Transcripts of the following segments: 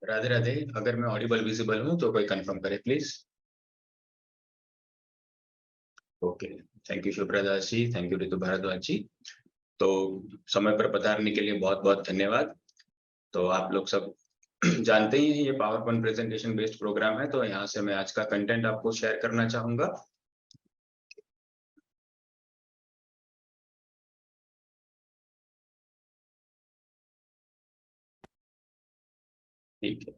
राधे राधे। अगर मैं Audible visible हूँ तो कोई कंफर्म करे please. Okay. Thank you Shivpradas ji, thank you Ritu Bhardwaj ji. तो समय पर पधारने के लिए बहुत बहुत धन्यवाद। तो आप लोग सब जानते ही हैं ये power point presentation based program है, तो यहाँ से मैं आज का कंटेंट आपको शेयर करना चाहूंगा। ठीक है।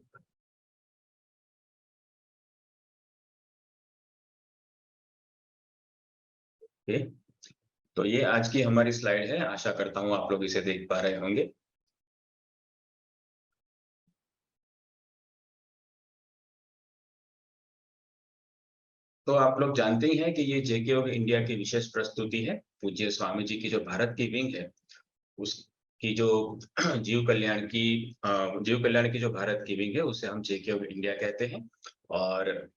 ओके, तो ये आज की हमारी स्लाइड है, आशा करता हूँ आप लोग इसे देख पा रहे होंगे। तो आप लोग जानते ही हैं कि ये जेके ऑफ इंडिया की विशेष प्रस्तुति है। पूज्य स्वामी जी की जो भारत की विंग है, उसकी जो जीव कल्याण की जो भारत की विंग है, उसे हम जेके ऑफ इंडिया कहते हैं। और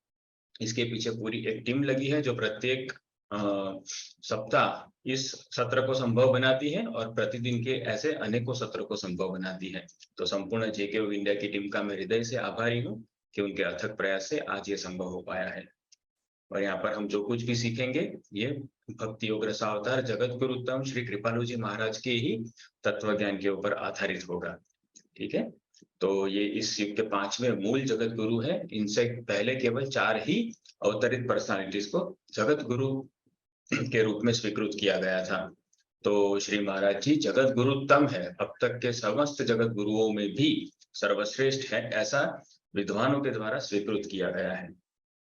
इसके पीछे पूरी एक टीम लगी है जो प्रत्येक सप्ताह इस सत्र को संभव बनाती है और प्रतिदिन के ऐसे अनेकों सत्रों को संभव बनाती है। तो संपूर्ण जेके ऑफ इंडिया की टीम का मैं हृदय से आभारी हूँ कि उनके अथक प्रयास से आज ये संभव हो पाया है। और यहाँ पर हम जो कुछ भी सीखेंगे, ये भक्ति योग रसावतार जगत गुरु उत्तम श्री कृपालु जी महाराज के ही तत्व ज्ञान के ऊपर आधारित होगा। ठीक है। तो ये इस युग के 5वें मूल जगत गुरु है। इनसे पहले केवल 4 ही अवतरित पर्सनालिटीज को जगत गुरु के रूप में स्वीकृत किया गया था। तो श्री महाराज जी जगत गुरुत्तम है, अब तक के समस्त जगत गुरुओं में भी सर्वश्रेष्ठ है, ऐसा विद्वानों के द्वारा स्वीकृत किया गया है।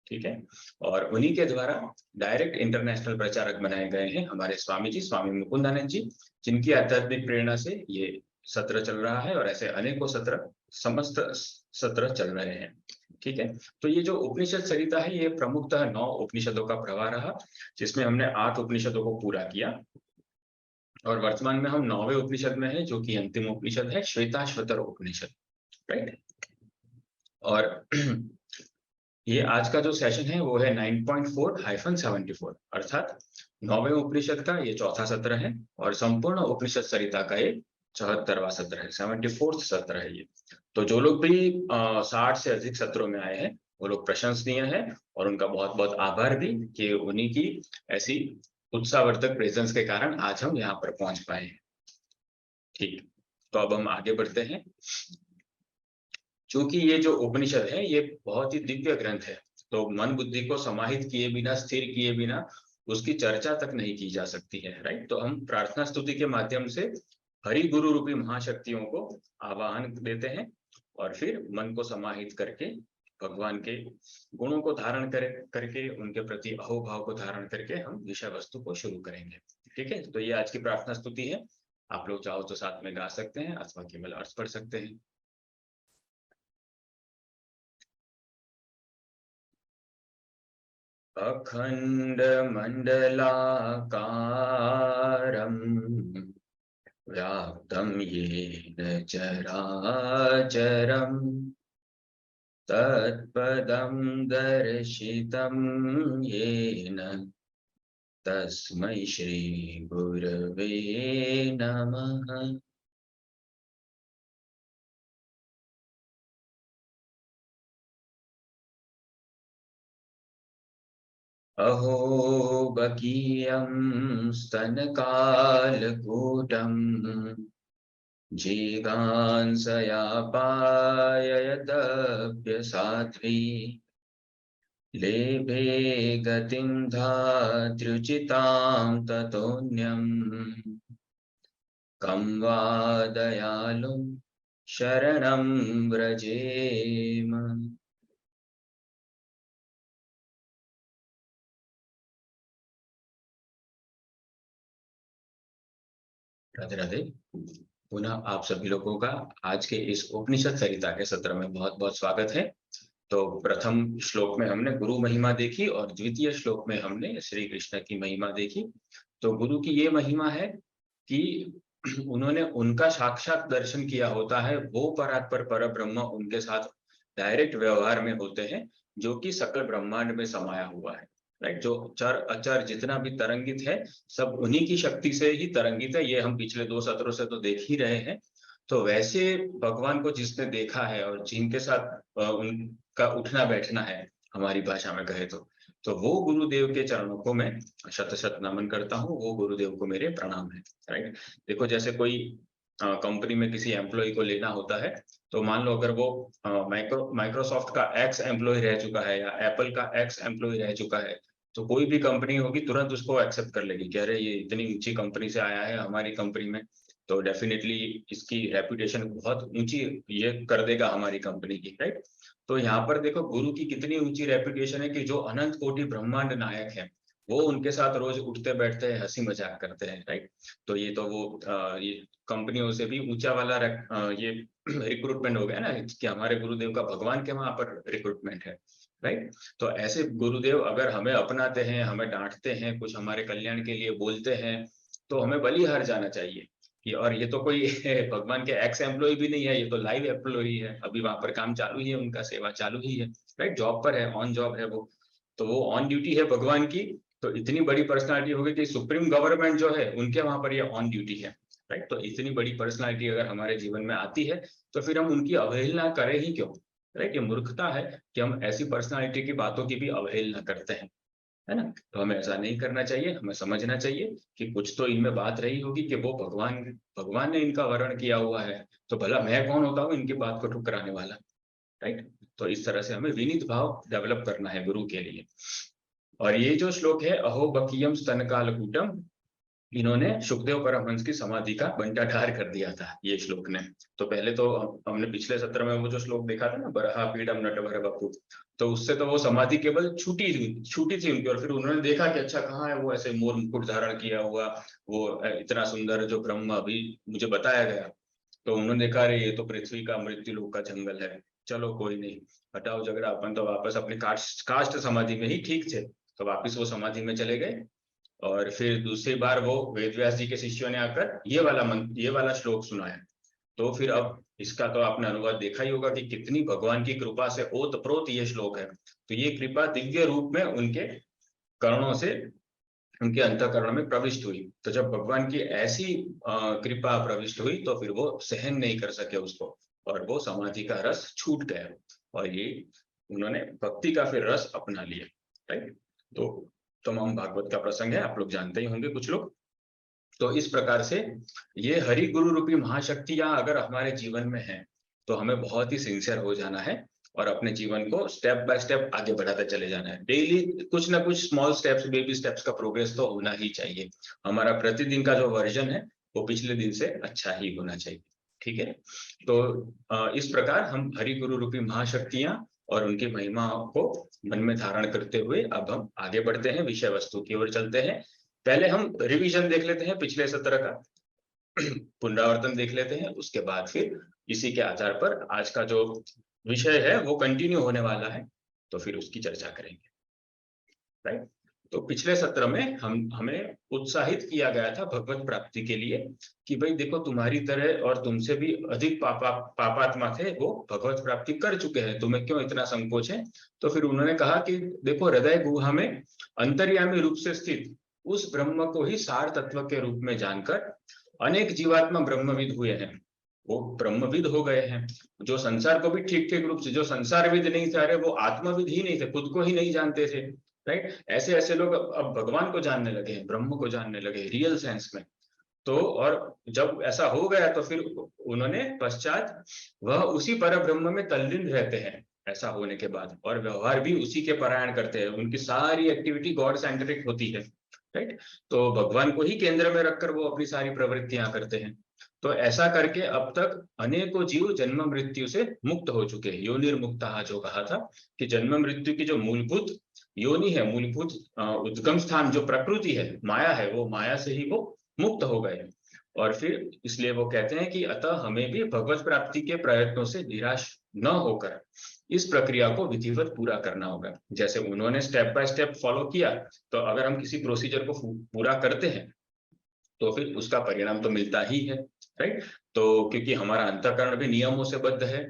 ठीक है। और उन्हीं के द्वारा डायरेक्ट इंटरनेशनल प्रचारक बनाए गए हैं हमारे स्वामी जी, स्वामी मुकुंदानंद जी, जिनकी आध्यात्मिक प्रेरणा से ये सत्र चल रहा है और ऐसे अनेकों सत्र, समस्त सत्र चल रहे हैं। ठीक है। तो ये जो उपनिषद सरिता है, ये प्रमुखतः 9 उपनिषदों का प्रवाह रहा, जिसमें हमने 8 उपनिषदों को पूरा किया। और वर्तमान में हम 9वें उपनिषद में है, जो कि अंतिम उपनिषद है, श्वेताश्वतर उपनिषद। राइट। और ये आज का जो सेशन है वो है 9.4-74, अर्थात 9वें उपनिषद का ये चौथा सत्र है और संपूर्ण उपनिषद सरिता का ये 74वां सत्र है, 74th सत्र है ये। तो जो लोग भी 60 से अधिक सत्रों में आए हैं, वो लोग प्रशंसनीय है और उनका बहुत बहुत आभार भी कि उन्हीं की ऐसी उत्साहवर्धक प्रेजेंस के कारण आज हम यहाँ पर पहुंच पाए हैं। ठीक, तो अब हम आगे बढ़ते हैं। चूंकि ये जो उपनिषद है ये बहुत ही दिव्य ग्रंथ है, तो मन बुद्धि को समाहित किए बिना, स्थिर किए बिना उसकी चर्चा तक नहीं की जा सकती है। राइट। तो हम प्रार्थना स्तुति के माध्यम से हरि गुरु रूपी महाशक्तियों को आवाहन देते हैं और फिर मन को समाहित करके भगवान के गुणों को धारण करके उनके प्रति अहोभाव को धारण करके हम विषय वस्तु को शुरू करेंगे। ठीक है। तो ये आज की प्रार्थना स्तुति है। आप लोग चाहो तो साथ में गा सकते हैं अथवा केवल अर्थ पढ़ सकते हैं। अखंड मंडलाकारं व्याप्तं येन चराचरं तत्पदं दर्शितं येन तस्मै श्री गुरवे नमः। अहो बकीयं स्तनकालकूटं जिगांसयापाययदप्यसाध्वी लेभे गतिं धात्र्युचितां ततोऽन्यं कं वा दयालुं शरणं व्रजेम। राधे राधे। पुनः आप सभी लोगों का आज के इस उपनिषद सरिता के सत्र में बहुत बहुत स्वागत है। तो प्रथम श्लोक में हमने गुरु महिमा देखी और द्वितीय श्लोक में हमने श्री कृष्ण की महिमा देखी। तो गुरु की ये महिमा है कि उन्होंने उनका साक्षात दर्शन किया होता है, वो परात्पर पर ब्रह्म उनके साथ डायरेक्ट व्यवहार में होते हैं, जो कि सकल ब्रह्मांड में समाया हुआ है। राइट। जो चर अचर जितना भी तरंगित है, सब उन्हीं की शक्ति से ही तरंगित है। ये हम पिछले 2 सत्रों से तो देख ही रहे हैं। तो वैसे भगवान को जिसने देखा है और जिनके साथ उनका उठना बैठना है, हमारी भाषा में कहे तो वो गुरुदेव के चरणों को मैं शत शत नमन करता हूँ, वो गुरुदेव को मेरे प्रणाम है। राइट। देखो जैसे कोई कंपनी में किसी एम्प्लॉय को लेना होता है, तो मान लो अगर वो माइक्रोसॉफ्ट का एक्स एम्प्लॉय रह चुका है या एप्पल का एक्स एम्प्लॉय रह चुका है, तो कोई भी कंपनी होगी तुरंत उसको एक्सेप्ट कर लेगी, कह रहे ये इतनी ऊंची कंपनी से आया है हमारी कंपनी में, तो डेफिनेटली इसकी रेपुटेशन बहुत ऊंची ये कर देगा हमारी कंपनी की। राइट। तो यहाँ पर देखो गुरु की कितनी ऊंची रेपुटेशन है कि जो अनंत कोटि ब्रह्मांड नायक है वो उनके साथ रोज उठते बैठते हैं, हंसी मजाक करते हैं। राइट। तो ये तो वो ये कंपनियों से भी ऊंचा वाला ये रिक्रूटमेंट हो गया ना कि हमारे गुरुदेव का भगवान के वहां पर रिक्रूटमेंट है। राइट। तो ऐसे गुरुदेव अगर हमें अपनाते हैं, हमें डांटते हैं, कुछ हमारे कल्याण के लिए बोलते हैं, तो हमें बलिहार जाना चाहिए। और ये तो कोई भगवान के एक्स एम्प्लॉय भी नहीं है, ये तो लाइव एम्प्लॉय है, अभी वहां पर काम चालू ही है, उनका सेवा चालू ही है। राइट। जॉब पर है, ऑन जॉब है वो, तो वो ऑन ड्यूटी है भगवान की। तो इतनी बड़ी पर्सनालिटी होगी कि सुप्रीम गवर्नमेंट जो है उनके वहां पर ये ऑन ड्यूटी है। राइट। तो इतनी बड़ी पर्सनालिटी अगर हमारे जीवन में आती है तो फिर हम उनकी अवहेलना करें ही क्यों। राइट। ये मूर्खता है कि हम ऐसी पर्सनालिटी की बातों की भी अवहेलना करते हैं, है ना। तो हमें ऐसा नहीं करना चाहिए, हमें समझना चाहिए कि कुछ तो इनमें बात रही होगी कि वो भगवान भगवान ने इनका वर्ण किया हुआ है, तो भला मैं कौन होता हूँ इनकी बात को ठुकराने वाला। राइट। तो इस तरह से हमें विनीत भाव डेवलप करना है गुरु के लिए। और ये जो श्लोक है, अहो बकीयम स्तन कालकूटम, इन्होंने सुखदेव परमहंस की समाधि का बंटाढार कर दिया था ये श्लोक ने। तो पहले तो हमने पिछले सत्र में वो जो श्लोक देखा था ना, बरहा पीडम नटवर बपू, तो उससे तो वो समाधि केवल छूटी थी उनकी, और फिर उन्होंने देखा कि अच्छा कहाँ है वो ऐसे मोर मुकुट धारण किया हुआ वो इतना सुंदर जो ब्रह्म अभी मुझे बताया गया। तो उन्होंने देखा अरे ये तो पृथ्वी का मृत्यु लोक का जंगल है, चलो कोई नहीं, हटाओ झगड़ा, अपन तो वापस अपने काष्ठ समाधि में ही ठीक थे। तो वापिस वो समाधि में चले गए। और फिर दूसरी बार वो वेद व्यास जी के शिष्यों ने आकर ये वाला श्लोक सुनाया। तो फिर अब इसका तो आपने अनुवाद देखा ही होगा कि कितनी भगवान की कृपा से ओतप्रोत ये श्लोक है। तो ये कृपा दिव्य रूप में उनके कर्णों से उनके अंतःकरण में प्रविष्ट हुई। तो जब भगवान की ऐसी कृपा प्रविष्ट हुई तो फिर वो सहन नहीं कर सके उसको, और वो समाधि का रस छूट गया, और ये उन्होंने भक्ति का फिर रस अपना लिया। राइट। तो तमाम भागवत का प्रसंग है, आप लोग जानते ही होंगे कुछ लोग। तो इस प्रकार से ये हरि गुरु रूपी महाशक्तियां अगर हमारे जीवन में है तो हमें बहुत ही सिंसियर हो जाना है और अपने जीवन को स्टेप बाय स्टेप आगे बढ़ाते चले जाना है। डेली कुछ ना कुछ स्मॉल स्टेप्स, बेबी स्टेप्स का प्रोग्रेस तो होना ही चाहिए। हमारा प्रतिदिन का जो वर्जन है वो पिछले दिन से अच्छा ही होना चाहिए। ठीक है। तो इस प्रकार हम हरि गुरु रूपी महाशक्तियां और उनकी महिमा को मन में धारण करते हुए अब हम आगे बढ़ते हैं, विषय वस्तु की ओर चलते हैं। पहले हम रिवीजन देख लेते हैं पिछले सत्र का, पुनरावर्तन देख लेते हैं, उसके बाद फिर इसी के आधार पर आज का जो विषय है वो कंटिन्यू होने वाला है, तो फिर उसकी चर्चा करेंगे। राइट। तो पिछले सत्र में हमें उत्साहित किया गया था भगवत प्राप्ति के लिए कि भाई देखो तुम्हारी तरह और तुमसे भी अधिक पापात्मा थे वो भगवत प्राप्ति कर चुके हैं, तुम्हें क्यों इतना संकोच है। तो फिर उन्होंने कहा कि देखो हृदय गुहा में अंतर्यामी रूप से स्थित उस ब्रह्म को ही सार तत्व के रूप में जानकर अनेक जीवात्मा ब्रह्मविद हुए हैं, वो ब्रह्मविद हो गए हैं। जो संसार को भी ठीक ठीक रूप से, जो संसारविद नहीं थे, वो आत्मविद ही नहीं थे, खुद को ही नहीं जानते थे। राइट। ऐसे ऐसे लोग अब भगवान को जानने लगे हैं, ब्रह्म को जानने लगे रियल सेंस में। तो और जब ऐसा हो गया तो फिर उन्होंने पश्चात वह उसी पर ब्रह्म में तल्लीन रहते हैं ऐसा होने के बाद, और व्यवहार भी उसी के परायण करते हैं, उनकी सारी एक्टिविटी गॉड सेंट्रिक होती है। राइट। तो भगवान को ही केंद्र में रखकर वो अपनी सारी प्रवृत्तियां करते हैं। तो ऐसा करके अब तक अनेकों जीव जन्म मृत्यु से मुक्त हो चुके हैं। योनिर्मुक्तः जो कहा था कि जन्म मृत्यु की जो मूलभूत योनि है, मूलभूत उद्गम स्थान जो प्रकृति है, माया है, वो माया से ही वो मुक्त हो गए। और फिर इसलिए वो कहते हैं कि अतः हमें भी भगवत प्राप्ति के प्रयत्नों से निराश न होकर इस प्रक्रिया को विधिवत पूरा करना होगा। जैसे उन्होंने स्टेप बाय स्टेप फॉलो किया, तो अगर हम किसी प्रोसीजर को पूरा करते हैं तो फिर उसका परिणाम तो मिलता ही है। राइट। तो क्योंकि हमारा अंतःकरण भी नियमों से बद्ध है,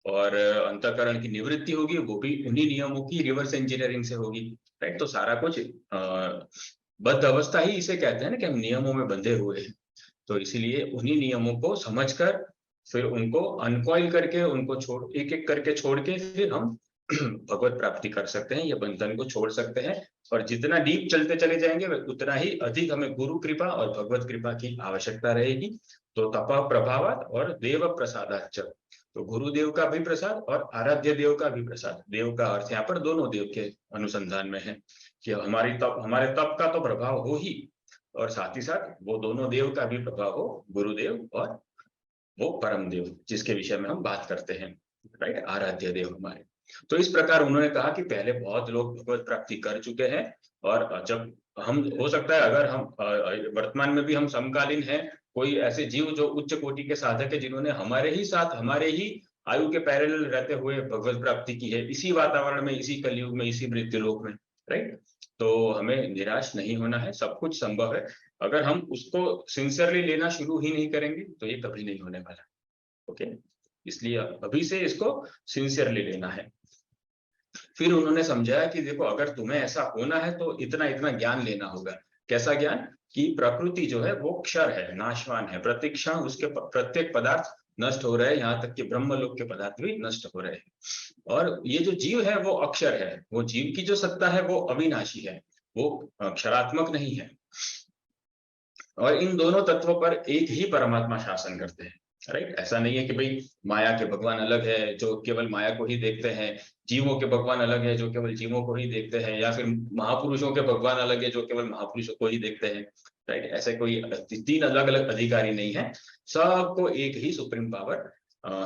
और अंतःकरण की निवृत्ति होगी वो भी उन्हीं नियमों की रिवर्स इंजीनियरिंग से होगी। राइट। तो सारा कुछ बद्ध अवस्था ही इसे कहते हैं ना, कि हम नियमों में बंधे हुए हैं। तो इसीलिए उन्हीं नियमों को समझकर फिर उनको अनकॉइल करके उनको एक एक करके छोड़ के फिर हम भगवत प्राप्ति कर सकते हैं, ये बंधन को छोड़ सकते हैं। और जितना डीप चलते चले जाएंगे उतना ही अधिक हमें गुरु कृपा और भगवत कृपा की आवश्यकता रहेगी। तो तप प्रभावात और देव प्रसादाच, तो गुरुदेव का भी प्रसाद और आराध्य देव का भी प्रसाद। देव का अर्थ यहाँ पर दोनों देव के अनुसंधान में है कि हमारे तप का तो प्रभाव हो ही, और साथ ही साथ वो दोनों देव का भी प्रभाव हो, गुरुदेव और वो परम देव जिसके विषय में हम बात करते हैं, राइट, आराध्य देव हमारे। तो इस प्रकार उन्होंने कहा कि पहले बहुत लोग भगवत प्राप्ति कर चुके हैं, और जब हम, हो सकता है अगर हम वर्तमान में भी हम समकालीन हैं, कोई ऐसे जीव जो उच्च कोटि के साधक है जिन्होंने हमारे ही साथ हमारे ही आयु के पैरेलल रहते हुए भगवत प्राप्ति की है, इसी वातावरण में, इसी कलयुग में, इसी मृत्यु लोक में, राइट। तो हमें निराश नहीं होना है, सब कुछ संभव है। अगर हम उसको सिंसियरली लेना शुरू ही नहीं करेंगे तो ये कभी नहीं होने वाला। ओके, इसलिए अभी से इसको सिंसियरली लेना है। फिर उन्होंने समझाया कि देखो, अगर तुम्हें ऐसा होना है तो इतना इतना ज्ञान लेना होगा। कैसा ज्ञान? कि प्रकृति जो है वो क्षर है, नाशवान है, प्रतिक्षण उसके प्रत्येक पदार्थ नष्ट हो रहे हैं, यहाँ तक कि ब्रह्मलोक के पदार्थ भी नष्ट हो रहे हैं। और ये जो जीव है वो अक्षर है, वो जीव की जो सत्ता है वो अविनाशी है, वो क्षरात्मक नहीं है। और इन दोनों तत्वों पर एक ही परमात्मा शासन करते हैं, राइट। ऐसा नहीं है कि भाई माया के भगवान अलग है जो केवल माया को ही देखते हैं, जीवों के भगवान अलग है जो केवल जीवों को ही देखते हैं, या फिर महापुरुषों के भगवान अलग है जो केवल महापुरुषों को ही देखते हैं, राइट। ऐसे कोई 3 अलग अलग अधिकारी नहीं है, सबको एक ही सुप्रीम पावर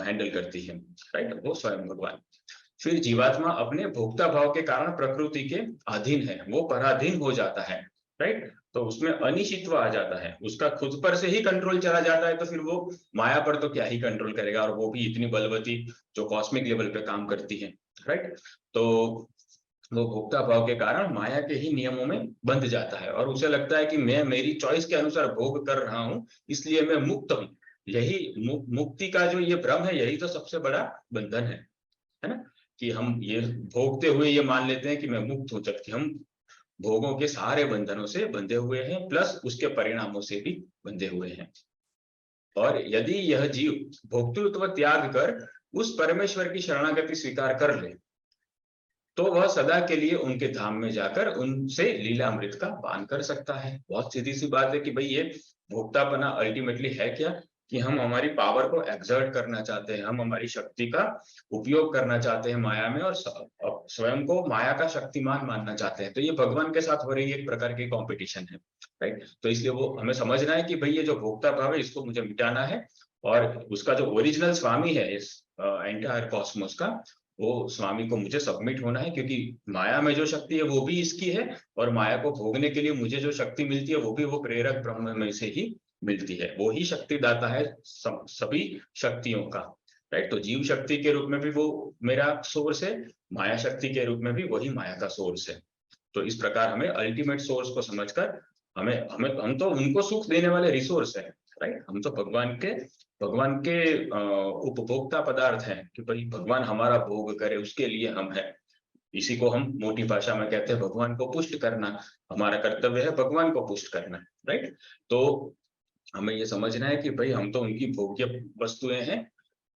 हैंडल करती है, राइट, वो स्वयं भगवान। फिर जीवात्मा अपने भोक्ता भाव के कारण प्रकृति के अधीन है, वो पराधीन हो जाता है, राइट। तो उसमें अनिश्चित्व आ जाता है, उसका खुद पर से ही कंट्रोल चला जाता है, तो फिर वो माया पर तो क्या ही कंट्रोल करेगा, और वो भी इतनी बलवती जो कॉस्मिक लेवल पे काम करती है, राइट। तो वो भोक्ता भाव के कारण माया के ही नियमों में बंध जाता है, और उसे लगता है कि मैं मेरी चॉइस के अनुसार भोग कर रहा हूं, इसलिए मैं मुक्त हूं। यही मुक्ति का जो ये भ्रम है, यही तो सबसे बड़ा बंधन है ना। कि हम ये भोगते हुए ये मान लेते हैं कि मैं मुक्त हूं, जबकि हम भोगों के सारे बंधनों से बंधे हुए हैं, प्लस उसके परिणामों से भी बंधे हुए हैं। और यदि यह जीव भोक्तृत्व त्याग कर उस परमेश्वर की शरणागति स्वीकार कर ले, तो वह सदा के लिए उनके धाम में जाकर उनसे लीलामृत का पान कर सकता है। बहुत सीधी सी बात है कि भाई ये भोक्तापना अल्टीमेटली है क्या? कि हम हमारी पावर को एक्सर्ट करना चाहते हैं, हम हमारी शक्ति का उपयोग करना चाहते हैं माया में, और स्वयं को माया का शक्तिमान मानना चाहते हैं। तो ये भगवान के साथ हो रही एक प्रकार की कॉम्पिटिशन है, राइट। तो इसलिए वो हमें समझना है कि भाई ये जो भोक्ता भाव है इसको मुझे मिटाना है, और उसका जो ओरिजिनल स्वामी है इस एंटायर कॉस्मोस का, वो स्वामी को मुझे सबमिट होना है, क्योंकि माया में जो शक्ति है वो भी इसकी है, और माया को भोगने के लिए मुझे जो शक्ति मिलती है वो भी वो प्रेरक ब्रह्म में से ही मिलती है। वो ही शक्तिदाता है सभी शक्तियों का, राइट। तो जीव शक्ति के रूप में भी वो मेरा सोर्स है, माया शक्ति के रूप में भी वही माया का सोर्स है। तो इस प्रकार हमें अल्टीमेट सोर्स को समझकर हमें हमें हम तो उनको सुख देने वाले रिसोर्स है, राइट। हम तो भगवान के उपभोक्ता पदार्थ हैं, कि भाई भगवान हमारा भोग करे उसके लिए हम हैं। इसी को हम मोटी भाषा में कहते हैं भगवान को पुष्ट करना। हमारा कर्तव्य है भगवान को पुष्ट करना, राइट। तो हमें ये समझना है कि भाई हम तो उनकी भोग्य वस्तुएं हैं,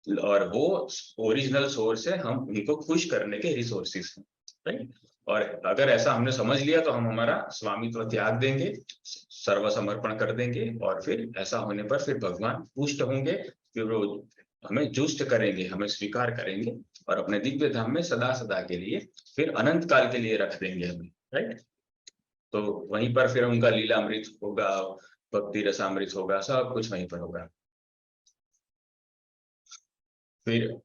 और वो ओरिजिनल सोर्स है, हम उनको खुश करने के रिसोर्सेस हैं, राइट। और अगर ऐसा हमने समझ लिया तो हम हमारा स्वामित्व त्याग देंगे, सर्वसमर्पण कर देंगे, और फिर ऐसा होने पर फिर भगवान पुष्ट होंगे, फिर वो हमें जुष्ट करेंगे, हमें स्वीकार करेंगे, और अपने दिव्य धाम में सदा सदा के लिए, फिर अनंत काल के लिए रख देंगे हमें, राइट। तो वहीं पर फिर उनका लीलामृत होगा, भक्ति रसामृत होगा, सब कुछ वहीं पर होगा। फिर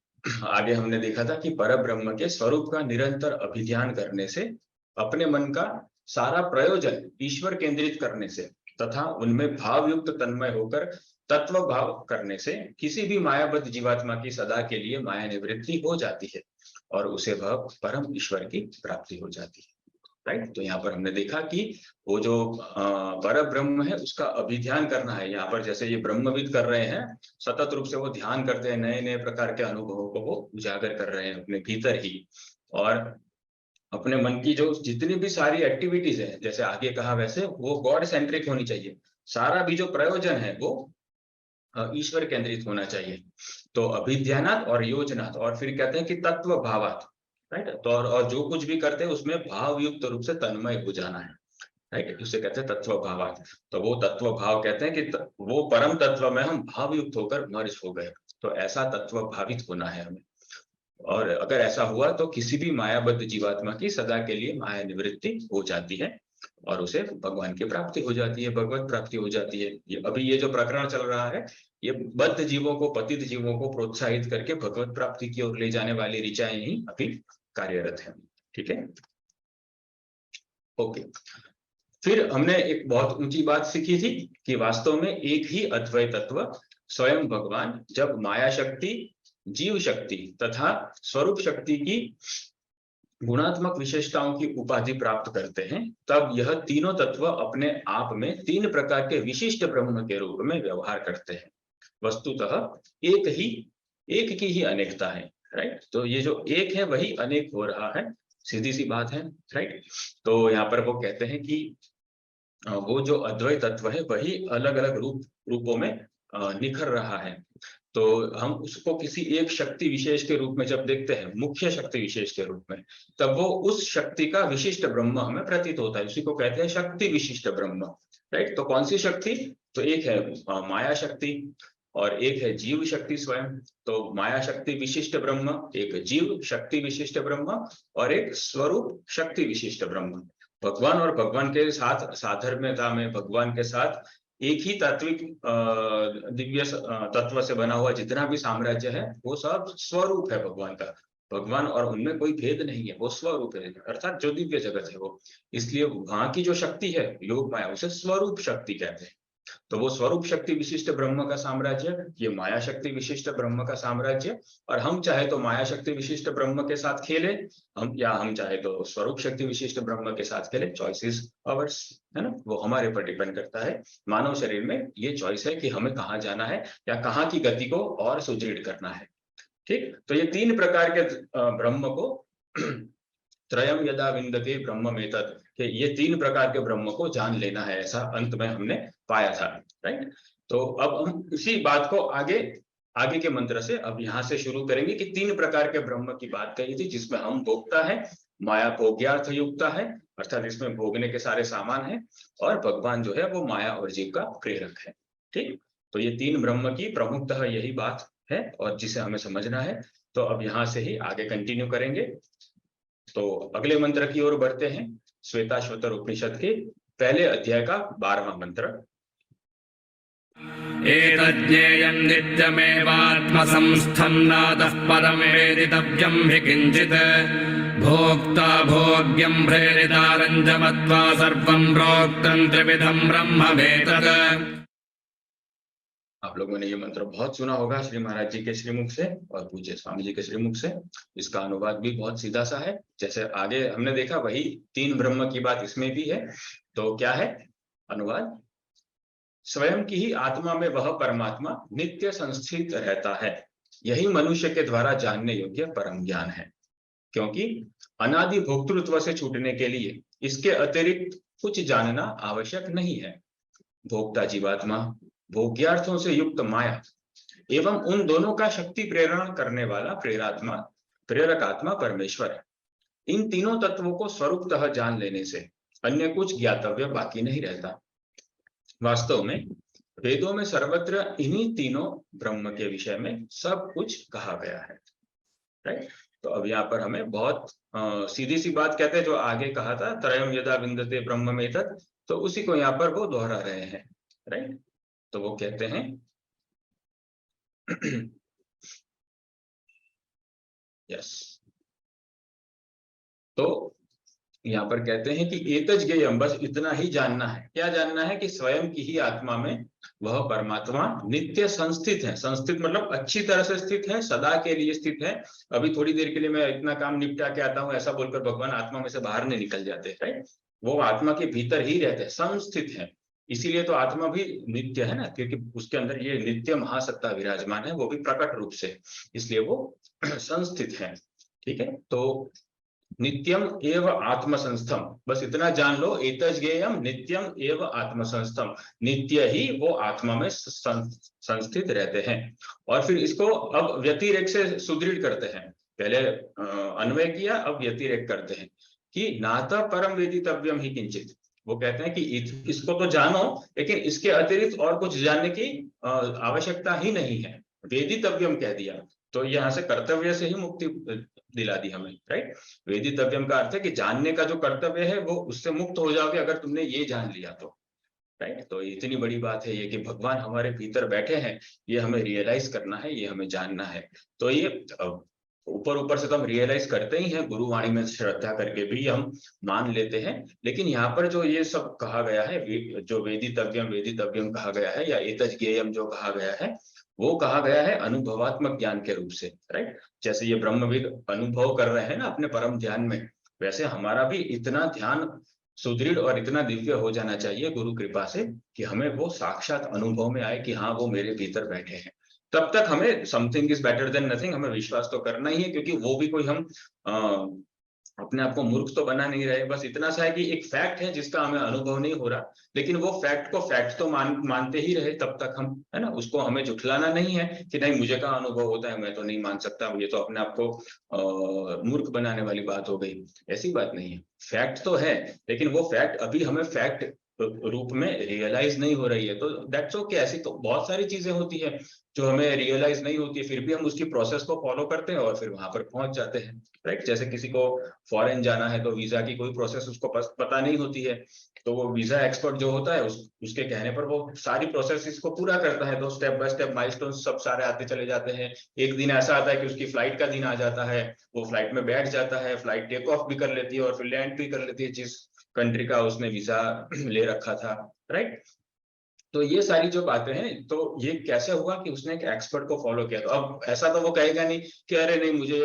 आगे हमने देखा था कि परब्रह्म के स्वरूप का निरंतर अभिध्यान करने से, अपने मन का सारा प्रयोजन ईश्वर केंद्रित करने से, तथा उनमें भाव युक्त तन्मय होकर तत्व भाव करने से किसी भी मायाबद्ध जीवात्मा की सदा के लिए माया निवृत्ति हो जाती है, और उसे वह परम ईश्वर की प्राप्ति हो जाती है, राइट। तो यहाँ पर हमने देखा कि वो जो पर ब्रह्म है उसका अभिध्यान करना है। यहाँ पर जैसे ये ब्रह्मविद कर रहे हैं, सतत रूप से वो ध्यान करते हैं, नए नए प्रकार के अनुभवों को वो उजागर कर रहे हैं अपने भीतर ही, और अपने मन की जो जितनी भी सारी एक्टिविटीज है, जैसे आगे कहा वैसे वो गॉड सेंट्रिक होनी चाहिए। सारा भी जो प्रयोजन है वो ईश्वर केंद्रित होना चाहिए। तो अभिध्यानात और योजनात, और फिर कहते हैं कि तत्व भावात, राइट। तो और जो कुछ भी करते हैं उसमें भावयुक्त रूप से तन्मय हो जाना है, राइट, उसे कहते हैं तत्व भावात। तो वो तत्व भाव कहते हैं कि वो परम तत्व में हम भावयुक्त होकर मर्ज हो गए, तो ऐसा तत्व भावित होना है हमें। और अगर ऐसा हुआ तो किसी भी मायाबद्ध जीवात्मा की सदा के लिए माया निवृत्ति हो जाती है और उसे भगवान की प्राप्ति हो जाती है, भगवत प्राप्ति हो जाती है। ये जो प्रकरण चल रहा है, ये बद्ध जीवों को, पतित जीवों को प्रोत्साहित करके भगवत प्राप्ति की ओर ले जाने वाली ऋचाएं ही अभी कार्यरत है। ठीक है, ओके। फिर हमने एक बहुत ऊंची बात सीखी थी कि वास्तव में एक ही अद्वैत तत्व स्वयं भगवान जब माया शक्ति, जीव शक्ति तथा स्वरूप शक्ति की गुणात्मक विशेषताओं की उपाधि प्राप्त करते हैं, तब यह तीनों तत्व अपने आप में तीन प्रकार के विशिष्ट ब्रह्म के रूप में व्यवहार करते हैं। वस्तुतः एक की ही अनेकता है, राइट। तो ये जो एक है वही अनेक हो रहा है, सीधी सी बात है, राइट। तो यहाँ पर वो कहते हैं कि वो जो अद्वैत तत्व है वही अलग अलग रूपों में निखर रहा है। तो हम उसको किसी एक शक्ति विशेष के रूप में जब देखते हैं, मुख्य शक्ति विशेष के रूप में, तब वो उस शक्ति का विशिष्ट ब्रह्म हमें प्रतीत होता है, उसी को कहते हैं शक्ति विशिष्ट ब्रह्म, राइट। तो कौन सी शक्ति? तो एक है माया शक्ति और एक है जीव शक्ति स्वयं। तो माया शक्ति विशिष्ट ब्रह्म, एक जीव शक्ति विशिष्ट ब्रह्म और एक स्वरूप शक्ति विशिष्ट ब्रह्म। भगवान और भगवान के साथ साधर्म्यता में भगवान के साथ एक ही तात्विक दिव्य तत्व से बना हुआ जितना भी साम्राज्य है वो सब स्वरूप है भगवान का। भगवान और उनमें कोई भेद नहीं है, वो स्वरूप है, अर्थात जो दिव्य जगत है वो। इसलिए वहां की जो शक्ति है योग माया, उसे स्वरूप शक्ति कहते हैं। तो वो स्वरूप शक्ति विशिष्ट ब्रह्म का साम्राज्य, ये माया शक्ति विशिष्ट ब्रह्म का साम्राज्य। और हम चाहे तो माया शक्ति विशिष्ट ब्रह्म के साथ खेले, हम चाहे तो स्वरूप शक्ति विशिष्ट ब्रह्म के साथ खेले, चॉइस इज अवर्स, है ना। वो हमारे पर डिपेंड करता है। मानव शरीर में ये चॉइस है कि हमें कहाँ जाना है या कहाँ की गति को और सुदृढ़ करना है। ठीक, तो ये तीन प्रकार के ब्रह्म को त्रयम यदा विंदते ब्रह्ममेतत्, कि ये तीन प्रकार के ब्रह्म को जान लेना है, ऐसा अंत में हमने पाया था, राइट। तो अब हम इसी बात को आगे के मंत्र से अब यहाँ से शुरू करेंगे कि तीन प्रकार के ब्रह्म की बात कही थी, जिसमें हम भोगता है, माया भोग्यार्थ युक्ता है, अर्थात इसमें भोगने के सारे सामान है, और भगवान जो है वो माया और जीव का प्रेरक है। ठीक, तो ये तीन ब्रह्म की प्रमुखतः यही बात है और जिसे हमें समझना है। तो अब यहाँ से ही आगे कंटिन्यू करेंगे। तो अगले मंत्र की ओर बढ़ते हैं, श्वेताश्वतर उपनिषद के पहले अध्याय का 12वां मंत्र। एतज्ञेयं नित्यमेवात्मसंस्थं नादः परं वेदितव्यं हि किञ्चित् भोक्ता भोग्यं प्रेरितारं च मत्वा सर्वं प्रोक्तं त्रिविधं ब्रह्मवेतत्। आप लोगों ने ये मंत्र बहुत सुना होगा श्री महाराज जी के श्रीमुख से और पूज्य स्वामी जी के श्रीमुख से। इसका अनुवाद भी बहुत सीधा सा है, जैसे आगे हमने देखा वही तीन ब्रह्म की बात इसमें भी है। तो क्या है अनुवाद? स्वयं की ही आत्मा में वह परमात्मा नित्य संस्थित रहता है, यही मनुष्य के द्वारा जानने योग्य परम ज्ञान है। क्योंकि अनादि भोक्तृत्व से छूटने के लिए इसके अतिरिक्त कुछ जानना आवश्यक नहीं है। भोक्ता जीवात्मा, भोग्यार्थों से युक्त माया एवं उन दोनों का शक्ति प्रेरण करने वाला प्रेरकात्मा परमेश्वर है। इन तीनों तत्वों को स्वरूपतः जान लेने से अन्य कुछ ज्ञातव्य बाकी नहीं रहता। वास्तव में वेदों में सर्वत्र इन्हीं तीनों ब्रह्म के विषय में सब कुछ कहा गया है, राइट। तो अब यहाँ पर हमें बहुत सीधी सी बात कहते हैं, जो आगे कहा था त्रयम यदा विंदते ब्रह्ममेतत्, तो उसी को यहाँ पर वो दोहरा रहे हैं, राइट। तो वो कहते हैं यस, तो यहाँ पर कहते हैं कि एतज ज्ञेयम, बस इतना ही जानना है। क्या जानना है? कि स्वयं की ही आत्मा में वह परमात्मा नित्य संस्थित है। संस्थित मतलब अच्छी तरह से स्थित है, सदा के लिए स्थित है। अभी थोड़ी देर के लिए मैं इतना काम निपटा के आता हूँ ऐसा बोलकर भगवान आत्मा में से बाहर नहीं निकल जाते, राइट। वो आत्मा के भीतर ही रहते हैं, संस्थित है। इसीलिए तो आत्मा भी नित्य है ना, क्योंकि उसके अंदर ये नित्य महासत्ता विराजमान है, वो भी प्रकट रूप से, इसलिए वो संस्थित है। ठीक है, तो नित्यम एव आत्मसंस्थम, बस इतना जान लो, एतज ज्ञेयम नित्यम एव आत्मसंस्थम, नित्य ही वो आत्मा में संस्थित रहते हैं। और फिर इसको अब व्यतिरेक से सुदृढ़ करते हैं। पहले अन्वय किया, अब व्यतिरेक करते हैं कि नाता परम वेदितव्यम ही किंचित। वो कहते हैं कि इसको तो जानो, लेकिन इसके अतिरिक्त और कुछ जानने की आवश्यकता ही नहीं है। वेदितव्यम कह दिया तो यहाँ से कर्तव्य से ही मुक्ति दिला दी हमें, राइट। वेदितव्यम का अर्थ है कि जानने का जो कर्तव्य है वो उससे मुक्त हो जाओगे अगर तुमने ये जान लिया तो, राइट। तो इतनी बड़ी बात है ये कि भगवान हमारे भीतर बैठे हैं, ये हमें रियलाइज करना है, ये हमें जानना है। तो ये ऊपर ऊपर से तो हम रियलाइज करते ही हैं, गुरुवाणी में श्रद्धा करके भी हम मान लेते हैं, लेकिन यहाँ पर जो ये सब कहा गया है, जो वेदितव्यम कहा गया है, या एतज ज्ञेयम जो कहा गया है, वो कहा गया है अनुभवात्मक ज्ञान के रूप से, राइट। जैसे ये ब्रह्मविद अनुभव कर रहे हैं ना अपने परम ध्यान में, वैसे हमारा भी इतना ध्यान सुदृढ़ और इतना दिव्य हो जाना चाहिए गुरु कृपा से कि हमें वो साक्षात अनुभव में आए कि हाँ वो मेरे भीतर बैठे हैं। तब तक हमें something is better than nothing, हमें विश्वास तो करना ही है, क्योंकि वो भी कोई हम अपने आप को मूर्ख तो बना नहीं रहे। बस इतना सा है कि एक फैक्ट है जिसका हमें अनुभव नहीं हो रहा, लेकिन वो फैक्ट को फैक्ट तो मानते ही रहे तब तक हम, है ना, उसको हमें झुठलाना नहीं है कि नहीं मुझे कहाँ अनुभव होता है, मैं तो नहीं मान सकता, ये तो अपने आप को मूर्ख बनाने वाली बात हो गई। ऐसी बात नहीं है, फैक्ट तो है, लेकिन वो फैक्ट अभी हमें फैक्ट रूप में रियलाइज नहीं हो रही है। तो दैट्स ओके, ऐसी तो बहुत सारी चीजें होती है जो हमें रियलाइज नहीं होती है, फिर भी हम उसकी प्रोसेस को फॉलो करते हैं और फिर वहां पर पहुंच जाते हैं, राइट। जैसे किसी को फॉरेन जाना है तो वीजा की कोई प्रोसेस उसको पता नहीं होती है, तो वो वीजा एक्सपर्ट जो होता है उसके कहने पर वो सारी प्रोसेस इसको पूरा करता है, तो स्टेप बाय स्टेप माइलस्टोन सब सारे आते चले जाते हैं। एक दिन ऐसा आता है कि उसकी फ्लाइट का दिन आ जाता है, वो फ्लाइट में बैठ जाता है, फ्लाइट टेक ऑफ भी कर लेती है और फिर लैंड भी कर लेती है जिस कंट्री का उसने वीजा ले रखा था, राइट। तो ये सारी जो बातें हैं, तो ये कैसे हुआ कि उसने एक एक्सपर्ट को फॉलो किया। तो अब ऐसा तो वो कहेगा नहीं कि अरे नहीं मुझे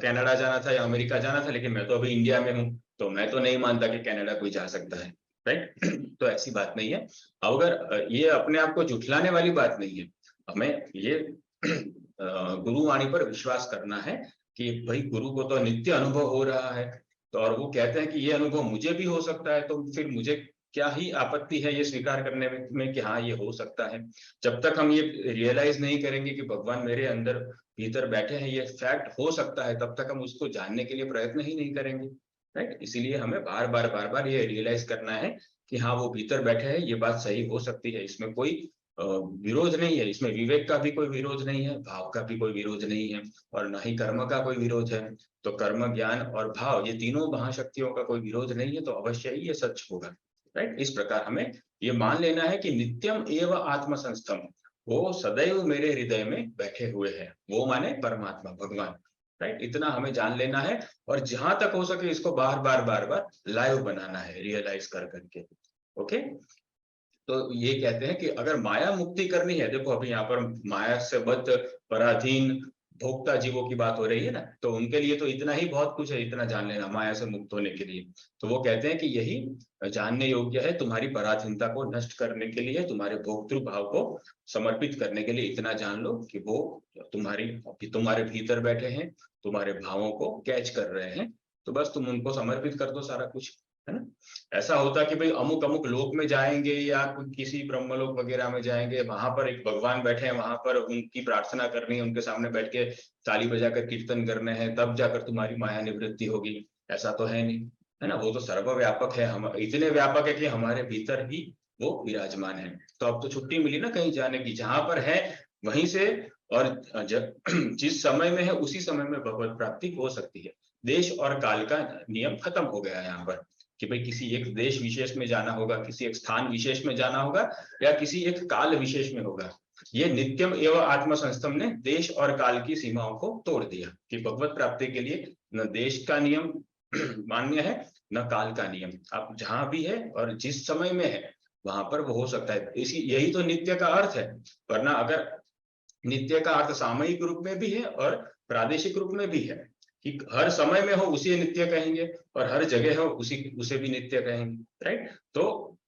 कनाडा जाना था या अमेरिका जाना था, लेकिन मैं तो अभी इंडिया में हूँ, तो मैं तो नहीं मानता कि कनाडा कोई जा सकता है, राइट। तो ऐसी बात नहीं है। अगर ये अपने आप को झुठलाने वाली बात नहीं है, हमें ये गुरुवाणी पर विश्वास करना है कि भाई गुरु को तो नित्य अनुभव हो रहा है, तो और वो कहते हैं कि ये अनुभव मुझे भी हो सकता है, तो फिर मुझे क्या ही आपत्ति है ये स्वीकार करने में कि हाँ ये हो सकता है। जब तक हम ये रियलाइज नहीं करेंगे कि भगवान मेरे अंदर भीतर बैठे हैं, ये फैक्ट हो सकता है, तब तक हम उसको जानने के लिए प्रयत्न ही नहीं करेंगे, राइट। इसीलिए हमें बार बार ये रियलाइज करना है कि हाँ वो भीतर बैठे हैं, ये बात सही हो सकती है, इसमें कोई विरोध नहीं है, इसमें विवेक का भी कोई विरोध नहीं है, भाव का भी कोई विरोध नहीं है, और ना ही कर्म का कोई विरोध है। तो कर्म, ज्ञान और भाव, ये तीनों महाशक्तियों का कोई विरोध नहीं है, तो अवश्य ही ये सच होगा, राइट। इस प्रकार हमें ये मान लेना है कि नित्यम एव आत्मसंस्थम, वो सदैव मेरे हृदय में बैठे हुए हैं, वो माने परमात्मा भगवान, राइट। इतना हमें जान लेना है, और जहां तक हो सके इसको बार बार लाइव बनाना है, रियलाइज कर करके, ओके। तो ये कहते हैं कि अगर माया मुक्ति करनी है, देखो अभी यहाँ पर माया से बद्ध पराधीन भोक्ता जीवों की बात हो रही है ना, तो उनके लिए तो इतना ही बहुत कुछ है, इतना जान लेना माया से मुक्त होने के लिए। तो वो कहते हैं कि यही जानने योग्य है, तुम्हारी पराधीनता को नष्ट करने के लिए, तुम्हारे भोक्तृ भाव को समर्पित करने के लिए इतना जान लो कि वो तुम्हारे भीतर बैठे हैं, तुम्हारे भावों को कैच कर रहे हैं, तो बस तुम उनको समर्पित कर दो सारा कुछ, है ना। ऐसा होता कि भाई अमुक अमुक लोक में जाएंगे या किसी ब्रह्मलोक वगैरह में जाएंगे, वहां पर एक भगवान बैठे हैं, वहां पर उनकी प्रार्थना करनी है, उनके सामने बैठ के ताली बजाकर कीर्तन करने हैं, तब जाकर तुम्हारी माया निवृत्ति होगी, ऐसा तो है नहीं, है ना। वो तो सर्वव्यापक है, हम इतने व्यापक है कि हमारे भीतर ही वो विराजमान है। तो अब तो छुट्टी मिली ना कहीं जाने की, जहां पर है वहीं से, और जिस समय में है उसी समय में भगवत प्राप्ति हो सकती है। देश और काल का नियम खत्म हो गया है यहाँ पर, कि भाई किसी एक देश विशेष में जाना होगा, किसी एक स्थान विशेष में जाना होगा, या किसी एक काल विशेष में होगा। ये नित्यम एवं आत्मसंस्थम ने देश और काल की सीमाओं को तोड़ दिया कि भगवत प्राप्ति के लिए न देश का नियम मान्य है, न काल का नियम। आप जहां भी है और जिस समय में है वहां पर वो हो सकता है। यही तो नित्य का अर्थ है। वरना अगर नित्य का अर्थ सामयिक रूप में भी है और प्रादेशिक रूप में भी है, कि हर समय में हो उसे नित्य कहेंगे और हर जगह हो उसे भी नित्य कहेंगे, राइट। तो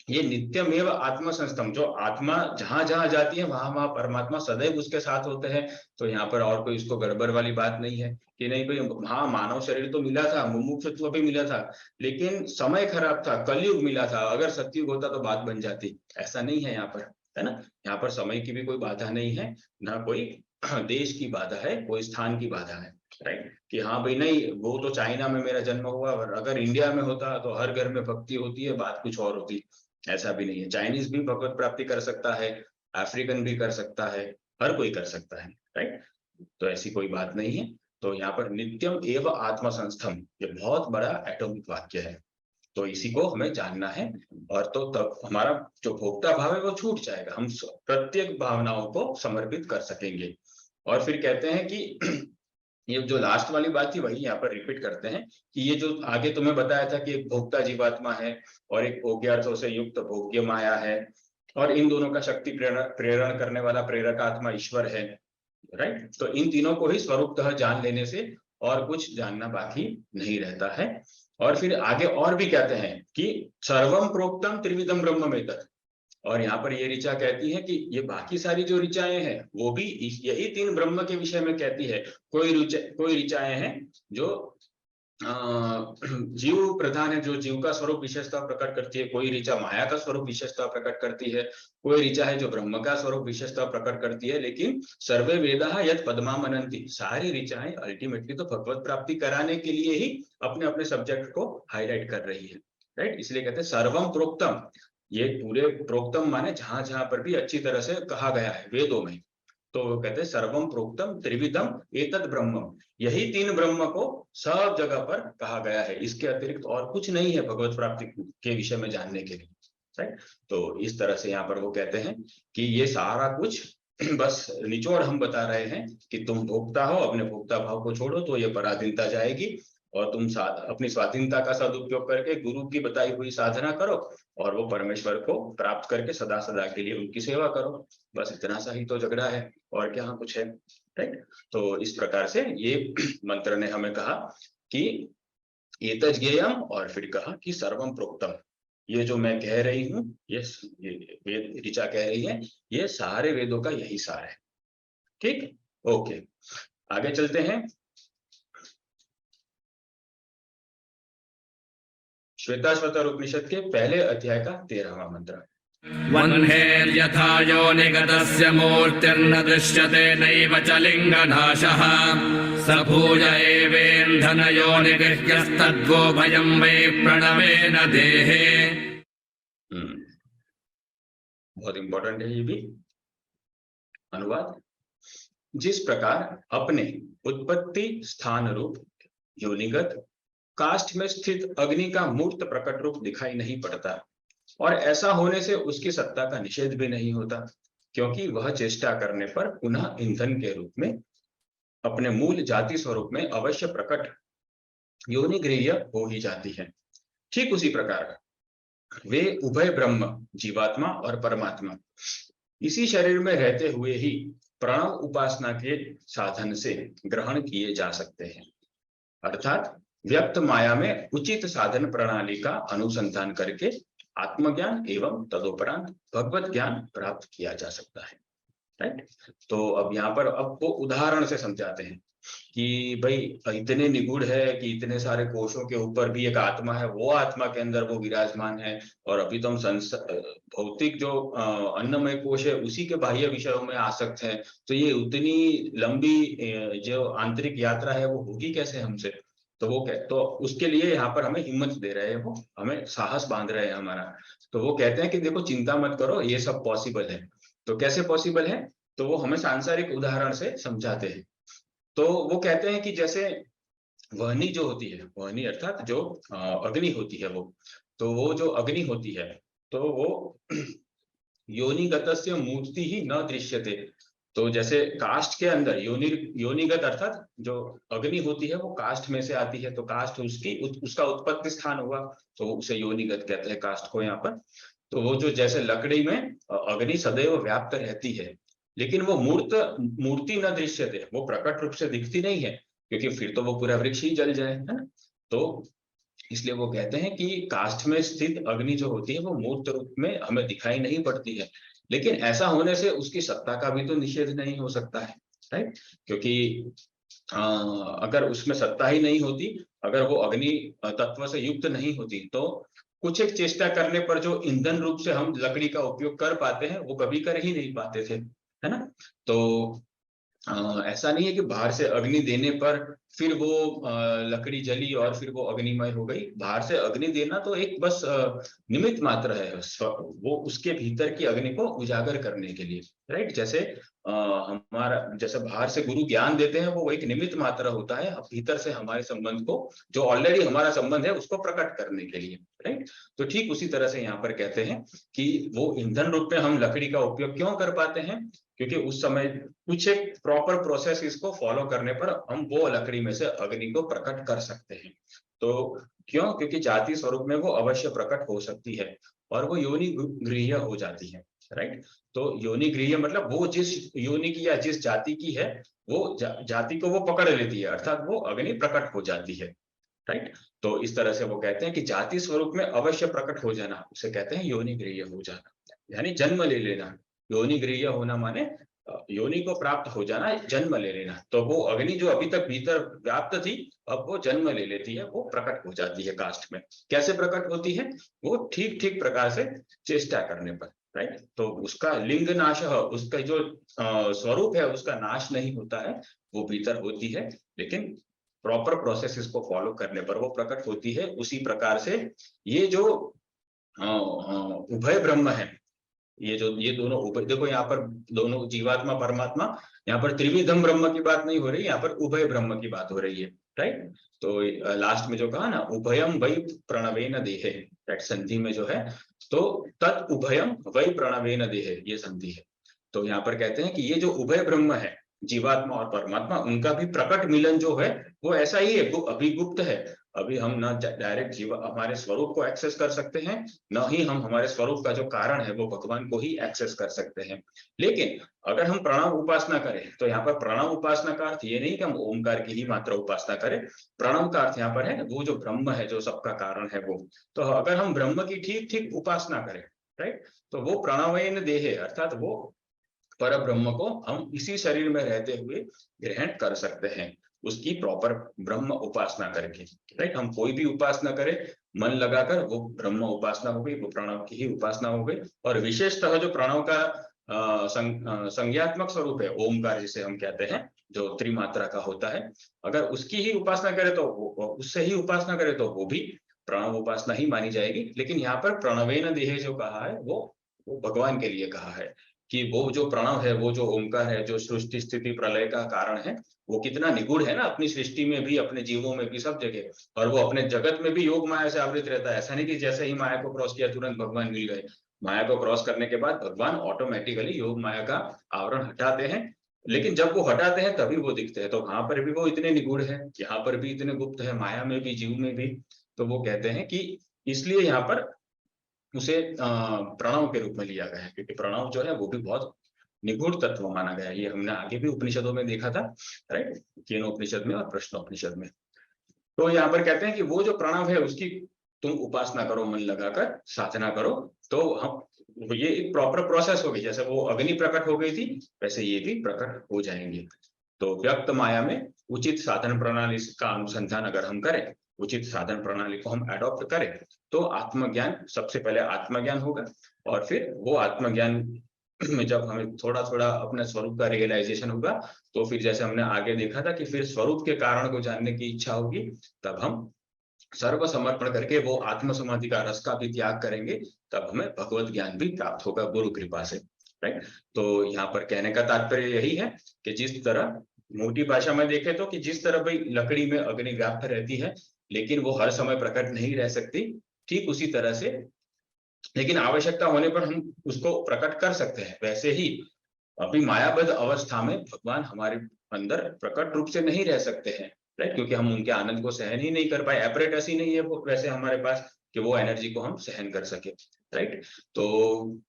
ये नित्यमेव आत्म संस्थम, जो आत्मा जहां जहां जाती है वहां वहां परमात्मा सदैव उसके साथ होते हैं। तो यहाँ पर और कोई इसको गड़बड़ वाली बात नहीं है कि नहीं भाई, हाँ मानव शरीर तो मिला था, मुमुक्षुत्व भी मिला था, लेकिन समय खराब था, कलयुग मिला था, अगर सतयुग होता तो बात बन जाती। ऐसा नहीं है यहाँ पर, है ना। यहाँ पर समय की भी कोई बाधा नहीं है, ना कोई देश की बाधा है, कोई स्थान की बाधा है, राइट। कि हाँ भाई नहीं, वो तो चाइना में मेरा जन्म हुआ, और अगर इंडिया में होता तो हर घर में भक्ति होती है, बात कुछ और होती। ऐसा भी नहीं है, चाइनीज भी भगवत प्राप्ति कर सकता है, अफ्रीकन भी कर सकता है, हर कोई कर सकता है, राइट। तो ऐसी कोई बात नहीं है। तो यहाँ पर नित्यम एव आत्म संस्थम, ये बहुत बड़ा एटॉमिक वाक्य है, तो इसी को हमें जानना है। और तो तब हमारा जो भोक्ता भाव है वो छूट जाएगा, हम प्रत्येक भावनाओं को समर्पित कर सकेंगे। और फिर कहते हैं कि ये जो लास्ट वाली बात थी वही यहाँ पर रिपीट करते हैं कि ये जो आगे तुम्हें बताया था कि एक भोक्ता जीवात्मा है और एक भोग्यार्थों से युक्त भोग्य माया है, और इन दोनों का शक्ति प्रेरण करने वाला प्रेरक आत्मा ईश्वर है, राइट। तो इन तीनों को ही स्वरूपतः जान लेने से और कुछ जानना बाकी नहीं रहता है। और फिर आगे और भी कहते हैं कि सर्वम प्रोक्तम त्रिविधम ब्रह्ममेतत्, और यहाँ पर ये ऋचा कहती है कि ये बाकी सारी जो ऋचाएं हैं वो भी यही तीन ब्रह्म के विषय में कहती है। कोई ऋचाएं हैं जो जीव प्रधान है, जो जीव का स्वरूप विशेषता प्रकट करती है, कोई ऋचा माया का स्वरूप विशेषता प्रकट करती है, कोई ऋचा है जो ब्रह्म का स्वरूप विशेषता प्रकट करती है। लेकिन सर्वे वेदाः यत् पदमा मनन्ति, सारी ऋचाएं अल्टीमेटली तो भगवत प्राप्ति कराने के लिए ही अपने अपने सब्जेक्ट को हाईलाइट कर रही है, राइट। इसलिए कहते हैं सर्वम प्रोक्तम, ये पूरे प्रोक्तम माने जहां जहां पर भी अच्छी तरह से कहा गया है वेदों में, तो कहते हैं सर्वम प्रोक्तम त्रिविधम एतद् ब्रह्मम, यही तीन ब्रह्म को सब जगह पर कहा गया है, इसके अतिरिक्त और कुछ नहीं है भगवत प्राप्ति के विषय में जानने के लिए, राइट। तो इस तरह से यहाँ पर वो कहते हैं कि ये सारा कुछ बस निचोड़ हम बता रहे हैं कि तुम भोक्ता हो, अपने भोक्ता भाव को छोड़ो तो ये पराधीनता जाएगी, और तुम अपनी स्वाधीनता का सदुपयोग करके गुरु की बताई हुई साधना करो, और वो परमेश्वर को प्राप्त करके सदा सदा के लिए उनकी सेवा करो। बस इतना सा ही तो झगड़ा है, और क्या कुछ है, राइट। तो इस प्रकार से ये मंत्र ने हमें कहा कि एतज् ज्ञेयम, और फिर कहा कि सर्वम प्रोक्तम, ये जो मैं कह रही हूँ, ये वेद ऋचा कह रही है, ये सारे वेदों का यही सार है, ठीक। ओके, आगे चलते हैं। श्वेताश्वतर उपनिषद के पहले अध्याय का 13वां मंत्र। वह्नेर्यथा योनिगतस्य मूर्तिर्न दृश्यते नैव च लिङ्गनाशः स भूय एवेन्धनयोनिगृह्यस्तद्वोभयं वै प्रणवेन देहे। बहुत इंपॉर्टेंट है ये भी अनुवाद। जिस प्रकार अपने उत्पत्ति स्थान रूप योनिगत काष्ठ में स्थित अग्नि का मूर्त प्रकट रूप दिखाई नहीं पड़ता, और ऐसा होने से उसकी सत्ता का निषेध भी नहीं होता, क्योंकि वह चेष्टा करने पर पुनः ईंधन के रूप में अपने मूल जाति स्वरूप में अवश्य प्रकट योनिगृह्य हो ही जाती है। ठीक उसी प्रकार वे उभय ब्रह्म, जीवात्मा और परमात्मा, इसी शरीर में रहते हुए ही प्रणव उपासना के साधन से ग्रहण किए जा सकते हैं, अर्थात व्यक्त माया में उचित साधन प्रणाली का अनुसंधान करके आत्मज्ञान एवं तदोपरांत भगवत ज्ञान प्राप्त किया जा सकता है, राइट। तो अब यहाँ पर अब वो उदाहरण से समझाते हैं कि भाई इतने निगूढ़ है कि इतने सारे कोशों के ऊपर भी एक आत्मा है, वो आत्मा के अंदर वो विराजमान है, और अभी तो हम भौतिक जो अन्नमय कोश है उसी के बाह्य विषयों में आसक्त है, तो ये उतनी लंबी जो आंतरिक यात्रा है वो होगी कैसे हमसे। तो वो तो उसके लिए यहाँ पर हमें हिम्मत दे रहे हैं, वो हमें साहस बांध रहे हैं हमारा। तो वो कहते हैं कि देखो चिंता मत करो, ये सब पॉसिबल है। तो कैसे पॉसिबल है, तो वो हमें सांसारिक उदाहरण से समझाते हैं। तो वो कहते हैं कि जैसे वहनी जो होती है, वहनी अर्थात जो अग्नि होती है, वो जो अग्नि होती है तो वो योनिगतस्य मूर्ति ही न दृश्यते। तो जैसे काष्ठ के अंदर योनिगत अर्थात जो अग्नि होती है वो काष्ठ में से आती है, तो काष्ठ उसका उत्पत्ति स्थान हुआ, तो उसे योनिगत कहते हैं काष्ठ को यहाँ पर। तो वो जो जैसे लकड़ी में अग्नि सदैव व्याप्त रहती है, लेकिन वो मूर्ति न दृश्यते, वो प्रकट रूप से दिखती नहीं है, क्योंकि फिर तो वो पूरा वृक्ष ही जल जाए, है ना। तो इसलिए वो कहते हैं कि काष्ठ में स्थित अग्नि जो होती है वो मूर्त रूप में हमें दिखाई नहीं पड़ती है, लेकिन ऐसा होने से उसकी सत्ता का भी तो निषेध नहीं हो सकता है, राइट? क्योंकि अगर उसमें सत्ता ही नहीं होती, अगर वो अग्नि तत्व से युक्त नहीं होती, तो कुछ एक चेष्टा करने पर जो ईंधन रूप से हम लकड़ी का उपयोग कर पाते हैं वो कभी कर ही नहीं पाते थे, है ना? तो ऐसा नहीं है कि बाहर से अग्नि देने पर फिर वो लकड़ी जली और फिर वो अग्निमय हो गई। बाहर से अग्नि देना तो एक बस निमित्त मात्र है, वो उसके भीतर की अग्नि को उजागर करने के लिए, राइट? जैसे हमारा जैसे बाहर से गुरु ज्ञान देते हैं वो एक निमित्त मात्र होता है, भीतर से हमारे संबंध को, जो ऑलरेडी हमारा संबंध है उसको प्रकट करने के लिए, राइट? तो ठीक उसी तरह से यहाँ पर कहते हैं कि वो ईंधन रूप में हम लकड़ी का उपयोग क्यों कर पाते हैं, क्योंकि उस समय कुछ एक प्रॉपर प्रोसेस इसको फॉलो करने पर हम वो लकड़ी में से अग्नि को प्रकट कर सकते हैं। तो क्यों? क्योंकि जाति स्वरूप में वो अवश्य प्रकट हो सकती है और वो योनि गृह्य हो जाती है, राइट? तो योनि गृह्य मतलब वो जिस योनि की या जिस जाति की है वो जाति को वो पकड़ लेती है, अर्थात वो अग्नि प्रकट हो जाती है, राइट? तो इस तरह से वो कहते हैं कि जाति स्वरूप में अवश्य प्रकट हो जाना उसे कहते हैं योनि गृह्य हो जाना, यानी जन्म ले लेना। योनि गृह्य होना माने योनि को प्राप्त हो जाना, जन्म ले लेना। तो वो अग्नि जो अभी तक भीतर व्याप्त थी, अब वो जन्म ले लेती है, वो प्रकट हो जाती है काष्ठ में। कैसे प्रकट होती है? वो ठीक ठीक प्रकार से चेष्टा करने पर, राइट? तो उसका लिंग नाश, उसका जो स्वरूप है उसका नाश नहीं होता है, वो भीतर होती है, लेकिन प्रॉपर प्रोसेस को फॉलो करने पर वो प्रकट होती है। उसी प्रकार से ये जो उभय ब्रह्म है, ये दोनों उभय, देखो यहाँ पर दोनों जीवात्मा परमात्मा, यहाँ पर त्रिविधम ब्रह्म की बात नहीं हो रही, यहाँ पर उभय ब्रह्म की बात हो रही है, राइट? तो लास्ट में जो कहा ना, उभयम वै प्रणवेन देहे, राइट? संधि में जो है, तो तत् उभयम वै प्रणवेन देहे, ये संधि है। तो यहाँ पर कहते हैं कि ये जो उभय ब्रह्म है, जीवात्मा और परमात्मा, उनका भी प्रकट मिलन जो है वो ऐसा ही है, अभी गुप्त है। अभी हम ना डायरेक्ट जीव हमारे स्वरूप को एक्सेस कर सकते हैं, न ही हम हमारे स्वरूप का जो कारण है वो भगवान को ही एक्सेस कर सकते हैं। लेकिन अगर हम प्रणव उपासना करें, तो यहाँ पर प्रणव उपासना का अर्थ ये नहीं कि हम ओमकार की ही मात्र उपासना करें। प्रणव का अर्थ यहाँ पर है वो जो ब्रह्म है, जो सबका कारण है वो। तो अगर हम ब्रह्म की ठीक ठीक उपासना करें, राइट, तो वो प्रणवेन देहे, अर्थात वो पर ब्रह्म को हम इसी शरीर में रहते हुए ग्रहण कर सकते हैं, उसकी प्रॉपर ब्रह्म उपासना करके, राइट? हम कोई भी उपासना करें मन लगाकर, वो ब्रह्म उपासना हो गई, वो प्रणव की ही उपासना हो गई। और विशेषतः जो प्रणव का संज्ञात्मक स्वरूप है, ओमकार जिसे हम कहते हैं, जो त्रिमात्रा का होता है, अगर उसकी ही उपासना करें तो उससे ही उपासना करें तो वो भी प्रणव उपासना ही मानी जाएगी। लेकिन यहाँ पर प्रणवेन देहे जो कहा है वो भगवान के लिए कहा है, कि वो जो प्रणव है, वो जो ओमकार है, जो सृष्टि स्थिति प्रलय का कारण है, वो कितना निगूढ़ है ना, अपनी सृष्टि में भी, अपने जीवों में भी, सब जगह। और वो अपने जगत में भी योग माया से आवृत रहता है। ऐसा नहीं कि जैसे ही माया को क्रॉस किया तुरंत भगवान मिल गए। माया को क्रॉस करने के बाद भगवान ऑटोमेटिकली योग माया का आवरण हटाते हैं, लेकिन जब वो हटाते हैं तभी वो दिखते हैं। तो वहां पर भी वो इतने निगूढ़ है, यहाँ पर भी इतने गुप्त है, माया में भी, जीव में भी। तो वो कहते हैं कि इसलिए यहाँ पर उसे प्रणव के रूप में लिया गया है, क्योंकि प्रणव जो है वो भी बहुत निगूढ़ तत्व माना गया है। ये हमने आगे भी उपनिषदों में देखा था, राइट? केनोपनिषद में और प्रश्नोपनिषद में। तो यहाँ पर कहते हैं कि वो जो प्रणव है उसकी तुम उपासना करो, मन लगाकर साधना करो, तो हम ये एक प्रॉपर प्रोसेस होगी। जैसे वो अग्नि प्रकट हो गई थी, वैसे ये भी प्रकट हो जाएंगे। तो व्यक्त माया में उचित साधन प्रणाली का अनुसंधान अगर हम करें, उचित साधन प्रणाली को हम एडॉप्ट करें, तो आत्मज्ञान, सबसे पहले आत्मज्ञान होगा। और फिर वो आत्मज्ञान में जब हमें थोड़ा थोड़ा अपने स्वरूप का रियलाइजेशन होगा, तो फिर जैसे हमने आगे देखा था कि फिर स्वरूप के कारण को जानने की इच्छा होगी, तब हम सर्व समर्पण करके वो आत्म समाधि का रस का भी त्याग करेंगे, तब हमें भगवत ज्ञान भी प्राप्त होगा गुरु कृपा से, राइट? तो यहाँ पर कहने का तात्पर्य यही है कि जिस तरह मोटी भाषा में देखें तो, कि जिस तरह भाई लकड़ी में अग्नि व्याप्त रहती है, लेकिन वो हर समय प्रकट नहीं रह सकती, ठीक उसी तरह से, लेकिन आवश्यकता होने पर हम उसको प्रकट कर सकते हैं। वैसे ही अभी मायाबद्ध अवस्था में भगवान हमारे अंदर प्रकट रूप से नहीं रह सकते हैं, राइट? क्योंकि हम उनके आनंद को सहन ही नहीं कर पाए, एपरेटस ही नहीं है वो वैसे हमारे पास कि वो एनर्जी को हम सहन कर सके, राइट? तो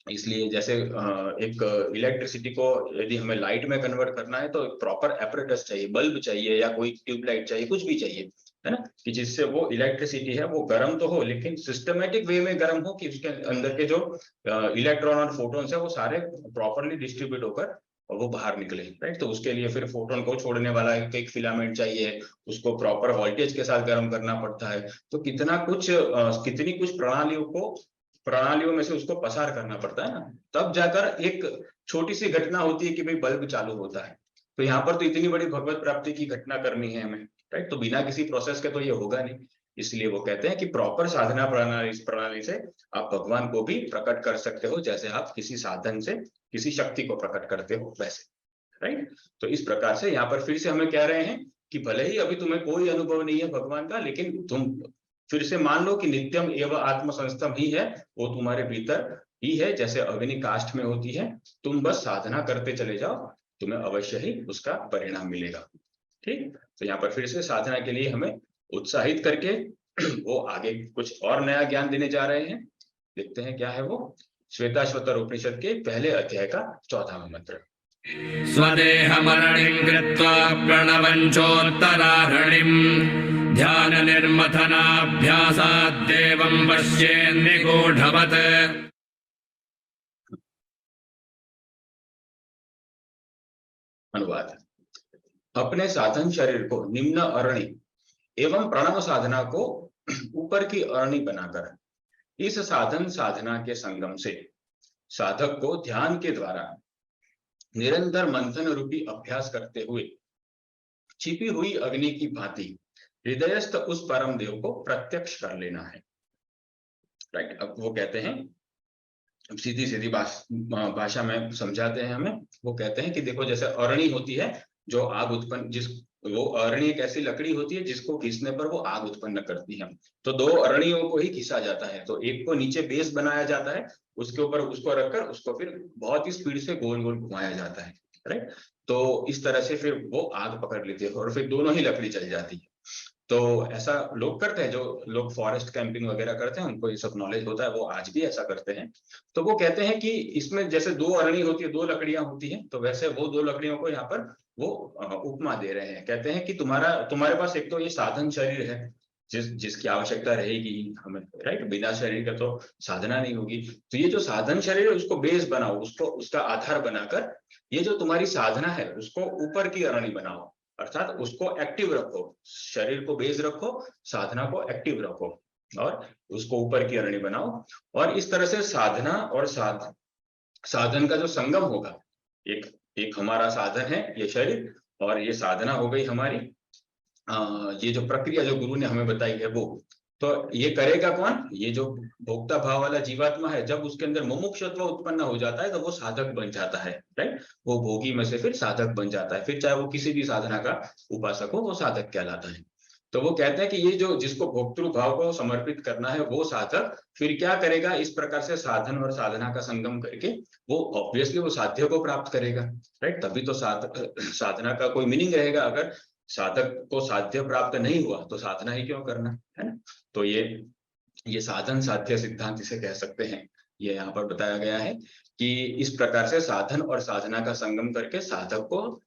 इसलिए जैसे एक इलेक्ट्रिसिटी को यदि हमें लाइट में कन्वर्ट करना है, तो एक प्रॉपर एपरेटस चाहिए, बल्ब चाहिए या कोई ट्यूबलाइट चाहिए, कुछ भी चाहिए, है ना, कि जिससे वो इलेक्ट्रिसिटी है वो गर्म तो हो लेकिन सिस्टमेटिक वे में गर्म हो, कि उसके अंदर के जो इलेक्ट्रॉन और फोटॉन्स है वो सारे प्रॉपरली डिस्ट्रीब्यूट होकर और वो बाहर निकले, राइट। तो उसके लिए फिर फोटोन को छोड़ने वाला एक फिलामेंट चाहिए, उसको प्रॉपर वोल्टेज के साथ गर्म करना पड़ता है। तो कितनी कुछ प्रणालियों में से उसको पसार करना पड़ता है ना, तब जाकर एक छोटी सी घटना होती है कि भाई बल्ब चालू होता है। तो यहाँ पर तो इतनी बड़ी भगवत प्राप्ति की घटना करनी है हमें, राइट। तो बिना किसी प्रोसेस के तो ये होगा नहीं। इसलिए वो कहते हैं कि प्रॉपर साधना प्रणाली से आप भगवान को भी प्रकट कर सकते हो, जैसे आप किसी साधन से किसी शक्ति को प्रकट करते हो वैसे, राइट। तो इस प्रकार से यहाँ पर फिर से हमें कह रहे हैं कि भले ही अभी तुम्हें कोई अनुभव नहीं है भगवान का, लेकिन तुम फिर से मान लो कि नित्यम एवं आत्म संस्तम ही है, वो तुम्हारे भीतर ही है, जैसे अग्नि काष्ठ में होती है। तुम बस साधना करते चले जाओ, तुम्हें अवश्य ही उसका परिणाम मिलेगा, ठीक। तो यहाँ पर फिर से साधना के लिए हमें उत्साहित करके वो आगे कुछ और नया ज्ञान देने जा रहे हैं। देखते हैं क्या है वो। श्वेताश्वतर उपनिषद के पहले अध्याय का 14वां मंत्र। स्वदेहमरणिं कृत्वा प्रणवञ्चोत्तरारणिं ध्यान निर्मथनाभ्यासात् देवं पश्येन्निगूढवत्। अनुवाद। अपने साधन शरीर को निम्न अरणी एवं प्रणव साधना को ऊपर की अरणी बनाकर इस साधन साधना के संगम से साधक को ध्यान के द्वारा निरंतर मंथन रूपी अभ्यास करते हुए छिपी हुई अग्नि की भांति हृदयस्थ उस परम देव को प्रत्यक्ष कर लेना है, राइट। अब वो कहते हैं, सीधी सीधी भाषा में समझाते हैं हमें। वो कहते हैं कि देखो, जैसे अरणी होती है जो आग उत्पन्न, वो अरणी एक ऐसी लकड़ी होती है जिसको घिसने पर वो आग उत्पन्न करती है। तो दो अरणियों को ही घिसा जाता है, तो एक को नीचे बेस बनाया जाता है, उसके ऊपर उसको रखकर उसको फिर बहुत ही स्पीड से गोल गोल घुमाया जाता है, राइट। तो इस तरह से फिर वो आग पकड़ लेती है और फिर दोनों ही लकड़ी चल जाती है। तो ऐसा लोग करते हैं, जो लोग फॉरेस्ट कैंपिंग वगैरह करते हैं उनको ये सब नॉलेज होता है, वो आज भी ऐसा करते हैं। तो वो कहते हैं कि इसमें जैसे दो अरणी होती है, दो लकड़ियां होती हैं, तो वैसे वो दो लकड़ियों को यहाँ पर वो उपमा दे रहे हैं। कहते हैं कि तुम्हारे पास एक तो ये साधन शरीर है जिसकी आवश्यकता रहेगी हमें, राइट। बिना शरीर का तो साधना नहीं होगी। तो ये जो साधन शरीर है उसको बेस बनाओ, उसका आधार बनाकर ये जो तुम्हारी साधना है उसको ऊपर की अरणी बनाओ, अर्थात उसको एक्टिव रखो। शरीर को बेस रखो, साधना को एक्टिव रखो और उसको ऊपर की अरणी बनाओ। और इस तरह से साधना और साधन का जो संगम होगा, एक हमारा साधन है ये शरीर और ये साधना हो गई हमारी, ये जो प्रक्रिया जो गुरु ने हमें बताई है वो। तो ये करेगा कौन? ये जो भोक्ता भाव वाला जीवात्मा है, जब उसके अंदर मुमुक्षुत्व उत्पन्न हो जाता है तो वो साधक बन जाता है, राइट। वो भोगी में से फिर साधक बन जाता है, फिर चाहे वो किसी भी साधना का उपासक हो, वो साधक कहलाता है। तो वो कहते हैं कि ये जो जिसको भोक्तृ भाव को समर्पित करना है वो साधक फिर क्या करेगा, इस प्रकार से साधन और साधना का संगम करके वो ऑब्वियसली वो साध्य को प्राप्त करेगा, राइट। तभी तो साधना का कोई मीनिंग रहेगा। अगर साधक को साध्य प्राप्त नहीं हुआ तो साधना ही क्यों करना, है ना। तो ये साधन साध्य सिद्धांत इसे कह सकते हैं। ये यहाँ पर बताया गया है कि इस प्रकार से साधन और साधना का संगम करके साधक को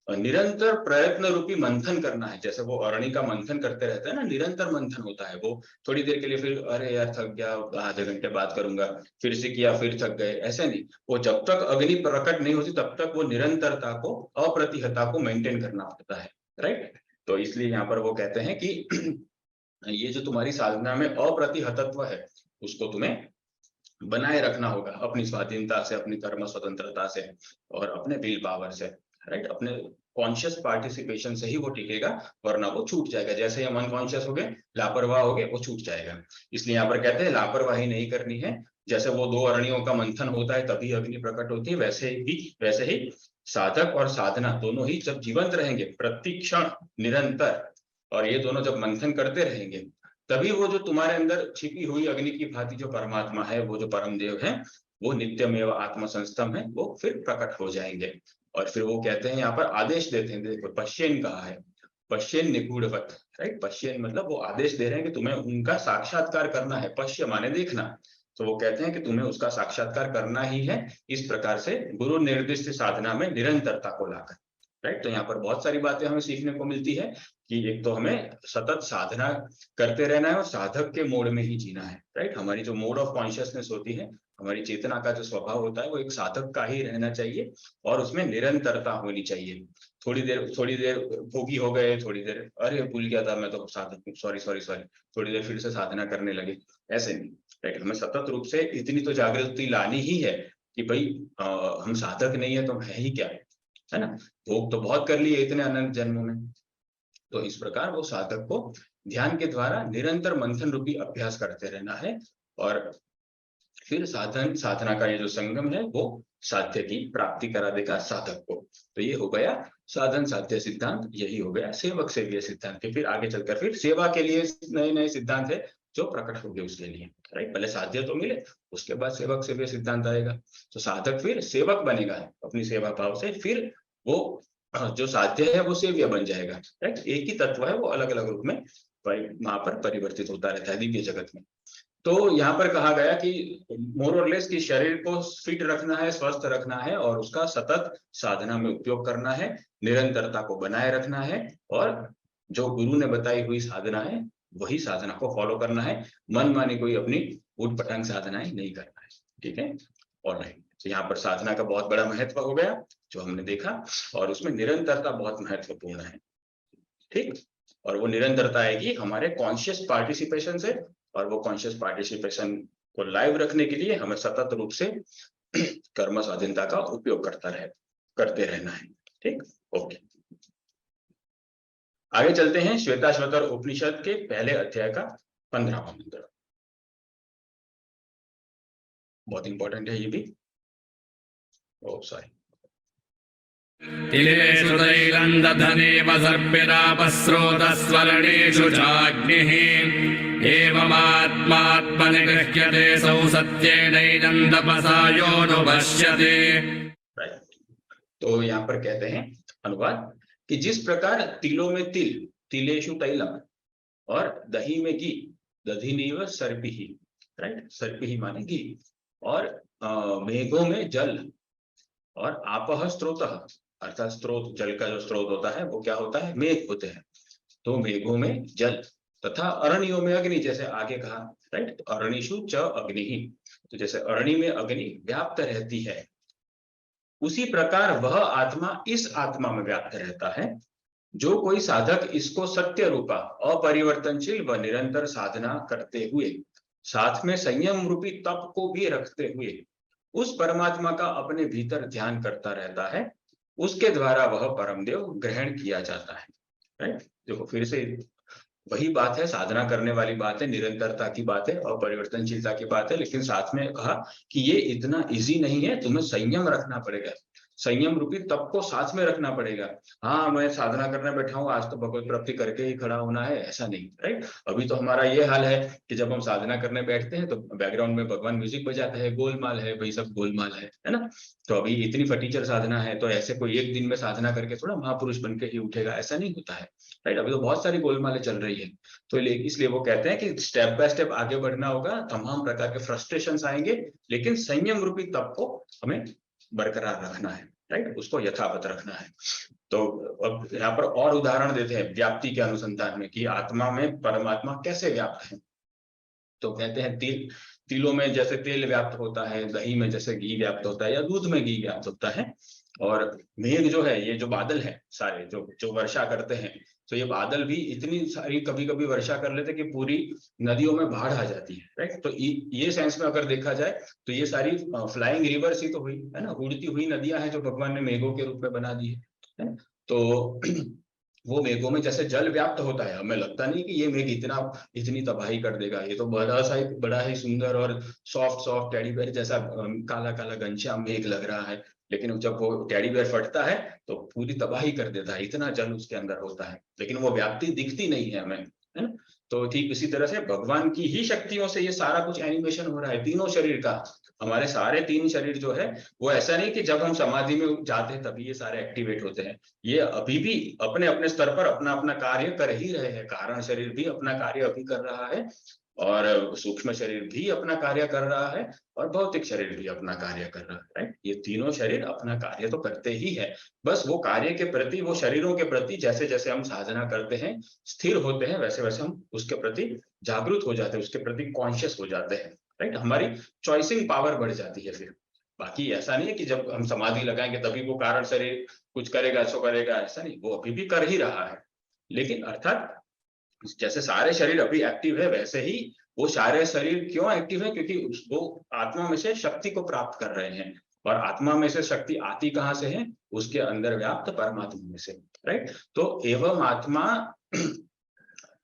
निरंतर प्रयत्न रूपी मंथन करना है। जैसे वो अरणी का मंथन करते रहते हैं ना, निरंतर मंथन होता है। वो थोड़ी देर के लिए फिर अरे यार थक गया, आधे घंटे बाद करूंगा, फिर से किया फिर थक गए, ऐसे नहीं। वो जब तक अग्नि प्रकट नहीं होती तब तक वो निरंतरता को, अप्रतिहता को मेंटेन करना पड़ता है, राइट। तो इसलिए यहाँ पर वो कहते हैं कि ये जो तुम्हारी साधना में अप्रतिहतत्व है उसको तुम्हें बनाए रखना होगा, अपनी स्वाधीनता से, अपनी कर्म स्वतंत्रता से और अपने विल पावर से, राइट। अपने कॉन्शियस पार्टिसिपेशन से ही वो टिकेगा, वरना वो छूट जाएगा। जैसे ही हम अनकॉन्शियस हो गए, लापरवाह हो गए, वो छूट जाएगा। इसलिए यहाँ पर कहते हैं लापरवाही नहीं करनी है। जैसे वो दो अरणियों का मंथन होता है तभी अग्नि प्रकट होती है, वैसे ही साधक और साधना दोनों ही जब जीवंत रहेंगे प्रतिक्षण निरंतर, और ये दोनों जब मंथन करते रहेंगे, तभी वो जो तुम्हारे अंदर छिपी हुई अग्नि की भांति जो परमात्मा है, वो जो परम देव है, वो नित्यमेव आत्म संस्तम है, वो फिर प्रकट हो जाएंगे। और फिर वो कहते हैं, यहाँ पर आदेश देते हैं, देखो पश्येन कहा है, पश्येन निगूढ़वत्, राइट। पश्येन मतलब वो आदेश दे रहे हैं कि तुम्हें उनका साक्षात्कार करना है। पश्य माने देखना, तो वो कहते हैं कि तुम्हें उसका साक्षात्कार करना ही है, इस प्रकार से गुरु निर्दिष्ट साधना में निरंतरता को लाकर, राइट। तो यहाँ पर बहुत सारी बातें हमें सीखने को मिलती है कि एक तो हमें सतत साधना करते रहना है और साधक के मोड में ही जीना है, राइट। हमारी जो मोड ऑफ कॉन्शियसनेस होती है, हमारी चेतना का जो स्वभाव होता है, वो एक साधक का ही रहना चाहिए और उसमें निरंतरता होनी चाहिए। थोड़ी देर भोगी हो गए, थोड़ी देर अरे भूल गया था मैं तो साधक हूँ, सॉरी, थोड़ी देर फिर से साधना करने लगे, ऐसे नहीं, राइट। हमें सतत रूप से इतनी तो जागृति लानी ही है कि भाई हम साधक नहीं है तो हम है ही क्या, है ना। भोग तो बहुत कर लिए इतने अनंत जन्मों में। तो इस प्रकार वो साधक को ध्यान के द्वारा निरंतर मंथन रूपी अभ्यास करते रहना है और फिर साधना का ये जो संगम है वो साध्य की प्राप्ति करा देगा साधक को। तो ये हो गया साधन साध्य सिद्धांत, यही हो गया सेवक सेव्य सिद्धांत। फिर आगे चलकर फिर सेवा के लिए नए नए सिद्धांत है जो प्रकट होंगे उसके लिए, राइट। पहले साध्य तो मिले, उसके बाद सेवक सेव्य सिद्धांत आएगा। तो साधक फिर सेवक बनेगा अपनी सेवा भाव से, फिर वो जो साध्य है वो सेव्य बन जाएगा, राइट। एक ही तत्व है, वो अलग अलग रूप में वहां पर परिवर्तित होता रहता है दिव्य जगत में। तो यहाँ पर कहा गया कि मोर और लेस कि शरीर को फिट रखना है, स्वस्थ रखना है और उसका सतत साधना में उपयोग करना है, निरंतरता को बनाए रखना है और जो गुरु ने बताई हुई साधना है वही साधना को फॉलो करना है। मन मानी कोई अपनी उठ पटांग साधनाएं नहीं करना है, ठीक है। और नहीं, तो यहाँ पर साधना का बहुत बड़ा महत्व हो गया जो हमने देखा, और उसमें निरंतरता बहुत महत्वपूर्ण है, ठीक। और वो निरंतरता आएगी हमारे कॉन्शियस पार्टिसिपेशन से, और वो कॉन्शियस पार्टिसिपेशन को लाइव रखने के लिए हमें सतत रूप से कर्म स्वाधीनता का उपयोग करते रहना है, ठीक। ओके, आगे चलते हैं श्वेताश्वतर उपनिषद के पहले अध्याय का 15वां मंत्र। बहुत इंपॉर्टेंट है ये भी। ओ सॉरी। तिलेषु तैलन्दधनेव सर्पिरापस्रोतस्वरणेषु चाग्निः एवमात्मात्मनि गृह्यते सौ सत्येनैनन्दपसा योऽनुपश्यते। तो यहाँ पर कहते हैं अनुवाद कि जिस प्रकार तिलों में तिल, तिलेषु तैलम, और दही में घी, दधिनीव सर्पिहि, राइट। सर्पिहि माने घी, और मेघों में जल, और आपह स्रोतः अर्थात स्रोत, जल का जो स्रोत होता है वो क्या होता है, मेघ होते हैं। तो मेघों में जल तथा अरणियों में अग्नि, जैसे आगे कहा, राइट। तो अरणिषु च अग्नि, तो जैसे अरणि में अग्नि व्याप्त रहती है, उसी प्रकार वह आत्मा इस आत्मा में व्याप्त रहता है। जो कोई साधक इसको सत्य रूपा, अपरिवर्तनशील व निरंतर साधना करते हुए साथ में संयम रूपी तप को भी रखते हुए उस परमात्मा का अपने भीतर ध्यान करता रहता है, उसके द्वारा वह परमदेव ग्रहण किया जाता है, राइट। देखो फिर से वही बात है, साधना करने वाली बात है, निरंतरता की बात है और परिवर्तनशीलता की बात है, लेकिन साथ में कहा कि ये इतना इजी नहीं है, तुम्हें संयम रखना पड़ेगा, संयम रूपी तप को साथ में रखना पड़ेगा। हाँ मैं साधना करने बैठा हूँ, आज तो भगवत प्राप्ति करके ही खड़ा होना है, ऐसा नहीं, राइट। अभी तो हमारा ये हाल है कि जब हम साधना करने बैठते हैं तो बैकग्राउंड में भगवान म्यूजिक बजाता है, गोलमाल है भाई, सब गोलमाल है ना। तो अभी इतनी फटीचर साधना है, तो ऐसे कोई एक दिन में साधना करके थोड़ा महापुरुष बन के ही उठेगा, ऐसा नहीं होता है, राइट। अभी तो बहुत सारी गोलमालें चल रही है। तो इसलिए वो कहते हैं कि स्टेप बाय स्टेप आगे बढ़ना होगा, तमाम प्रकार के फ्रस्ट्रेशंस आएंगे, लेकिन संयम रूपी तप को हमें बरकरार रखना है, राइट, उसको यथावत रखना है। तो अब यहाँ पर और उदाहरण देते हैं व्याप्ति के अनुसंधान में कि आत्मा में परमात्मा कैसे व्याप्त है। तो कहते हैं तिलों में जैसे तेल व्याप्त होता है, दही में जैसे घी व्याप्त होता है, या दूध में घी व्याप्त होता है, और मेघ जो है, ये जो बादल है सारे जो वर्षा करते हैं, तो ये बादल भी इतनी सारी कभी कभी वर्षा कर लेते कि पूरी नदियों में बाढ़ आ जाती है, राइट। तो ये सेंस में अगर देखा जाए तो ये सारी फ्लाइंग रिवर्स ही तो हुई है ना, उड़ती हुई नदियां हैं जो भगवान ने मेघों के रूप में बना दी है। तो वो मेघों में जैसे जल व्याप्त होता है, हमें लगता नहीं कि ये मेघ इतनी तबाही कर देगा, ये तो बड़ा ही सुंदर और सॉफ्ट टेडी बेयर जैसा काला काला घनश्याम मेघ लग रहा है, लेकिन जब वो टेडी बेयर फटता है तो पूरी तबाही कर देता है, इतना जल उसके अंदर होता है, लेकिन वो व्याप्ति दिखती नहीं है हमें, है ना। तो ठीक इसी तरह से भगवान की ही शक्तियों से ये सारा कुछ एनिमेशन हो रहा है, तीनों शरीर का, हमारे सारे 3 शरीर जो है वो ऐसा नहीं कि जब हम समाधि में जाते हैं तभी ये सारे एक्टिवेट होते हैं, ये अभी भी अपने अपने स्तर पर अपना अपना कार्य कर ही रहे हैं। कारण शरीर भी अपना कार्य अभी कर रहा है, और सूक्ष्म शरीर भी अपना कार्य कर रहा है और भौतिक शरीर भी अपना कार्य कर रहा है, राइट। ये तीनों शरीर अपना कार्य तो करते ही है, बस वो कार्य के प्रति, वो शरीरों के प्रति जैसे जैसे हम साधना करते हैं, स्थिर होते हैं, वैसे वैसे हम उसके प्रति जागरूक हो जाते हैं, उसके प्रति कॉन्शियस हो जाते हैं, राइट। हमारी चॉइसिंग पावर बढ़ जाती है फिर। बाकी ऐसा नहीं है कि जब हम समाधि लगाएंगे तभी वो कारण शरीर कुछ करेगा, ऐसा करेगा, ऐसा नहीं, वो अभी भी कर ही रहा है। लेकिन अर्थात जैसे सारे शरीर अभी एक्टिव है, वैसे ही वो सारे शरीर क्यों एक्टिव है, क्योंकि वो आत्मा में से शक्ति को प्राप्त कर रहे हैं। और आत्मा में से शक्ति आती कहाँ से है? उसके अंदर व्याप्त परमात्मा में से, राइट। तो एवं आत्मा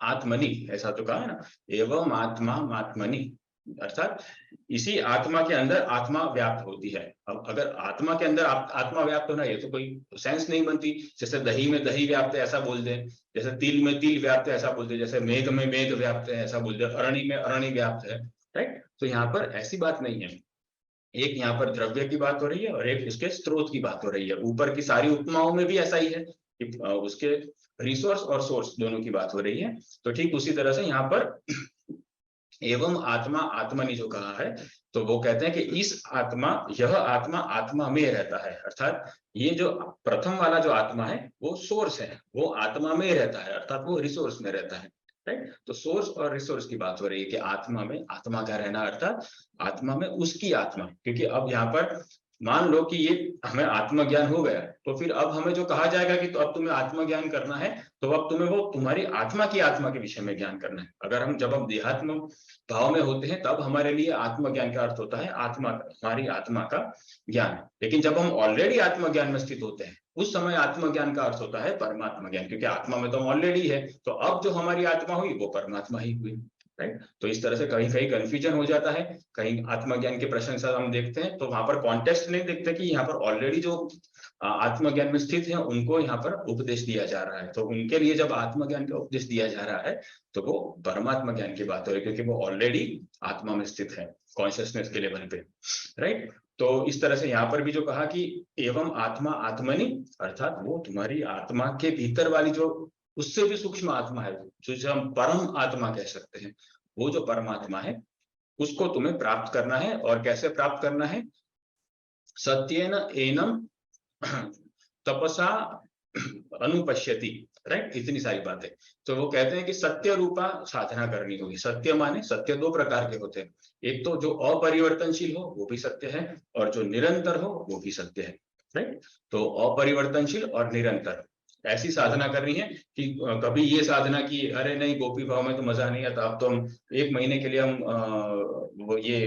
आत्मनि, ऐसा तो कहा है ना, एवं आत्मा आत्मनि, अर्थात इसी आत्मा के अंदर आत्मा व्याप्त होती है। अब अगर आत्मा के अंदर आत्मा व्याप्त होना, ये तो कोई सेंस नहीं बनती। जैसे दही में दही व्याप्त है ऐसा बोल दे, जैसे तिल में तिल व्याप्त है ऐसा बोल दे, जैसे मेघ में मेघ व्याप्त है ऐसा बोल दे, अरणी में अरणी व्याप्त है, राइट। तो यहाँ पर ऐसी बात नहीं है। एक यहाँ पर द्रव्य की बात हो रही है और एक उसके स्रोत की बात हो रही है। ऊपर की सारी उपमाओं में भी ऐसा ही है कि उसके रिसोर्स और सोर्स दोनों की बात हो रही है। तो ठीक उसी तरह से यहाँ पर एवं आत्मा आत्मनि जो कहा है, तो वो कहते हैं कि इस आत्मा, यह आत्मा आत्मा में रहता है। अर्थात ये जो प्रथम वाला जो आत्मा है वो सोर्स है, वो आत्मा में रहता है, अर्थात वो रिसोर्स में रहता है, राइट। तो सोर्स और रिसोर्स की बात हो रही है कि आत्मा में आत्मा का रहना, अर्थात आत्मा में उसकी आत्मा। क्योंकि अब यहाँ पर मान लो कि ये हमें आत्मज्ञान हो गया, तो फिर अब हमें जो कहा जाएगा कि तो अब तुम्हें आत्मज्ञान करना है, तो अब तुम्हें वो तुम्हारी आत्मा की आत्मा के विषय में ज्ञान करना है। अगर हम जब हम देहात्म भाव में होते हैं तब हमारे लिए आत्मज्ञान का अर्थ होता है आत्मा, हमारी आत्मा का ज्ञान। लेकिन जब हम ऑलरेडी आत्मज्ञान में स्थित होते हैं, उस समय आत्मज्ञान का अर्थ होता है परमात्मा ज्ञान, क्योंकि आत्मा में तो हम ऑलरेडी है। तो अब जो हमारी आत्मा हुई वो परमात्मा ही हुई, राइट। तो इस तरह से कहीं कहीं कंफ्यूजन हो जाता है। कहीं आत्मज्ञान की प्रशंसा हम देखते हैं तो वहां पर कॉन्टेक्स्ट नहीं देखते कि यहाँ पर ऑलरेडी जो आत्मज्ञान में स्थित है उनको यहाँ पर उपदेश दिया जा रहा है। तो उनके लिए जब आत्मज्ञान का उपदेश दिया जा रहा है तो वो परमात्मा ज्ञान की बात हो रही है, क्योंकि वो ऑलरेडी आत्मा में स्थित है, कॉन्शियसनेस के लेवल पे, राइट। तो इस तरह से यहाँ पर भी जो कहा कि एवं आत्मा आत्मनि, अर्थात वो तुम्हारी आत्मा के भीतर वाली जो उससे भी सूक्ष्म आत्मा है, जिसे हम परम आत्मा कह सकते हैं, वो जो परमात्मा है उसको तुम्हें प्राप्त करना है। और कैसे प्राप्त करना है? सत्येन एनम तपसा अनुपश्यति, राइट। इतनी सारी बातें। तो वो कहते हैं कि सत्य रूपा साधना करनी होगी। सत्य माने, सत्य दो प्रकार के होते हैं, एक तो जो अपरिवर्तनशील हो वो भी सत्य है, और जो निरंतर हो वो भी सत्य है, राइट। तो अपरिवर्तनशील और निरंतर ऐसी साधना करनी है कि कभी ये साधना की अरे नहीं गोपी भाव में तो मजा नहीं आता, अब तो हम 1 महीने के लिए हम वो ये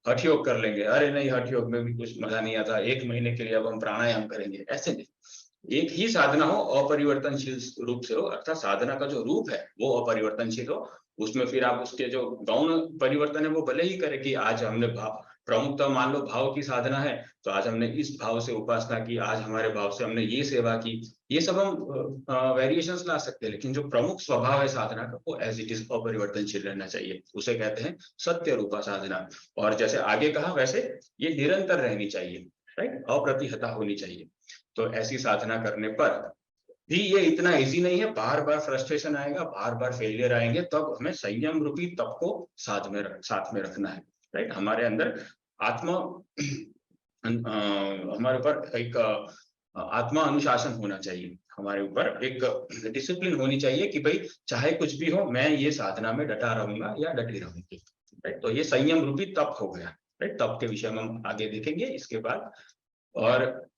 हठ योग कर लेंगे, अरे नहीं हठ योग में भी कुछ मजा नहीं आता, 1 महीने के लिए अब हम प्राणायाम करेंगे, ऐसे नहीं। एक ही साधना हो, अपरिवर्तनशील रूप से हो, अर्थात साधना का जो रूप है वो अपरिवर्तनशील हो। उसमें फिर आप उसके जो गौण परिवर्तन है वो भले ही करें कि आज हमने भाव प्रमुखता, मान लो भाव की साधना है तो आज हमने इस भाव से उपासना की, आज हमारे भाव से हमने ये सेवा की, ये सब हम वेरिएशंस ला सकते हैं। लेकिन जो प्रमुख स्वभाव है साधना का वो एज इट इज अपरिवर्तनशील रहना चाहिए, उसे कहते हैं सत्य रूपा साधना। और जैसे आगे कहा वैसे ये निरंतर रहनी चाहिए, राइट, अप्रतिहता होनी चाहिए। तो ऐसी साधना करने पर भी ये इतना इजी नहीं है, बार बार फ्रस्ट्रेशन आएगा, बार बार फेलियर आएंगे, तब हमें संयम रूपी तप को साथ में रखना है, राइट। हमारे अंदर आत्मा हमारे ऊपर एक आत्मा अनुशासन होना चाहिए, हमारे ऊपर एक डिसिप्लिन होनी चाहिए कि भाई चाहे कुछ भी हो मैं ये साधना में डटा रहूंगा या डटी रहूंगी, राइट। तो ये संयम रूपी तप हो गया, राइट। तप के विषय में हम आगे देखेंगे इसके बाद। और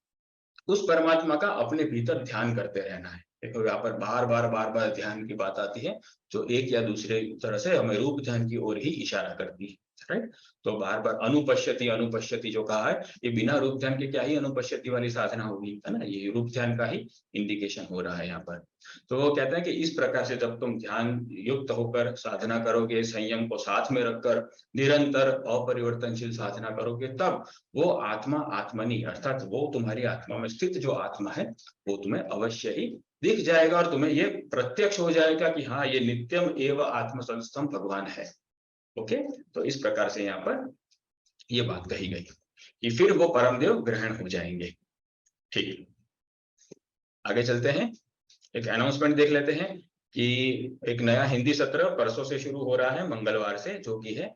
उस परमात्मा का अपने भीतर ध्यान करते रहना है। देखो यहाँ पर बार बार ध्यान की बात आती है, जो एक या दूसरे तरह से हमें रूप ध्यान की ओर ही इशारा करती है, राइट। तो बार बार अनुपश्यति अनुपश्यति जो कहा है, ये बिना रूप ध्यान के क्या ही अनुपश्यति वाली साधना होगी, है ना। ये रूप ध्यान का ही इंडिकेशन हो रहा है यहाँ पर। तो वो कहते हैं कि इस प्रकार से जब तुम ध्यान युक्त होकर साधना करोगे, संयम को साथ में रखकर निरंतर अपरिवर्तनशील साधना करोगे, तब वो आत्मा आत्मनि, अर्थात वो तुम्हारी आत्मा में स्थित जो आत्मा है वो तुम्हें अवश्य ही दिख जाएगा, और तुम्हें ये प्रत्यक्ष हो जाएगा कि हाँ ये नित्यम एव आत्मसंस्थम भगवान है। ओके, तो इस प्रकार से यहाँ पर ये बात कही गई कि फिर वो परमदेव ग्रहण हो जाएंगे। ठीक, आगे चलते हैं, एक अनाउंसमेंट देख लेते हैं कि एक नया हिंदी सत्र परसों से शुरू हो रहा है, मंगलवार से, जो कि है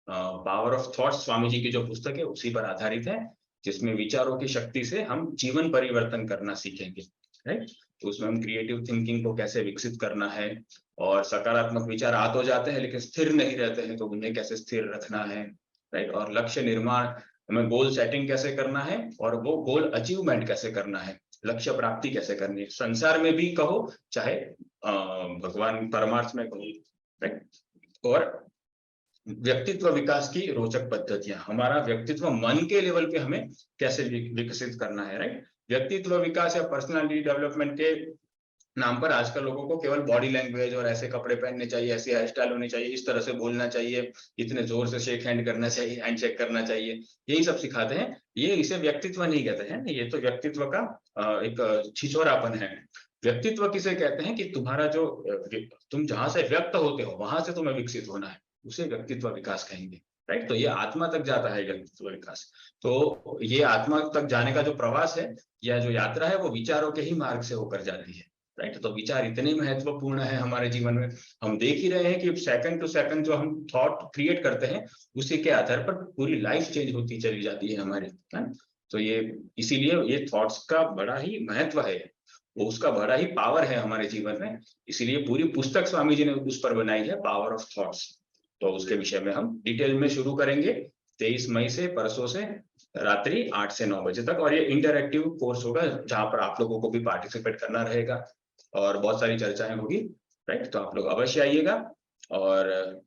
power of thoughts, Swami ji की जो पुस्तक है उसी पर आधारित है, जिसमें विचारों की शक्ति से हम जीवन परिवर्तन करना सीखेंगे, राइट। तो उसमें हम क्रिएटिव थिंकिंग को कैसे विकसित करना है, और सकारात्मक विचार आ तो जाते हैं लेकिन स्थिर नहीं रहते हैं, तो उन्हें कैसे स्थिर रखना है, राइट। और लक्ष्य निर्माण, हमें गोल सेटिंग कैसे करना है, और वो गोल अचीवमेंट कैसे करना है, लक्ष्य प्राप्ति कैसे करनी है, संसार में भी कहो चाहे भगवान परमार्थ में कहो, राइट। और व्यक्तित्व विकास की रोचक पद्धतियां, हमारा व्यक्तित्व मन के लेवल पे हमें कैसे विकसित करना है, राइट। व्यक्तित्व विकास या पर्सनालिटी डेवलपमेंट के नाम पर आजकल लोगों को केवल बॉडी लैंग्वेज और ऐसे कपड़े पहनने चाहिए, ऐसी हेयर स्टाइल होनी चाहिए, इस तरह से बोलना चाहिए, इतने जोर से शेक हैंड करना चाहिए, हैंड शेक करना चाहिए, यही सब सिखाते हैं। ये इसे व्यक्तित्व नहीं कहते हैं, ये तो व्यक्तित्व का एक छिछोरापन है। व्यक्तित्व किसे कहते हैं कि तुम्हारा जो तुम जहां से व्यक्त होते हो वहां से तुम्हें विकसित होना है, उसे व्यक्तित्व विकास कहेंगे, राइट। तो ये आत्मा तक जाता है व्यक्तित्व विकास। तो ये आत्मा तक जाने का जो प्रवास है या जो यात्रा है वो विचारों के ही मार्ग से होकर जाती है, राइट। तो विचार इतने महत्वपूर्ण है हमारे जीवन में। हम देख ही रहे हैं कि सेकंड टू सेकंड जो हम थॉट क्रिएट करते हैं उसी के आधार पर पूरी लाइफ चेंज होती चली जाती है हमारी, है। तो ये इसीलिए ये थॉट्स का बड़ा ही महत्व है, वो उसका बड़ा ही पावर है हमारे जीवन में। इसीलिए पूरी पुस्तक स्वामी जी ने उस पर बनाई है, पावर ऑफ थॉट्स। तो उसके विषय में हम डिटेल में शुरू करेंगे 23 मई से, परसों से, रात्रि 8 से 9 बजे तक। और ये इंटरैक्टिव कोर्स होगा जहां पर आप लोगों को भी पार्टिसिपेट करना रहेगा और बहुत सारी चर्चाएं होगी, राइट। तो आप लोग अवश्य आइएगा और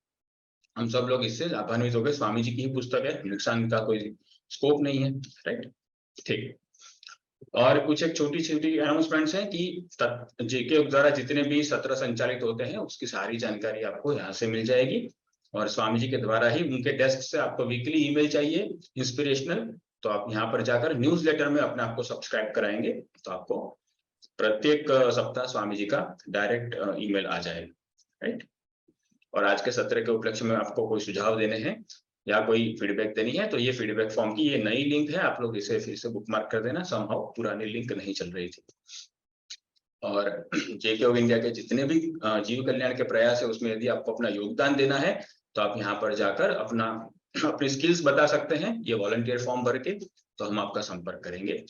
हम सब लोग इससे लाभान्वित हो गए। स्वामी जी की ही पुस्तक है, नुकसान का कोई स्कोप नहीं है, राइट। ठीक। और कुछ एक छोटी छोटी अनाउंसमेंट्स हैं कि जेके द्वारा जितने भी सत्र संचालित होते हैं उसकी सारी जानकारी आपको यहाँ से मिल जाएगी। और स्वामी जी के द्वारा ही उनके डेस्क से आपको वीकली ईमेल चाहिए इंस्पिरेशनल, तो आप यहाँ पर जाकर न्यूज़लेटर में अपने आप को सब्सक्राइब कराएंगे, तो आपको प्रत्येक सप्ताह स्वामी जी का डायरेक्ट ईमेल आ जाएगा, राइट। और आज के सत्र के उपलक्ष्य में आपको कोई सुझाव देने हैं या कोई फीडबैक देनी है तो ये फीडबैक फॉर्म की ये नई लिंक है, आप लोग इसे फिर से बुकमार्क कर देना, समहाउ पुरानी लिंक नहीं चल रही थी। और जेके ऑफ इंडिया के जितने भी जीव कल्याण के प्रयास है उसमें यदि आपको अपना योगदान देना है तो आप यहाँ पर जाकर अपनी स्किल्स बता सकते हैं, ये वॉलंटियर फॉर्म भर के, तो हम आपका संपर्क करेंगे।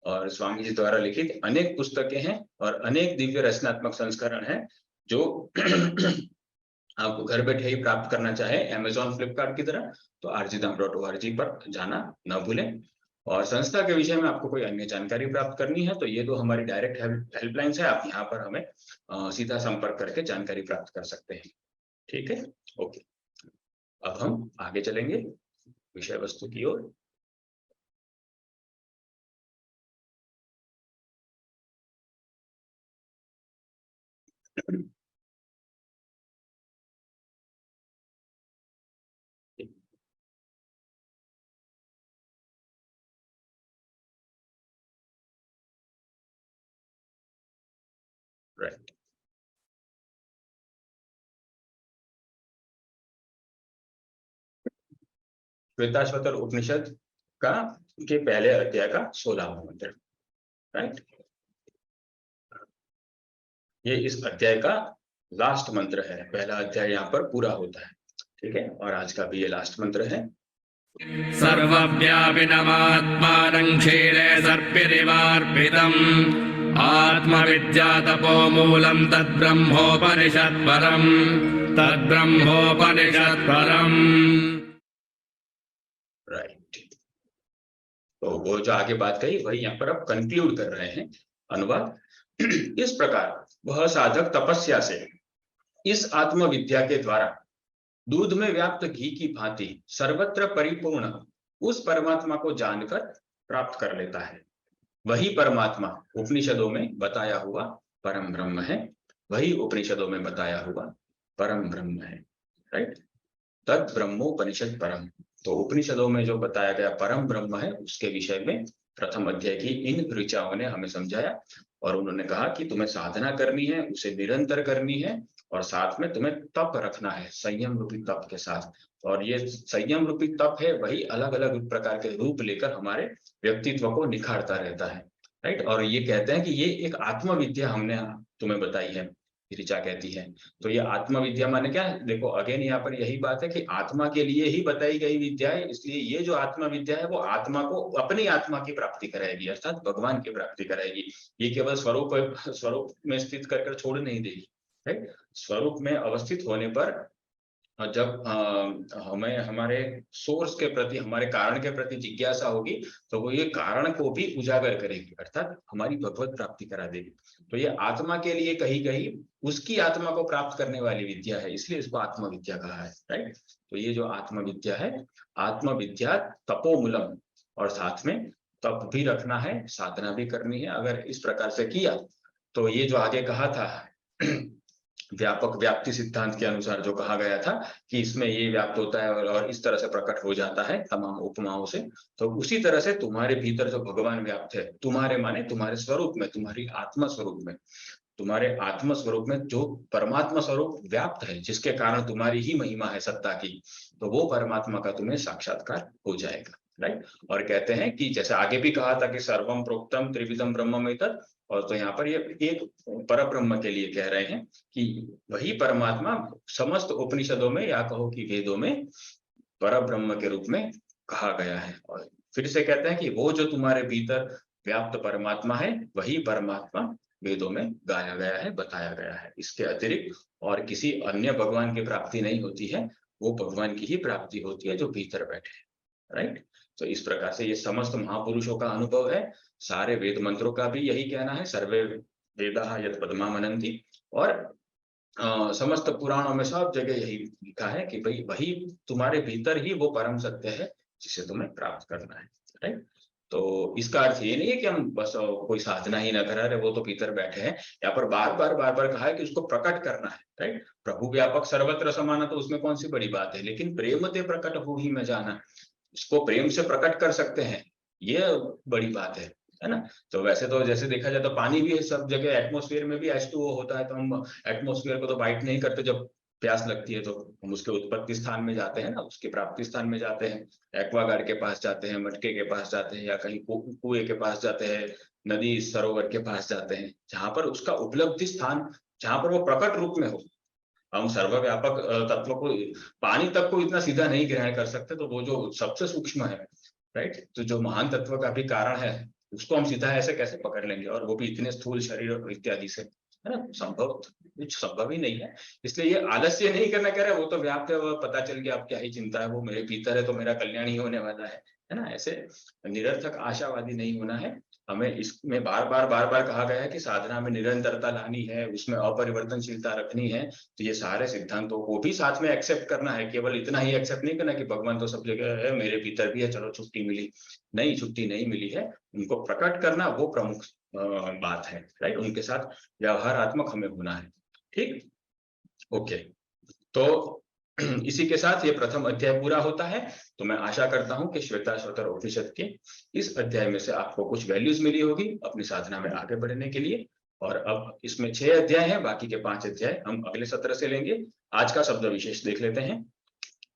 और स्वामी जी द्वारा लिखित अनेक पुस्तकें हैं और अनेक दिव्य रचनात्मक संस्करण हैं जो आपको घर बैठे ही प्राप्त करना चाहे अमेजॉन फ्लिपकार्ट की तरह, तो rgdham.org पर जाना न भूलें। और संस्था के विषय में आपको कोई अन्य जानकारी प्राप्त करनी है तो ये दो हमारी डायरेक्ट हेल्पलाइंस है, आप यहाँ पर हमें सीधा संपर्क करके जानकारी प्राप्त कर सकते हैं, ठीक है। ओके, अब हम आगे चलेंगे विषय वस्तु की ओर। राइट, श्वेताश्वतर उपनिषद का के पहले अध्याय का 16वां मंत्र, राइट। ये इस अध्याय का लास्ट मंत्र है, पहला अध्याय यहाँ पर पूरा होता है, ठीक है। और आज का भी ये लास्ट मंत्र है। सर्वव्यापिनमात्मानं क्षीरे सर्पिरिवार्पितम् आत्मविद्या तपोमूलं तद्ब्रह्मोपनिषत्परम् राइट। तो वो जो आगे बात कही वही यहाँ पर अब कंक्लूड कर रहे हैं, अनुवाद। इस प्रकार वह साधक तपस्या से इस आत्मविद्या के द्वारा दूध में व्याप्त घी की भांति सर्वत्र परिपूर्ण उस परमात्मा को जानकर प्राप्त कर लेता है। वही परमात्मा उपनिषदों में बताया हुआ परम ब्रह्म है, वही उपनिषदों में बताया हुआ परम ब्रह्म है, राइट। तद ब्रह्मोपनिषद परम, तो उपनिषदों में जो बताया गया परम ब्रह्म है उसके विषय में प्रथम अध्याय की इन ऋचाओं ने हमें समझाया। और उन्होंने कहा कि तुम्हें साधना करनी है, उसे निरंतर करनी है, और साथ में तुम्हें तप रखना है, संयम रूपी तप के साथ। और ये संयम रूपी तप है वही अलग अलग प्रकार के रूप लेकर हमारे व्यक्तित्व को निखारता रहता है, राइट। और ये कहते हैं कि ये एक आत्मविद्या हमने तुम्हें बताई है, ऋचा कहती है। तो ये आत्मविद्या माने क्या है? देखो अगेन यहाँ पर यही बात है कि आत्मा के लिए ही बताई गई विद्या है, इसलिए ये जो आत्मा विद्या है वो आत्मा को अपनी आत्मा की प्राप्ति कराएगी, अर्थात भगवान की प्राप्ति कराएगी। ये केवल स्वरूप में स्थित कर छोड़ नहीं देगी, राइट। स्वरूप में अवस्थित होने पर जब हमें हमारे सोर्स के प्रति, हमारे कारण के प्रति जिज्ञासा होगी, तो वो ये कारण को भी उजागर करेगी, अर्थात हमारी भगवत प्राप्ति करा देगी। तो ये आत्मा के लिए कहीं कहीं उसकी आत्मा को प्राप्त करने वाली विद्या है, इसलिए इसको आत्मविद्या कहा है, राइट। तो ये जो आत्मविद्या है, आत्मविद्या तपोमूलम, और साथ में तप भी रखना है, साधना भी करनी है। अगर इस प्रकार से किया तो ये जो आगे कहा था व्यापक व्याप्ति सिद्धांत के अनुसार जो कहा गया था कि इसमें ये व्याप्त होता है और इस तरह से प्रकट हो जाता है तमाम उपमाओं से, तो उसी तरह से तुम्हारे भीतर जो भगवान व्याप्त है, तुम्हारे माने तुम्हारे स्वरूप में, तुम्हारी आत्मा स्वरूप में, तुम्हारे आत्म स्वरूप में जो परमात्मा स्वरूप व्याप्त है, जिसके कारण तुम्हारी ही महिमा है सत्ता की, तो वो परमात्मा का तुम्हें साक्षात्कार हो जाएगा, राइट। और कहते हैं कि जैसे आगे भी कहा था कि सर्वम प्रोक्तम त्रिविधम ब्रह्ममेतत्, और तो यहाँ पर ये एक परब्रह्म के लिए कह रहे हैं कि वही परमात्मा समस्त उपनिषदों में या कहो कि वेदों में परब्रह्म के रूप में कहा गया है। और फिर से कहते हैं कि वो जो तुम्हारे भीतर व्याप्त परमात्मा है, वही परमात्मा वेदों में गाया गया है, बताया गया है। इसके अतिरिक्त और किसी अन्य भगवान की प्राप्ति नहीं होती है, वो भगवान की ही प्राप्ति होती है जो भीतर बैठे, राइट। तो इस प्रकार से ये समस्त महापुरुषों का अनुभव है, सारे वेद मंत्रों का भी यही कहना है, सर्वे वेदाः यत् पद्मामनन्ति, और समस्त पुराणों में सब जगह यही लिखा है कि भाई वही तुम्हारे भीतर ही वो परम सत्य है जिसे तुम्हें प्राप्त करना है, राइट। तो इसका अर्थ ये नहीं है कि हम बस कोई साधना ही ना करा रहे, वो तो भीतर बैठे हैं। यहाँ पर बार बार कहा है कि उसको प्रकट करना है, राइट। प्रभु व्यापक सर्वत्र समान, तो उसमें कौन सी बड़ी बात है, लेकिन प्रेम ते प्रकट हो ही में जाना, इसको प्रेम से प्रकट कर सकते हैं, ये बड़ी बात है ना। तो वैसे तो जैसे देखा जाए तो पानी भी है सब जगह, एटमॉस्फेयर में भी H2O होता है, तो हम एटमॉस्फेयर को तो बाइट नहीं करते, जब प्यास लगती है तो हम उसके उत्पत्ति स्थान में जाते हैं ना, उसके प्राप्ति स्थान में जाते हैं, एक्वागार्ड के पास जाते हैं, मटके के पास जाते हैं, या कहीं कुएं के पास जाते हैं, नदी सरोवर के पास जाते हैं, जहां पर उसका उपलब्धि स्थान, जहां पर वो प्रकट रूप में हो। हम सर्वव्यापक तत्व को, पानी तक को इतना सीधा नहीं ग्रहण कर सकते, तो वो जो सबसे सूक्ष्म है, राइट, तो जो महान तत्व का भी कारण है, उसको हम सीधा ऐसे कैसे पकड़ लेंगे, और वो भी इतने स्थूल शरीर इत्यादि से, है ना। संभव ही नहीं है। इसलिए ये आलस्य नहीं करना कह रहे, वो तो व्याप्त है, वो पता चल गया, अब क्या ही चिंता है, वो मेरे भीतर है तो मेरा कल्याण ही होने वाला है ना। ऐसे निरर्थक आशावादी नहीं होना है हमें। इसमें बार बार कहा गया है कि साधना में निरंतरता लानी है, उसमें अपरिवर्तनशीलता रखनी है। तो ये सारे सिद्धांतों को भी साथ में एक्सेप्ट करना है, केवल इतना ही एक्सेप्ट नहीं करना कि भगवान तो सब जगह है, मेरे भीतर भी है, चलो छुट्टी मिली, नहीं, छुट्टी नहीं मिली है। उनको प्रकट करना वो प्रमुख बात है, राइट। उनके साथ व्यवहारात्मक हमें होना है, ठीक, ओके। तो इसी के साथ ये प्रथम अध्याय पूरा होता है। तो मैं आशा करता हूं कि श्वेताश्वतर उपनिषद के इस अध्याय में से आपको कुछ वैल्यूज मिली होगी अपनी साधना में आगे बढ़ने के लिए। और अब इसमें 6 अध्याय हैं, बाकी के 5 अध्याय हम अगले सत्र से लेंगे। आज का शब्द विशेष देख लेते हैं।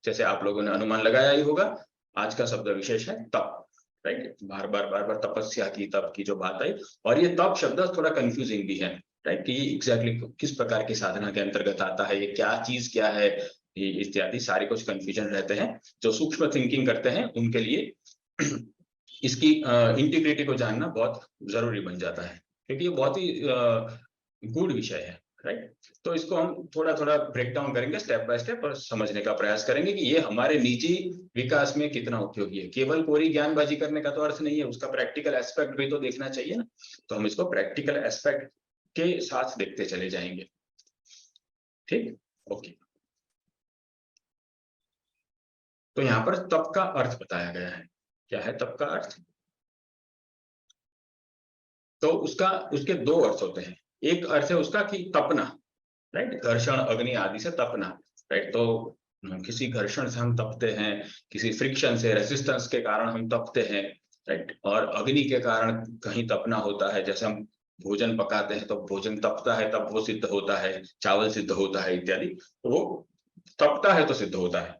जैसे आप लोगों ने अनुमान लगाया ही होगा, आज का शब्द विशेष है तप, राइट। बार बार तपस्या की, तप की जो बात आई, और ये तप शब्द थोड़ा कंफ्यूजिंग भी है, राइट, कि एग्जैक्टली किस प्रकार की साधना के अंतर्गत आता है, ये क्या चीज क्या है, ये इत्यादि सारे कुछ कंफ्यूजन रहते हैं। जो सूक्ष्म थिंकिंग करते हैं उनके लिए इसकी इंटीग्रिटी को जानना बहुत जरूरी बन जाता है, क्योंकि ये बहुत ही गूढ़ विषय है, राइट। तो इसको हम थोड़ा ब्रेक डाउन करेंगे स्टेप बाय स्टेप, और समझने का प्रयास करेंगे कि ये हमारे निजी विकास में कितना उपयोगी है। केवल कोरी ज्ञानबाजी करने का तो अर्थ नहीं है, उसका प्रैक्टिकल एस्पेक्ट भी तो देखना चाहिए ना। तो हम इसको प्रैक्टिकल एस्पेक्ट के साथ देखते चले जाएंगे, ठीक, ओके। तो यहाँ पर तप का अर्थ बताया गया है। क्या है तप का अर्थ? तो उसके 2 अर्थ होते हैं। एक अर्थ है उसका कि तपना, राइट, घर्षण अग्नि आदि से तपना, राइट। तो किसी घर्षण से हम तपते हैं, किसी फ्रिक्शन से, रेजिस्टेंस के कारण हम तपते हैं, राइट। और अग्नि के कारण कहीं तपना होता है, जैसे हम भोजन पकाते हैं तो भोजन तपता है तब वो सिद्ध होता है, चावल सिद्ध होता है इत्यादि, तो वो तपता है तो सिद्ध होता है।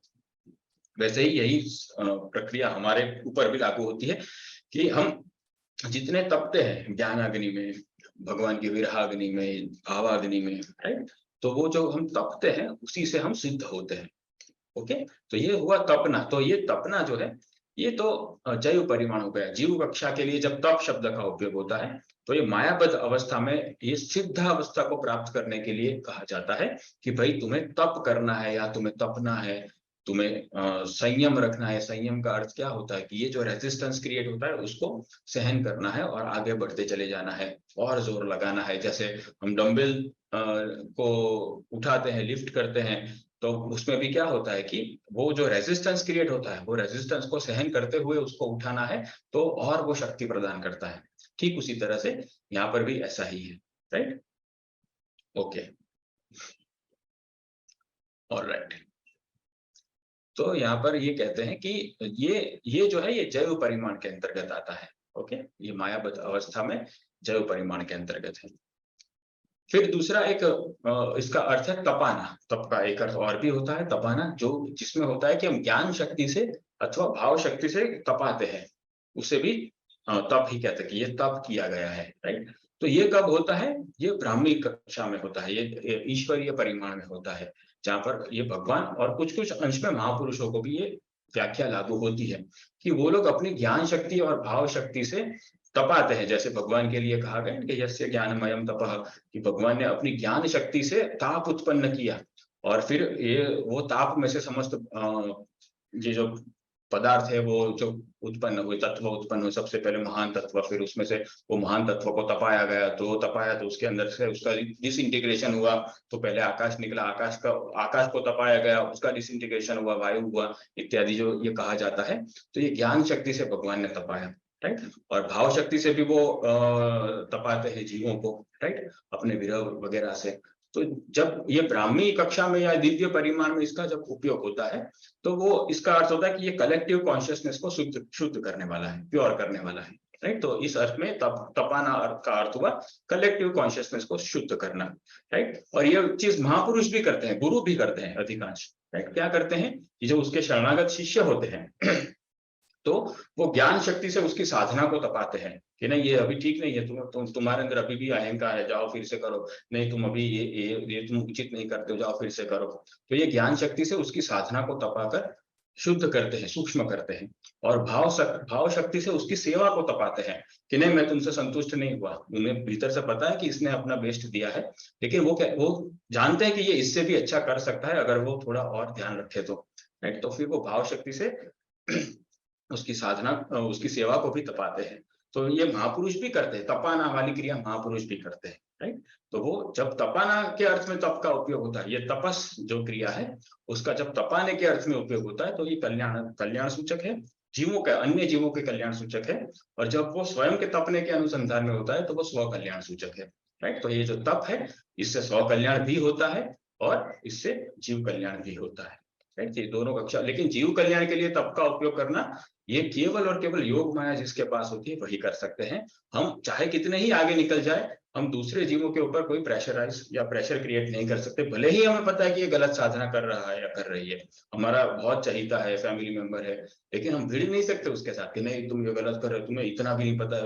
वैसे ही यही प्रक्रिया हमारे ऊपर भी लागू होती है कि हम जितने तपते हैं ज्ञान अग्नि में, भगवान की विरहाग्नि में, भावाग्नि में, राइट। तो वो जो हम तपते हैं उसी से हम सिद्ध होते हैं। ओके, तो ये हुआ तपना। तो ये तपना जो है ये तो जैव परिमाण हो गया। जीव कक्षा के लिए जब तप शब्द का उपयोग होता है तो ये मायाबद्ध अवस्था में ये सिद्ध अवस्था को प्राप्त करने के लिए कहा जाता है कि भाई तुम्हें तप करना है या तुम्हें तपना है, तुम्हें संयम रखना है। संयम का अर्थ क्या होता है कि ये जो रेजिस्टेंस क्रिएट होता है उसको सहन करना है और आगे बढ़ते चले जाना है और जोर लगाना है। जैसे हम डंबल को उठाते हैं, लिफ्ट करते हैं, तो उसमें भी क्या होता है कि वो जो रेजिस्टेंस क्रिएट होता है वो रेजिस्टेंस को सहन करते हुए उसको उठाना है, तो और वो शक्ति प्रदान करता है। ठीक उसी तरह से यहाँ पर भी ऐसा ही है, राइट। Okay, alright. तो यहाँ पर ये कहते हैं कि ये जो है ये जैव परिमाण के अंतर्गत आता है। ओके, ये मायाबद्ध अवस्था में जैव परिमाण के अंतर्गत है। फिर दूसरा एक इसका अर्थ है तपाना। तप का एक अर्थ और भी होता है तपाना, जो जिसमें होता है कि हम ज्ञान शक्ति से अथवा भाव शक्ति से तपाते हैं, उसे भी तप ही कहते हैं कि ये तप किया गया है, राइट। तो ये कब होता है? ये ब्राह्मी कक्षा में होता है, ये ईश्वरीय परिमाण में होता है, जहाँ पर ये भगवान और कुछ कुछ अंश में महापुरुषों को भी ये व्याख्या लागू होती है कि वो लोग अपनी ज्ञान शक्ति और भाव शक्ति से तपाते हैं। जैसे भगवान के लिए कहा गया कि यस्य ज्ञानमयम तपः, कि भगवान ने अपनी ज्ञान शक्ति से ताप उत्पन्न किया और फिर ये वो ताप में से समस्त ये जो पदार्थ है वो जो उत्पन्न हुए, तत्व उत्पन्न हुए, सबसे पहले महान तत्व, फिर उसमें से वो महान तत्व को तपाया गया, तो तपाया तो उसके अंदर से उसका डिसइंटीग्रेशन हुआ, तो पहले आकाश निकला, आकाश को तपाया गया, उसका डिसइंटीग्रेशन हुआ, वायु हुआ इत्यादि जो ये कहा जाता है। तो ये ज्ञान शक्ति से भगवान ने तपाया, राइट। और भाव शक्ति से भी वो तपाते हैं जीवों को, राइट, अपने विरह वगैरह से। तो जब ये ब्राह्मी कक्षा में या दिव्य परिमाण में इसका जब उपयोग होता है तो वो इसका अर्थ होता है कि ये कलेक्टिव कॉन्शियसनेस को शुद्ध करने वाला है, प्योर करने वाला है, राइट। तो इस अर्थ में तपाना का अर्थ हुआ कलेक्टिव कॉन्शियसनेस को शुद्ध करना, राइट। और ये चीज महापुरुष भी करते हैं, गुरु भी करते हैं अधिकांश, राइट। क्या करते हैं कि जो उसके शरणागत शिष्य होते हैं तो वो ज्ञान शक्ति से उसकी साधना को तपाते हैं कि नहीं ये अभी ठीक नहीं है, तुम्हारे अंदर अभी भी अहंकार है, जाओ फिर से करो, नहीं तुम अभी ये तुम उचित नहीं करते हो, जाओ फिर से करो। तो ये ज्ञान शक्ति से उसकी साधना को तपाकर शुद्ध करते हैं, सूक्ष्म करते हैं। और भाव शक्ति से उसकी सेवा को तपाते हैं कि नहीं मैं तुमसे संतुष्ट नहीं हुआ, उन्हें भीतर से पता है कि इसने अपना बेस्ट दिया है, लेकिन वो जानते हैं कि ये इससे भी अच्छा कर सकता है अगर वो थोड़ा और ध्यान रखे तो, राइट। तो फिर वो भाव शक्ति से उसकी साधना, उसकी सेवा को भी तपाते हैं। तो ये महापुरुष भी करते हैं, तपाना वाली क्रिया महापुरुष भी करते हैं, राइट। तो वो जब तपाना के अर्थ में तप का उपयोग होता है, ये तपस जो क्रिया है उसका जब तपाने के अर्थ में उपयोग होता है तो ये कल्याण सूचक है, जीवों का, अन्य जीवों के कल्याण सूचक है। और जब वो स्वयं के तपने के अनुसंधान में होता है तो वो स्व कल्याण सूचक है, राइट। तो ये जो तप है इससे स्व कल्याण भी होता है और इससे जीव कल्याण भी होता है, राइट। ये दोनों कक्षा, लेकिन जीव कल्याण के लिए तप का उपयोग करना ये केवल और केवल योग माया जिसके पास होती है वही कर सकते हैं। हम चाहे कितने ही आगे निकल जाए, हम दूसरे जीवों के ऊपर कोई प्रेशराइज या प्रेशर क्रिएट नहीं कर सकते, भले ही हमें पता है कि ये गलत साधना कर रहा है या कर रही है, हमारा बहुत चहीता है, फैमिली मेंबर है, लेकिन हम भिड़ नहीं सकते उसके साथ कि नहीं तुम ये गलत कर रहे हो, तुम्हें इतना भी नहीं पता,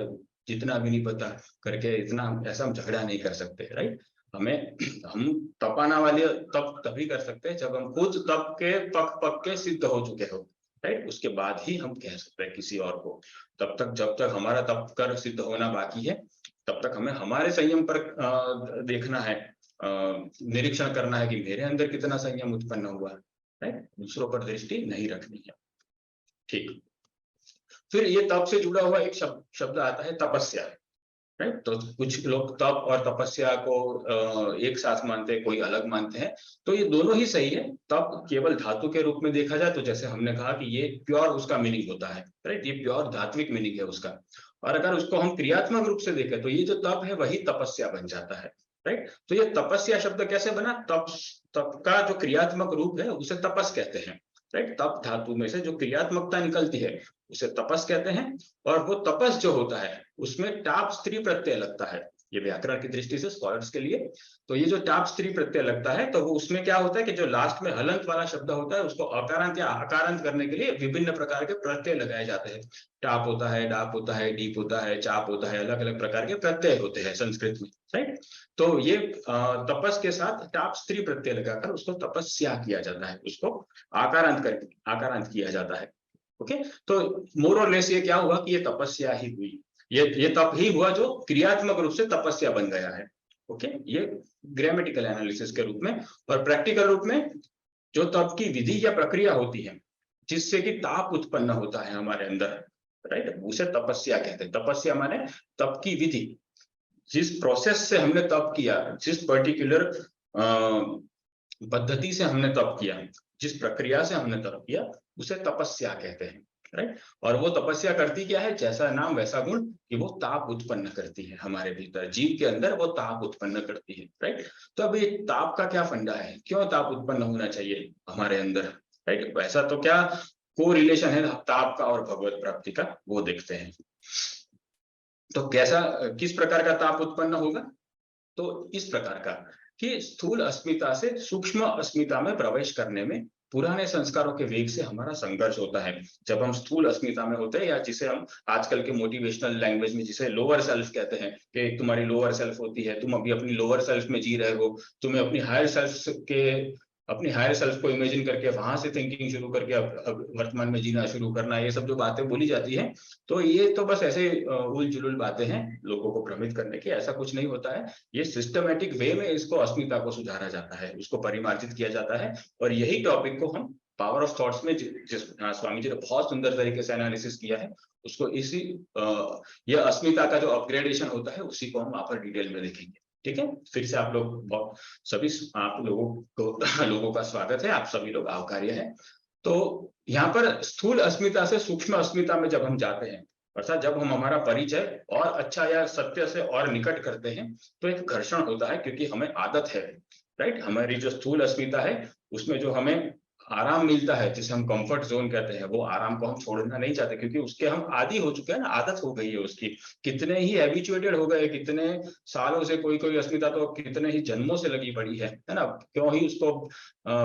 जितना भी नहीं पता करके इतना ऐसा हम झगड़ा नहीं कर सकते, राइट। हम तपाना वाले तप तभी कर सकते हैं जब हम खुद तप के पक के सिद्ध हो चुके हो, राइट। उसके बाद ही हम कह सकते हैं किसी और को। तब तक जब तक हमारा तप कर सिद्ध होना बाकी है तब तक हमें हमारे संयम पर देखना है, निरीक्षण करना है कि मेरे अंदर कितना संयम उत्पन्न हुआ है, राइट। दूसरों पर दृष्टि नहीं रखनी है, ठीक। फिर ये तप से जुड़ा हुआ एक शब्द आता है तपस्या, राइट। तो कुछ लोग तप और तपस्या को एक साथ मानते हैं, कोई अलग मानते हैं, तो ये दोनों ही सही है। तप केवल धातु के रूप में देखा जाए तो जैसे हमने कहा कि ये प्योर उसका मीनिंग होता है, राइट, ये प्योर धात्विक मीनिंग है उसका। और अगर उसको हम क्रियात्मक रूप से देखें तो ये जो तप है वही तपस्या बन जाता है, राइट। तो ये तपस्या शब्द कैसे बना? तप का जो क्रियात्मक रूप है उसे तपस कहते हैं, राइट। तप धातु में से जो क्रियात्मकता निकलती है उसे तपस कहते हैं। और वो तपस जो होता है उसमें टाप स्त्री प्रत्यय लगता है, ये व्याकरण की दृष्टि से स्कॉलर्स के लिए। तो ये जो टाप स्त्री प्रत्यय लगता है तो वो उसमें क्या होता है कि जो लास्ट में हलंत वाला शब्द होता है उसको अकारांत या आकारांत करने के लिए विभिन्न प्रकार के प्रत्यय लगाए जाते हैं। टाप होता है, डाप होता है, डीप होता है, चाप होता है, अलग अलग प्रकार के प्रत्यय होते हैं संस्कृत में, राइट। तो ये तपस के साथ टाप स्त्री प्रत्यय लगाकर उसको तपस्या किया जाता है, उसको आकारांत करके आकारांत किया जाता है। ओके, तो मोर और लेस ये क्या हुआ कि ये तपस्या ही हुई, ये तप ही हुआ जो क्रियात्मक रूप से तपस्या बन गया है। ओके, ये ग्रामेटिकल एनालिसिस के रूप में। और प्रैक्टिकल रूप में जो तप की विधि या प्रक्रिया होती है जिससे कि ताप उत्पन्न होता है हमारे अंदर, राइट, उसे तपस्या कहते हैं। तपस्या माने तप की विधि, जिस प्रोसेस से हमने तप किया, जिस पर्टिकुलर पद्धति से हमने तप किया, जिस प्रक्रिया से हमने तप किया, उसे तपस्या कहते हैं, राइट। और वो तपस्या करती क्या है, जैसा नाम वैसा गुण, कि वो ताप उत्पन्न करती है हमारे भीतर, जीव के अंदर वो ताप उत्पन्न करती है, राइट। तो अब ये ताप का क्या फंडा है, क्यों ताप उत्पन्न होना चाहिए हमारे अंदर, राइट। वैसा तो क्या को रिलेशन है ताप का और भगवत प्राप्ति का, वो देखते हैं। तो कैसा, किस प्रकार का ताप उत्पन्न होगा, तो इस प्रकार का कि स्थूल अस्मिता से सूक्ष्म अस्मिता में प्रवेश करने में पुराने संस्कारों के वेग से हमारा संघर्ष होता है। जब हम स्थूल अस्मिता में होते हैं, या जिसे हम आजकल के मोटिवेशनल लैंग्वेज में जिसे लोअर सेल्फ कहते हैं, कि तुम्हारी लोअर सेल्फ होती है, तुम अभी अपनी लोअर सेल्फ में जी रहे हो, तुम्हें अपनी हायर सेल्फ को इमेजिन करके वहां से थिंकिंग शुरू करके अब वर्तमान में जीना शुरू करना, ये सब जो बातें बोली जाती हैं, तो ये तो बस ऐसे उल जुलूल बातें हैं लोगों को भ्रमित करने की, ऐसा कुछ नहीं होता है। ये सिस्टमेटिक वे में इसको अस्मिता को सुधारा जाता है, उसको परिमार्जित किया जाता है। और यही टॉपिक को हम पावर ऑफ थॉट्स में जिस स्वामी जी ने बहुत सुंदर तरीके से एनालिसिस किया है, उसको इसी ये अस्मिता का जो अपग्रेडेशन होता है उसी को हम वहां पर डिटेल में देखेंगे। ठीक है, फिर से आप लोग सभी आप लोगों का स्वागत है, आप सभी लोग आवकार्य हैं। तो यहाँ पर स्थूल अस्मिता से सूक्ष्म अस्मिता में जब हम जाते हैं, अर्थात जब हम हमारा परिचय और अच्छा या सत्य से और निकट करते हैं, तो एक घर्षण होता है, क्योंकि हमें आदत है, राइट। हमारी जो स्थूल अस्मिता है उसमें जो हमें आराम मिलता है, जिसे हम कंफर्ट जोन कहते हैं, वो आराम को हम छोड़ना नहीं चाहते, क्योंकि उसके हम आदी हो चुके हैं ना, आदत हो गई है उसकी, कितने ही हैबिचुएटेड हो गए, कितने सालों से कोई अस्मिता तो कितने ही जन्मों से लगी पड़ी है ना, क्यों ही उसको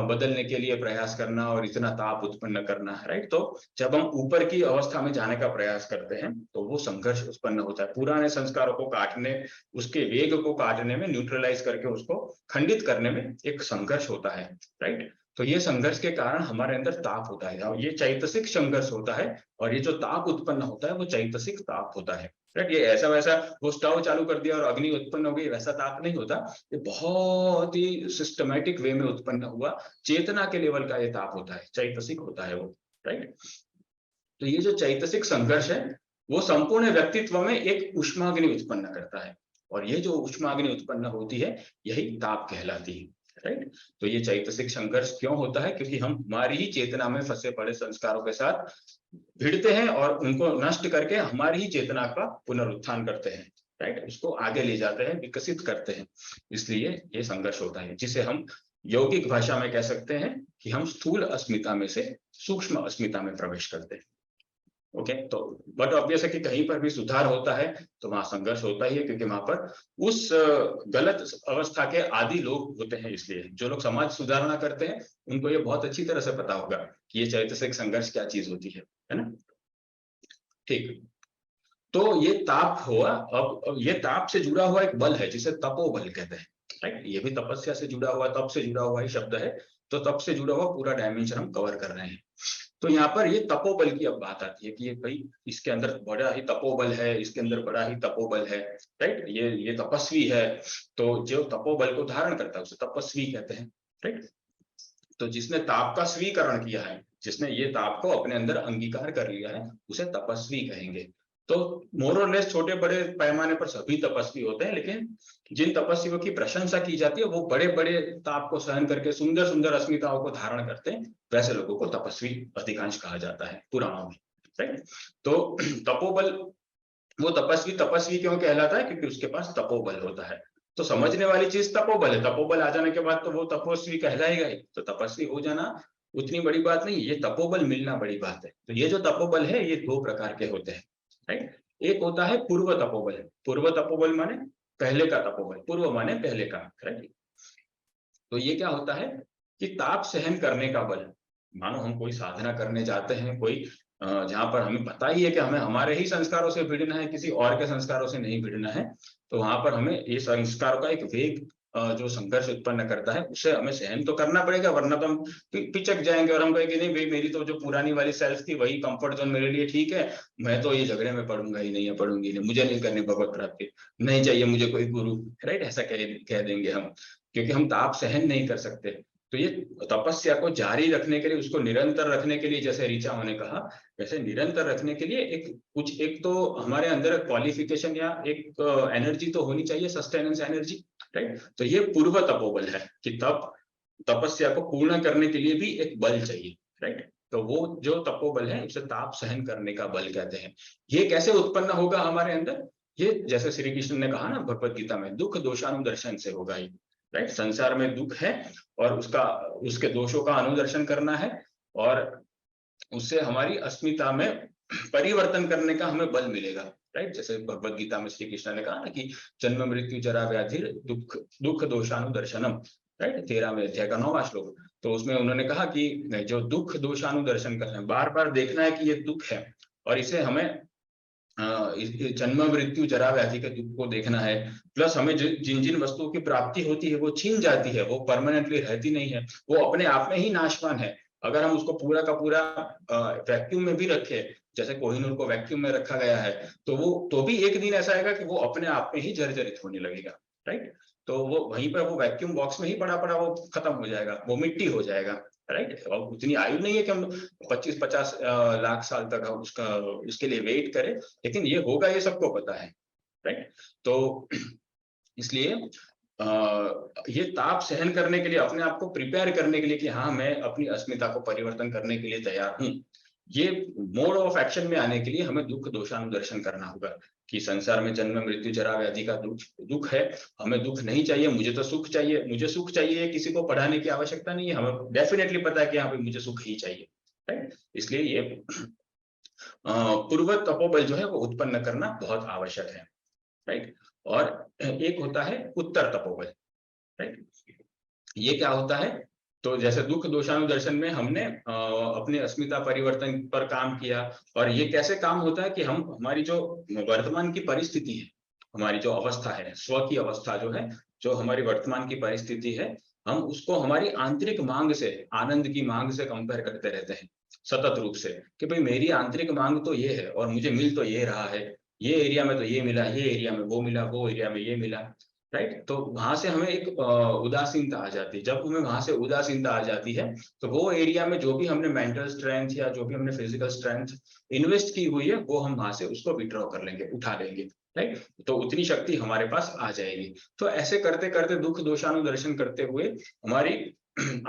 बदलने के लिए प्रयास करना और इतना ताप उत्पन्न करना है, राइट। तो जब हम ऊपर की अवस्था में जाने का प्रयास करते हैं तो वो संघर्ष उत्पन्न होता है, पुराने संस्कारों को काटने, उसके वेग को काटने में, न्यूट्रलाइज करके उसको खंडित करने में एक संघर्ष होता है, राइट। तो ये संघर्ष के कारण हमारे अंदर ताप होता है, ये चैतसिक संघर्ष होता है, और ये जो ताप उत्पन्न होता है वो चैतसिक ताप होता है, राइट। ये ऐसा वैसा वो स्टव चालू कर दिया और अग्नि उत्पन्न हो गई, वैसा ताप नहीं होता, ये बहुत ही सिस्टमैटिक वे में उत्पन्न हुआ चेतना के लेवल का ये ताप होता है, चैतसिक होता है वो, राइट। तो ये जो चैतसिक संघर्ष है वो संपूर्ण व्यक्तित्व में एक ऊष्माग्नि उत्पन्न करता है, और ये जो ऊष्माग्नि उत्पन्न होती है यही ताप कहलाती है, राइट। तो ये चैतसिक संघर्ष क्यों होता है, क्योंकि हम हमारी ही चेतना में फंसे पड़े संस्कारों के साथ भिड़ते हैं और उनको नष्ट करके हमारी ही चेतना का पुनरुत्थान करते हैं, राइट, उसको आगे ले जाते हैं, विकसित करते हैं। इसलिए ये संघर्ष होता है, जिसे हम यौगिक भाषा में कह सकते हैं कि हम स्थूल अस्मिता में से सूक्ष्म अस्मिता में प्रवेश करते हैं। ओके, तो बट ऑब्वियस है कि कहीं पर भी सुधार होता है तो वहां संघर्ष होता ही है, क्योंकि वहां पर उस गलत अवस्था के आदि लोग होते हैं। इसलिए जो लोग समाज सुधारना करते हैं उनको ये बहुत अच्छी तरह से पता होगा कि ये चैतसिक संघर्ष क्या चीज होती है ना। ठीक, तो ये ताप हुआ। अब ये ताप से जुड़ा हुआ एक बल है जिसे तपोबल कहते हैं, राइट। ये भी तपस्या से जुड़ा हुआ, तप से जुड़ा हुआ ही शब्द है, तो तप से जुड़ा हुआ पूरा डायमेंशन हम कवर कर रहे हैं। तो यहाँ पर ये तपोबल की अब बात आती है कि ये भाई इसके अंदर बड़ा ही तपोबल है, इसके अंदर बड़ा ही तपोबल है, राइट। ये तपस्वी है, तो जो तपोबल को धारण करता है उसे तपस्वी कहते हैं, राइट। तो जिसने ताप का स्वीकरण किया है, जिसने ये ताप को अपने अंदर अंगीकार कर लिया है, उसे तपस्वी कहेंगे। तो मोर और लेस छोटे बड़े पैमाने पर सभी तपस्वी होते हैं, लेकिन जिन तपस्वियों की प्रशंसा की जाती है वो बड़े बड़े ताप को सहन करके सुंदर सुंदर अस्मिताओं को धारण करते हैं, वैसे लोगों को तपस्वी अधिकांश कहा जाता है पुराणों में, राइट। तो तपोबल, वो तपस्वी क्यों कहलाता है, क्योंकि उसके पास तपोबल होता है। तो समझने वाली चीज तपोबल है, तपोबल आ जाने के बाद तो वो तपस्वी कहलाएगा ही, तो तपस्वी हो जाना उतनी बड़ी बात नहीं, ये तपोबल मिलना बड़ी बात है। तो ये जो तपोबल है ये दो प्रकार के होते हैं, राइट। एक होता है पूर्व तपोबल। पूर्व तपोबल माने पहले का तपोबल, पूर्व माने पहले का, करेक्ट। तो ये क्या होता है कि ताप सहन करने का बल। मानो हम कोई साधना करने जाते हैं, कोई जहां पर हमें पता ही है कि हमें हमारे ही संस्कारों से भिड़ना है, किसी और के संस्कारों से नहीं भिड़ना है, तो वहां पर हमें ये संस्कारों का एक वेग जो संघर्ष उत्पन्न करता है, उसे हमें सहन तो करना पड़ेगा, वरना तो हम पिचक जाएंगे और हम कहेंगे नहीं भाई, मेरी तो जो पुरानी वाली सेल्फ थी वही कंफर्ट जोन मेरे लिए ठीक है, मैं तो ये झगड़े में पढ़ूंगा ही नहीं या पढ़ूंगी नहीं, मुझे नहीं करनी भगवत प्राप्ति, नहीं चाहिए मुझे कोई गुरु, राइट, ऐसा कह देंगे हम, क्योंकि हम ताप सहन नहीं कर सकते। तो ये तपस्या को जारी रखने के लिए, उसको निरंतर रखने के लिए, जैसे ऋचा ने कहा, वैसे निरंतर रखने के लिए एक तो हमारे अंदर क्वालिफिकेशन या एक एनर्जी तो होनी चाहिए, सस्टेनेंस एनर्जी, राइट। तो ये पूर्व तपोबल है कि तपस्या को पूर्ण करने के लिए भी एक बल चाहिए, राइट। तो वो जो तपोबल है उसे ताप सहन करने का बल कहते हैं। ये कैसे उत्पन्न होगा हमारे अंदर? ये जैसे श्री कृष्ण ने कहा ना भगवत गीता में, दुख दोषानुदर्शन से होगा ये, राइट। संसार में दुख है और उसके दोषों का अनुदर्शन करना है, और उससे हमारी अस्मिता में परिवर्तन करने का हमें बल मिलेगा, राइट। जैसे भगवत गीता में श्री कृष्ण ने कहा ना कि जन्म मृत्यु जरा व्याधि दुख दोषानुदर्शनम, राइट, 13वें अध्याय का 9वां श्लोक। तो उसमें उन्होंने कहा कि जो दुख दोषानुदर्शन करना है, बार बार देखना है कि ये दुख है, और इसे हमें जन्म मृत्यु जरा व्याधि के दुख को देखना है, प्लस हमें जिन जिन वस्तुओं की प्राप्ति होती है वो छीन जाती है, वो परमानेंटली रहती नहीं है, वो अपने आप में ही नाशवान है। अगर हम उसको पूरा का पूरा वैक्यूम में भी रखे, जैसे कोहिनूर को वैक्यूम में रखा गया है, तो वो तो भी एक दिन ऐसा आएगा कि वो अपने आप में ही जर्जरित होने लगेगा, राइट। तो वो वहीं पर वो वैक्यूम बॉक्स में ही पड़ा पड़ा वो खत्म हो जाएगा, वो मिट्टी हो जाएगा, राइट। और उतनी आयु नहीं है कि हम 25-50 लाख साल तक हम उसके लिए वेट करें, लेकिन ये होगा, ये सबको पता है, राइट। तो इसलिए ये ताप सहन करने के लिए, अपने आप को प्रिपेयर करने के लिए कि हाँ मैं अपनी अस्मिता को परिवर्तन करने के लिए तैयार हूँ, ये मोड ऑफ एक्शन में आने के लिए हमें दुख दोषानुदर्शन करना होगा कि संसार में जन्म मृत्यु जरा व्याधि का दुख है, हमें दुख नहीं चाहिए, मुझे तो सुख चाहिए, मुझे सुख चाहिए, किसी को पढ़ाने की आवश्यकता नहीं है, हमें डेफिनेटली पता है कि हाँ भाई मुझे सुख ही चाहिए, राइट। इसलिए ये पूर्व तपोबल जो है वो उत्पन्न करना बहुत आवश्यक है, राइट। और एक होता है उत्तर तपोबल, राइट। ये क्या होता है? तो जैसे दुख दोषानुदर्शन में हमने अपने अस्मिता परिवर्तन पर काम किया, और ये कैसे काम होता है कि हम हमारी जो वर्तमान की परिस्थिति है, हमारी जो अवस्था है, स्व की अवस्था जो है, जो हमारी वर्तमान की परिस्थिति है, हम उसको हमारी आंतरिक मांग से, आनंद की मांग से कंपेयर करते रहते हैं सतत रूप से, कि भाई मेरी आंतरिक मांग तो ये है और मुझे मिल तो ये रहा है, ये एरिया में तो ये मिला, ये एरिया में वो मिला, वो एरिया में ये मिला, राइट। तो वहां से हमें एक उदासीनता आ जाती है। जब हमें वहां से उदासीनता आ जाती है, तो वो एरिया में जो भी हमने मेंटल स्ट्रेंथ या जो भी हमने फिजिकल स्ट्रेंथ इन्वेस्ट की हुई है, वो हम वहां से उसको विड्रॉ कर लेंगे, उठा लेंगे, राइट। तो उतनी शक्ति हमारे पास आ जाएगी। तो ऐसे करते करते दुख दोषानुदर्शन करते हुए हमारी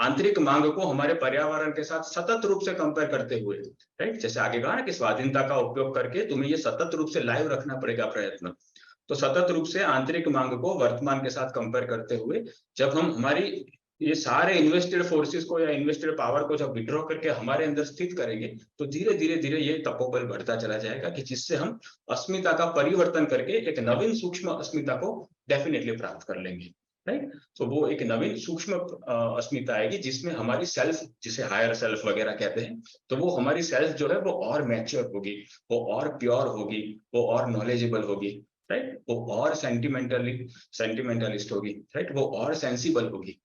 आंतरिक मांग को हमारे पर्यावरण के साथ सतत रूप से कंपेयर करते हुए, राइट, जैसे आगे कहा ना कि स्वाधीनता का उपयोग करके तुम्हें ये सतत रूप से लाइव रखना पड़ेगा प्रयत्न। तो सतत रूप से आंतरिक मांग को वर्तमान के साथ कंपेयर करते हुए, जब हम हमारी ये सारे इन्वेस्टेड फोर्सेस को या इन्वेस्टेड पावर को जब विड्रॉ करके हमारे अंदर स्थित करेंगे, तो धीरे धीरे धीरे ये तपोबल बढ़ता चला जाएगा कि जिससे हम अस्मिता का परिवर्तन करके एक नवीन सूक्ष्म अस्मिता को डेफिनेटली प्राप्त कर लेंगे, राइट। तो वो एक नवीन सूक्ष्म अस्मिता आएगी जिसमें हमारी सेल्फ, जिसे हायर सेल्फ वगैरह कहते हैं, तो वो हमारी सेल्फ जो है वो और मैच्योर होगी, वो और प्योर होगी, वो और नॉलेजेबल होगी, राइट। वो और सेंटिमेंटलिस्ट होगी, राइट। वो और सेंसिबल होगी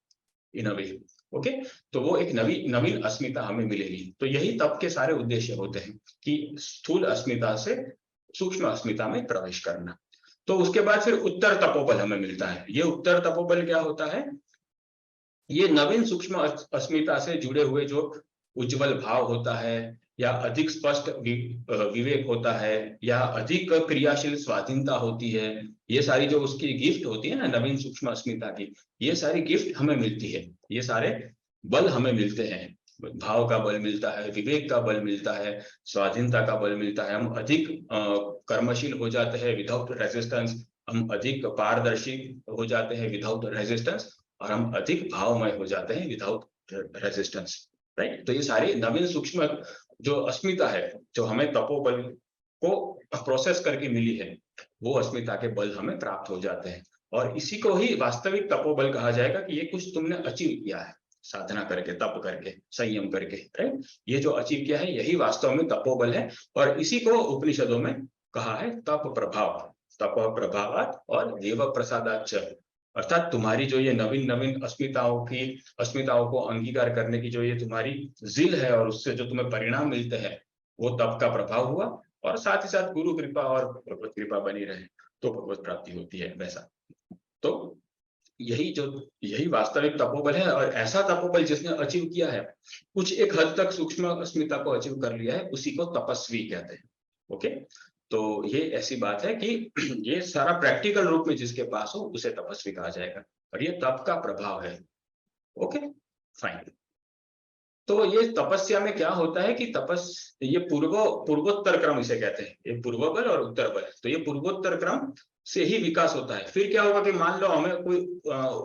इन अ वे, ओके। तो वो एक नवीन अस्मिता हमें मिलेगी। तो यही तप के सारे उद्देश्य होते हैं कि स्थूल अस्मिता से सूक्ष्म अस्मिता में प्रवेश करना। तो उसके बाद फिर उत्तर तपोबल हमें मिलता है। ये उत्तर तपोबल क्या होता है? ये नवीन सूक्ष्म अस्मिता से जुड़े हुए जो उज्जवल भाव होता है, या अधिक स्पष्ट विवेक होता है, या अधिक क्रियाशील स्वाधीनता होती है, ये सारी जो उसकी गिफ्ट होती है ना नवीन सूक्ष्म अस्मिता की, ये सारी गिफ्ट हमें मिलती है, ये सारे बल हमें मिलते हैं। भाव का बल मिलता है, विवेक का बल मिलता है, स्वाधीनता का बल मिलता है, हम अधिक कर्मशील हो जाते हैं विदाउट रेजिस्टेंस, हम अधिक पारदर्शी हो जाते हैं विदाउट रेजिस्टेंस, और हम अधिक भावमय हो जाते हैं विदाउट रेजिस्टेंस, राइट। तो ये सारी नवीन सूक्ष्म जो अस्मिता है, जो हमें तपोबल को प्रोसेस करके मिली है, वो अस्मिता के बल हमें प्राप्त हो जाते हैं। और इसी को ही वास्तविक तपोबल कहा जाएगा कि ये कुछ तुमने अचीव किया है साधना करके, तप करके, संयम करके, राइट। ये जो अचीव किया है यही वास्तव में तपोबल है। और इसी को उपनिषदों में कहा है तप प्रभाव, तप प्रभावात और देव प्रसादाच। अर्थात तुम्हारी जो ये नवीन नवीन अस्मिताओं को अंगीकार करने की जो ये तुम्हारी जिल है और उससे जो तुम्हें परिणाम मिलते हैं वो तप का प्रभाव हुआ। और साथ ही साथ गुरु कृपा और भगवत कृपा बनी रहे तो भगवत प्राप्ति होती है, वैसा। तो यही वास्तविक तपोबल है। और ऐसा तपोबल जिसने अचीव किया है, कुछ एक हद तक सूक्ष्म अस्मिता को अचीव कर लिया है, उसी को तपस्वी कहते हैं। ओके, तो ये ऐसी बात है कि ये सारा प्रैक्टिकल रूप में जिसके पास हो उसे तपस्वी कहा जाएगा, और ये तप का प्रभाव है। Okay, fine. तो ये तपस्या में क्या होता है कि ये पूर्वोत्तर क्रम इसे कहते हैं, ये पूर्व बल और उत्तर बल। तो ये पूर्वोत्तर क्रम से ही विकास होता है। फिर क्या होगा कि मान लो हमें कोई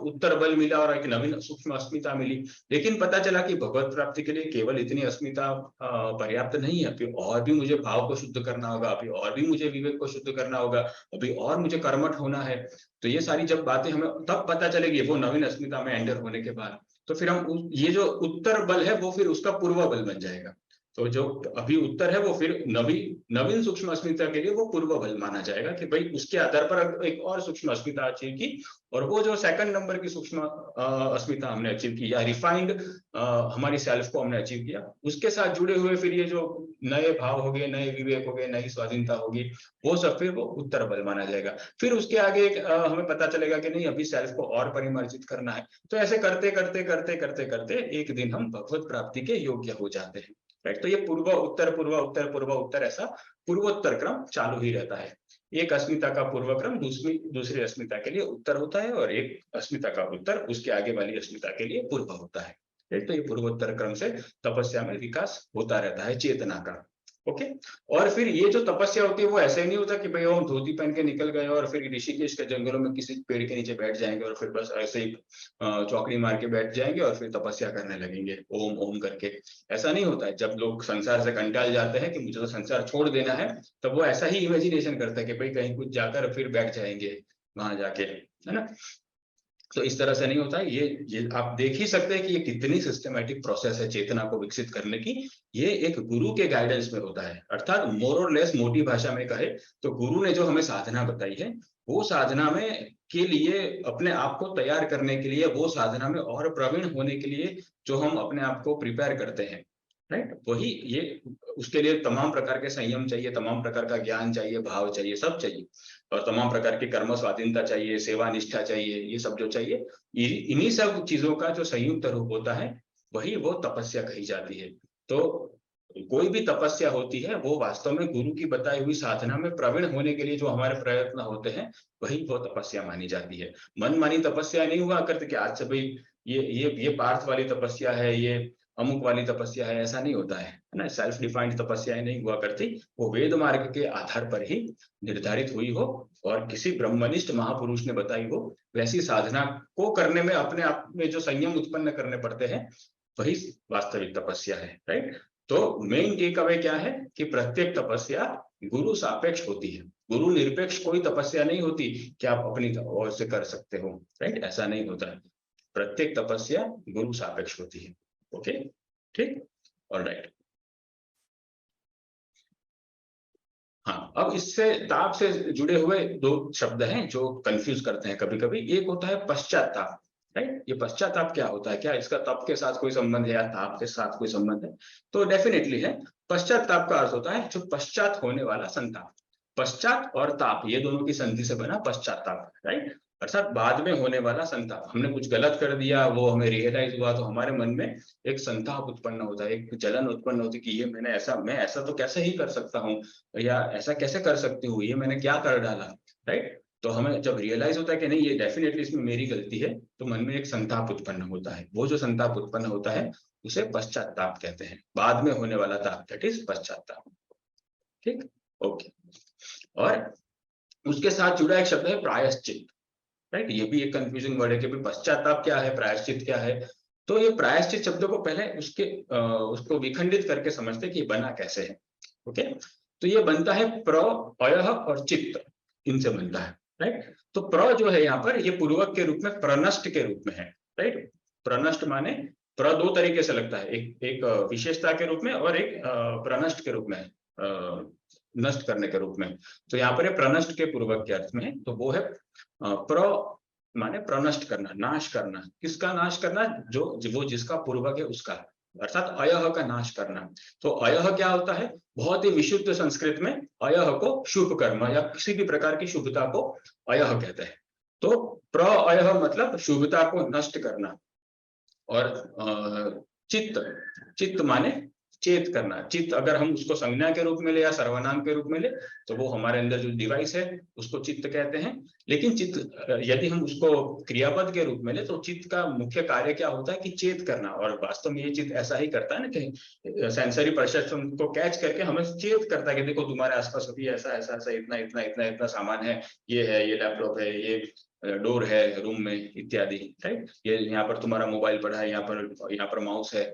उत्तर बल मिला और एक नवीन सूक्ष्म अस्मिता मिली, लेकिन पता चला कि भगवत प्राप्ति के लिए केवल इतनी अस्मिता पर्याप्त नहीं है, अभी और भी मुझे भाव को शुद्ध करना होगा, अभी और भी मुझे विवेक को शुद्ध करना होगा, अभी और मुझे कर्मठ होना है। तो ये सारी जब बातें हमें तब पता चलेगी वो नवीन अस्मिता में एंटर होने के बाद, तो फिर हम ये जो उत्तर बल है वो फिर उसका पूर्व बल बन जाएगा। तो जो अभी उत्तर है वो फिर नवीन सूक्ष्म अस्मिता के लिए वो पूर्व बल माना जाएगा कि भाई उसके आधार पर एक और सूक्ष्म अस्मिता अचीव की, और वो जो सेकंड नंबर की सूक्ष्म अस्मिता हमने अचीव की या रिफाइंड हमारी सेल्फ को हमने अचीव किया, उसके साथ जुड़े हुए फिर ये जो नए भाव हो गए, नए विवेक हो गए, नई स्वाधीनता होगी, वो सब फिर वो उत्तर बल माना जाएगा। फिर उसके आगे हमें पता चलेगा कि नहीं, अभी सेल्फ को और परिमार्जित करना है। तो ऐसे करते करते करते करते करते एक दिन हम भगवत प्राप्ति के योग्य हो जाते हैं, राइट। तो ये पूर्व उत्तर ऐसा पूर्वोत्तर क्रम चालू ही रहता है। एक अस्मिता का पूर्व क्रम दूसरी अस्मिता के लिए उत्तर होता है, और एक अस्मिता का उत्तर उसके आगे वाली अस्मिता के लिए पूर्व होता है। तो ये पूर्वोत्तर क्रम से तपस्या में विकास होता रहता है चेतना का। ओके, और फिर ये जो तपस्या होती है वो ऐसे ही नहीं होता कि भाई हम धोती पहन के निकल गए और फिर ऋषिकेश के जंगलों में किसी पेड़ के नीचे बैठ जाएंगे और फिर बस ऐसे ही चौकड़ी मार के बैठ जाएंगे और फिर तपस्या करने लगेंगे ओम ओम करके। ऐसा नहीं होता है। जब लोग संसार से कंटाल जाते हैं कि मुझे तो संसार छोड़ देना है, तब वो ऐसा ही इमेजिनेशन करते हैं कि भाई कहीं कुछ जाकर फिर बैठ जाएंगे वहां जाके, है ना। तो इस तरह से नहीं होता है। ये आप देख ही सकते हैं कि ये कितनी सिस्टमैटिक प्रोसेस है चेतना को विकसित करने की। ये एक गुरु के गाइडेंस में होता है, अर्थात मोर और लेस मोटी भाषा में कहे तो गुरु ने जो हमें साधना बताई है, वो साधना में के लिए अपने आप को तैयार करने के लिए, वो साधना में और प्रवीण होने के लिए जो हम अपने आप को प्रिपेयर करते हैं, राइट, वही ये उसके लिए तमाम प्रकार के संयम चाहिए, तमाम प्रकार का ज्ञान चाहिए, भाव चाहिए, सब चाहिए, और तमाम प्रकार की कर्म स्वाधीनता चाहिए, सेवा निष्ठा चाहिए, ये सब जो चाहिए, इन्हीं सब चीजों का जो संयुक्त रूप होता है वही वो तपस्या कही जाती है। तो कोई भी तपस्या होती है वो वास्तव में गुरु की बताई हुई साधना में प्रवीण होने के लिए जो हमारे प्रयत्न होते हैं वही वो तपस्या मानी जाती है। मनमानी तपस्या नहीं हुआ करती कि आज से भाई ये पार्थ वाली तपस्या है, ये अमुक वाली तपस्या है, ऐसा नहीं होता है ना। सेल्फ डिफाइंड तपस्याएं नहीं हुआ करती, वो वेद मार्ग के आधार पर ही निर्धारित हुई हो और किसी ब्रह्मनिष्ठ महापुरुष ने बताई हो, वैसी साधना को करने में अपने आप में जो संयम उत्पन्न करने पड़ते हैं वही वास्तविक तपस्या है, राइट। तो मेन टेक अवे क्या है कि प्रत्येक तपस्या गुरु सापेक्ष होती है। गुरु निरपेक्ष कोई तपस्या नहीं होती कि आप अपनी ओर से कर सकते हो, राइट, ऐसा नहीं होता है। प्रत्येक तपस्या गुरु सापेक्ष होती है। ओके, ठीक, ऑलराइट। हाँ, अब इससे ताप से जुड़े हुए दो शब्द हैं जो कंफ्यूज करते हैं कभी कभी। एक होता है पश्चाताप, राइट। ये पश्चाताप क्या होता है, क्या इसका तप के साथ कोई संबंध है या ताप के साथ कोई संबंध है? तो डेफिनेटली है। पश्चाताप का अर्थ होता है जो पश्चात होने वाला संताप। पश्चात और ताप ये दोनों की संधि से बना पश्चाताप, राइट, अर्थात बाद में होने वाला संताप। हमने कुछ गलत कर दिया, वो हमें रियलाइज हुआ, तो हमारे मन में एक संताप उत्पन्न होता है, एक जलन उत्पन्न होती है कि ये मैं ऐसा तो कैसे ही कर सकता हूँ, या ऐसा कैसे कर सकती हूँ, ये मैंने क्या कर डाला, राइट। तो हमें जब रियलाइज होता है कि नहीं ये डेफिनेटली इसमें मेरी गलती है, तो मन में एक संताप उत्पन्न होता है। वो जो संताप उत्पन्न होता है उसे पश्चाताप कहते हैं, बाद में होने वाला ताप, दैट इज पश्चाताप। ठीक, ओके। और उसके साथ जुड़ा एक शब्द है प्रायश्चित, राइट। ये भी एक कंफ्यूजिंग वर्ड है कि पश्चाताप क्या है, प्रायश्चित क्या है। तो ये प्रायश्चित शब्द को पहले उसको विखंडित करके समझते कि बना कैसे है। ओके, तो ये बनता है प्र, अयः और चित्त, इनसे बनता है, राइट। तो प्र जो है यहाँ पर ये पूर्वक के रूप में प्रनष्ट के रूप में है, राइट। प्रनष्ट माने प्र दो तरीके से लगता है, एक विशेषता के रूप में और एक प्रनष्ट के रूप में, नष्ट करने के रूप में। तो यहाँ पर प्रनष्ट के पूर्वक के अर्थ में, तो वो है प्र माने प्रनष्ट करना, नाश करना। किसका नाश करना? जो वो जिसका पूर्वक है उसका, अर्थात अयह का नाश करना। तो अयह क्या होता है? बहुत ही विशुद्ध संस्कृत में अयह को शुभ कर्म या किसी भी प्रकार की शुभता को अयह कहते हैं। तो प्र अयह मतलब शुभता को नष्ट करना। और चित्त, चित्त माने चेत करना। चित्त अगर हम उसको संज्ञा के रूप में ले या सर्वनाम के रूप में ले तो वो हमारे अंदर जो डिवाइस है उसको चित्त कहते हैं। लेकिन चित्त यदि हम उसको क्रियापद के रूप में ले तो चित्त का मुख्य कार्य क्या होता है कि चेत करना। और वास्तव में ये चित्त ऐसा ही करता है ना कि सेंसरी परसेप्शन को कैच करके हमें चेत करता है कि देखो तुम्हारे आसपास अभी ऐसा ऐसा ऐसा इतना इतना इतना इतना सामान है, ये लैपटॉप है, ये डोर है रूम में इत्यादि, राइट। ये यहाँ पर तुम्हारा मोबाइल पड़ा है, यहाँ पर माउस है।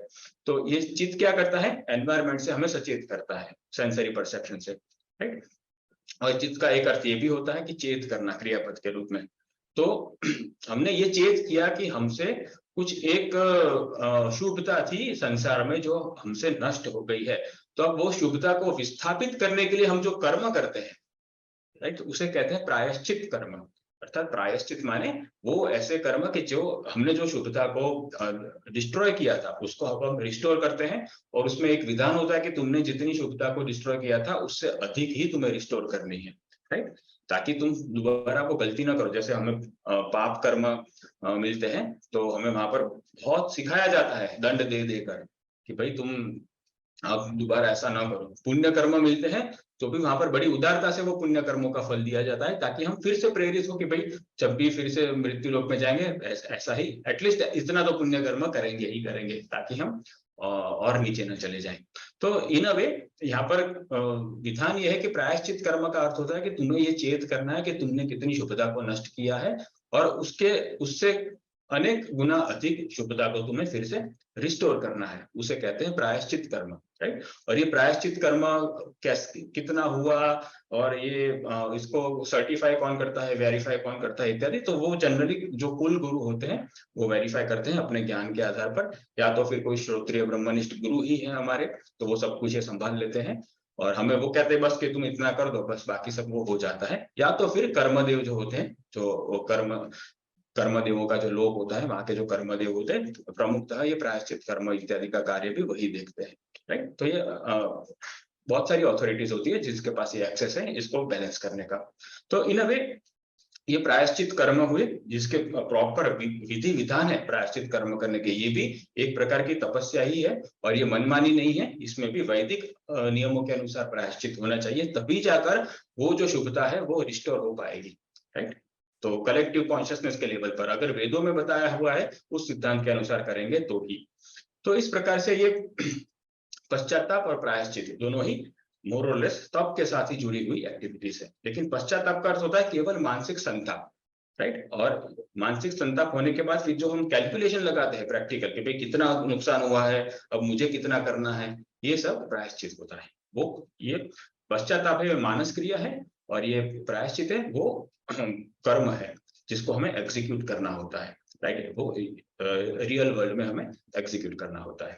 तो ये चित्त क्या करता है? एनवायरनमेंट से हमें सचेत करता है, सेंसरी परसेप्शन से, राइट। और चित्त का एक अर्थ ये भी होता है कि चेत करना क्रियापद के रूप में। तो हमने ये चेत किया कि हमसे कुछ एक शुभता थी संसार में जो हमसे नष्ट हो गई है। तो अब वो शुभता को विस्थापित करने के लिए हम जो कर्म करते हैं, राइट, उसे कहते हैं प्रायश्चित कर्म। अर्थात प्रायश्चित माने वो ऐसे कर्म कि जो हमने जो शुभता को डिस्ट्रॉय किया था उसको अब हम रिस्टोर करते हैं। और उसमें एक विधान होता है कि तुमने जितनी शुभता को डिस्ट्रॉय किया था उससे अधिक ही तुम्हें रिस्टोर करनी है, राइट, ताकि तुम दोबारा वो गलती ना करो। जैसे हमें पाप कर्म मिलते हैं तो हमें वहां पर बहुत सिखाया जाता है दंड दे देकर कि भाई तुम आप दोबारा ऐसा ना करो। पुण्य कर्म मिलते हैं तो भी वहां पर बड़ी उदारता से वो पुण्य कर्मों का फल दिया जाता है ताकि हम फिर से प्रेरित हो कि भाई जब भी फिर से मृत्यु लोक में जाएंगे ऐसा ही एटलीस्ट इतना तो पुण्य कर्म करेंगे ही करेंगे ताकि हम और नीचे न चले जाएं। तो इन अ वे यहाँ पर विधान ये है कि प्रायश्चित कर्म का अर्थ होता है कि तुम्हें ये चेत करना है कि तुमने कितनी शुभता को नष्ट किया है और उससे अनेक गुना अधिक शुभता को तुम्हें फिर से रिस्टोर करना है, उसे कहते हैं प्रायश्चित कर्म, राइट। और ये प्रायश्चित कर्म कैसे कितना हुआ और ये इसको सर्टिफाई कौन करता है, वेरीफाई कौन करता है इत्यादि, तो वो जनरली जो कुल गुरु होते हैं वो वेरीफाई करते हैं अपने ज्ञान के आधार पर। या तो फिर कोई श्रोत्रिय ब्रह्मनिष्ठ गुरु ही है हमारे, तो वो सब कुछ ये संभाल लेते हैं और हमें वो कहते हैं बस कि तुम इतना कर दो, बस बाकी सब वो हो जाता है। या तो फिर कर्मदेव जो होते हैं, जो कर्मदेवों का जो लोक होता है, वहां के जो कर्मदेव होते हैं प्रमुखतः ये प्रायश्चित कर्म इत्यादि का कार्य भी वही देखते हैं, राइट। तो ये बहुत सारी अथॉरिटीज होती है जिसके पास ये एक्सेस है इसको बैलेंस करने का। तो इन अ वे ये प्रायश्चित कर्म हुए जिसके प्रॉपर विधि विधान है प्रायश्चित कर्म करने के। ये भी एक प्रकार की तपस्या ही है और ये मनमानी नहीं है, इसमें भी वैदिक नियमों के अनुसार प्रायश्चित होना चाहिए, तभी जाकर वो जो शुभता है वो रिस्टोर हो पाएगी, राइट। तो कलेक्टिव कॉन्शियसनेस के लेवल पर अगर वेदों में बताया हुआ है उस सिद्धांत के अनुसार करेंगे तो ही। तो इस प्रकार से ये पश्चाताप और प्रायश्चित दोनों ही मोर और लेस तप के साथ ही जुड़ी हुई एक्टिविटीज है। लेकिन पश्चाताप का अर्थ होता है केवल मानसिक संताप, राइट। और मानसिक संताप होने के बाद फिर जो हम कैलकुलेशन लगाते हैं प्रैक्टिकल कि भाई कितना नुकसान हुआ है, अब मुझे कितना करना है, ये सब प्रायश्चित होता है। वो ये पश्चाताप है मानस क्रिया है और ये प्रायश्चित है वो कर्म है जिसको हमें एग्जीक्यूट करना होता है, राइट। वो रियल वर्ल्ड में हमें एग्जीक्यूट करना होता है,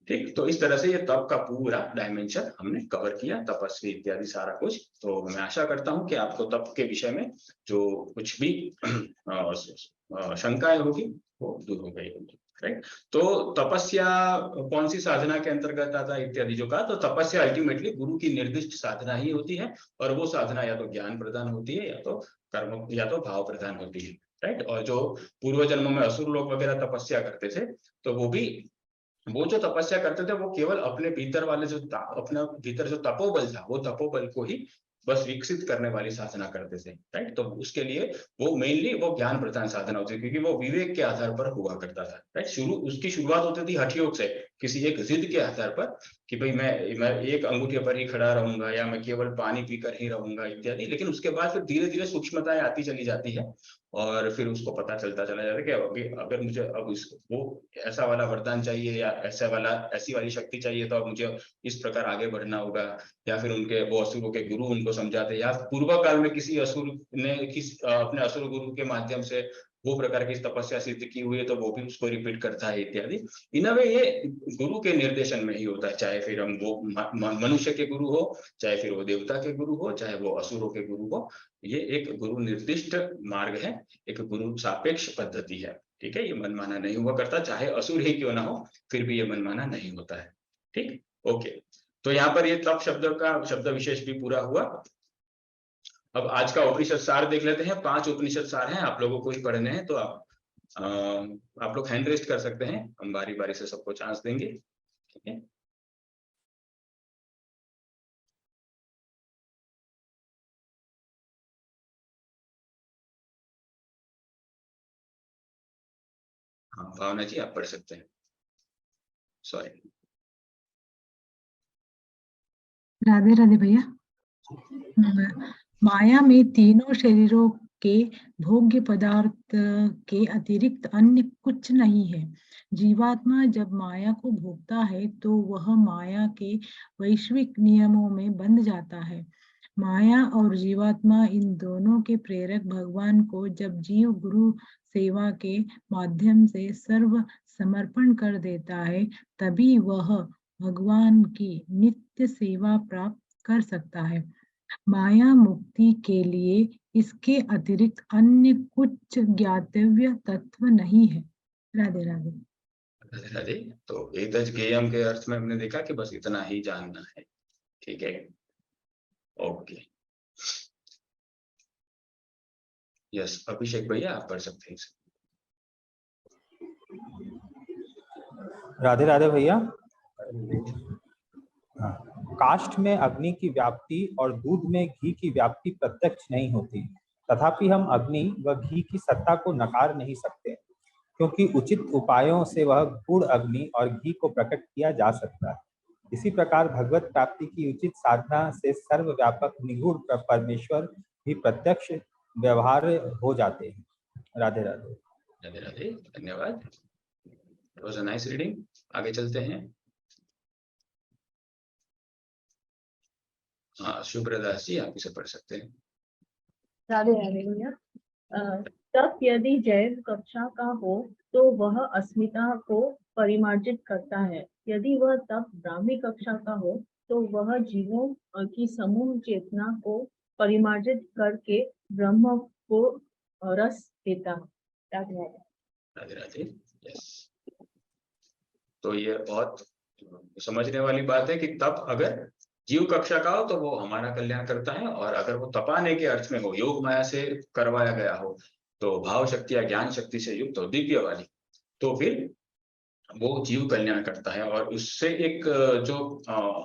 ठीक। तो इस तरह से ये तप का पूरा डायमेंशन हमने कवर किया, तपस्वी इत्यादि सारा कुछ। तो मैं आशा करता हूं कि आपको तप के विषय में जो कुछ भी शंकाएं होगी वो दूर हो गई होगी, राइट। तो तपस्या कौन सी साधना के अंतर्गत आता है इत्यादि जो कहा, तो तपस्या अल्टीमेटली गुरु की निर्दिष्ट साधना ही होती है और वो साधना या तो ज्ञान प्रदान होती है या तो कर्म या तो भाव प्रदान होती है, राइट। और जो पूर्व जन्मों में असुर लोग वगैरह तपस्या करते थे तो वो जो तपस्या करते थे वो केवल अपने भीतर वाले जो अपने भीतर जो तपोबल था वो तपोबल को ही बस विकसित करने वाली साधना करते थे, राइट। तो उसके लिए वो मेनली वो ज्ञान प्रधान साधना होती है क्योंकि वो विवेक के आधार पर हुआ करता था, राइट। उसकी शुरुआत होती थी हठ योग से किसी एक जिद के आधार पर कि भाई मैं एक अंगूठे पर ही खड़ा रहूंगा या मैं केवल पानी पीकर ही रहूंगा इत्यादि, लेकिन उसके बाद फिर धीरे धीरे सूक्ष्मताएं आती चली जाती है और फिर उसको पता चलता चला जाता है कि अभी अगर मुझे अब वो ऐसा वाला वरदान चाहिए या ऐसी वाली शक्ति चाहिए, तो अब मुझे इस प्रकार आगे बढ़ना होगा। या फिर उनके वो असुरों के गुरु उनको समझाते, या पूर्व काल में किसी असुर ने अपने असुर गुरु के माध्यम से वो प्रकार की तपस्या सिद्ध की हुई है, तो वो भी उसको रिपीट करता है इत्यादि। इन वे ये गुरु के निर्देशन में ही होता है, चाहे फिर हम वो मनुष्य के गुरु हो, चाहे फिर वो देवता के गुरु हो, चाहे वो असुरों के गुरु हो। ये एक गुरु निर्दिष्ट मार्ग है, एक गुरु सापेक्ष पद्धति है। ठीक है, ये मनमाना नहीं हुआ करता, चाहे असुर ही क्यों ना हो, फिर भी ये मनमाना नहीं होता है। ठीक, ओके। तो यहाँ पर ये तप शब्द का शब्द विशेष भी पूरा हुआ। अब आज का उपनिषद सार देख लेते हैं। 5 उपनिषद सार हैं, आप लोगों को ही पढ़ने हैं, तो आप लोग हैंड रेस्ट कर सकते हैं, हम बारी बारी से सबको चांस देंगे। ठीक है, हाँ भावना जी आप पढ़ सकते हैं। सॉरी, राधे राधे भैया। माया में तीनों शरीरों के भोग्य पदार्थ के अतिरिक्त अन्य कुछ नहीं है। जीवात्मा जब माया को भोगता है तो वह माया के वैश्विक नियमों में बंध जाता है। माया और जीवात्मा इन दोनों के प्रेरक भगवान को जब जीव गुरु सेवा के माध्यम से सर्व समर्पण कर देता है, तभी वह भगवान की नित्य सेवा प्राप्त कर सकता है। माया मुक्ति के लिए इसके अतिरिक्त अन्य कुछ ज्ञातव्य तत्व नहीं है। राधे राधे। राधे राधे। तो एतज ज्ञेयम के अर्थ में हमने देखा कि बस इतना ही जानना है। ठीक है, ओके। यस, अभिषेक भैया आप पढ़ सकते हैं। राधे राधे भैया। काष्ठ में अग्नि की व्याप्ति और दूध में घी की व्याप्ति प्रत्यक्ष नहीं होती, तथापि हम अग्नि व घी की सत्ता को नकार नहीं सकते, क्योंकि उचित उपायों से वह गूढ़ अग्नि और घी को प्रकट किया जा सकता है। इसी प्रकार भगवत प्राप्ति की उचित साधना से सर्वव्यापक निगूढ़ परमेश्वर भी प्रत्यक्ष व्यवहार हो जाते हैं। राधे राधे। राधे राधे, धन्यवाद। It was a nice reading. आगे चलते हैं। हाँ, शुभ्रदास जी आप इसे पढ़ सकते हैं। राधे राधे भैया। तप यदि जैव कक्षा का हो तो वह अस्मिता को परिमार्जित करता है। यदि वह तप ब्राह्मी कक्षा का हो तो वह जीवों की समूह चेतना को परिमार्जित करके ब्रह्म को रस देता है। राधे राधे। राधे राधे। यस, तो ये बहुत समझने वाली बात है कि तप अगर जीव कक्षा का हो तो वो हमारा कल्याण करता है, और अगर वो तपाने के अर्थ में हो, योग माया से करवाया गया हो, तो भाव शक्ति या ज्ञान शक्ति से युक्त हो, दिव्य वाली, तो फिर वो जीव कल्याण करता है। और उससे एक जो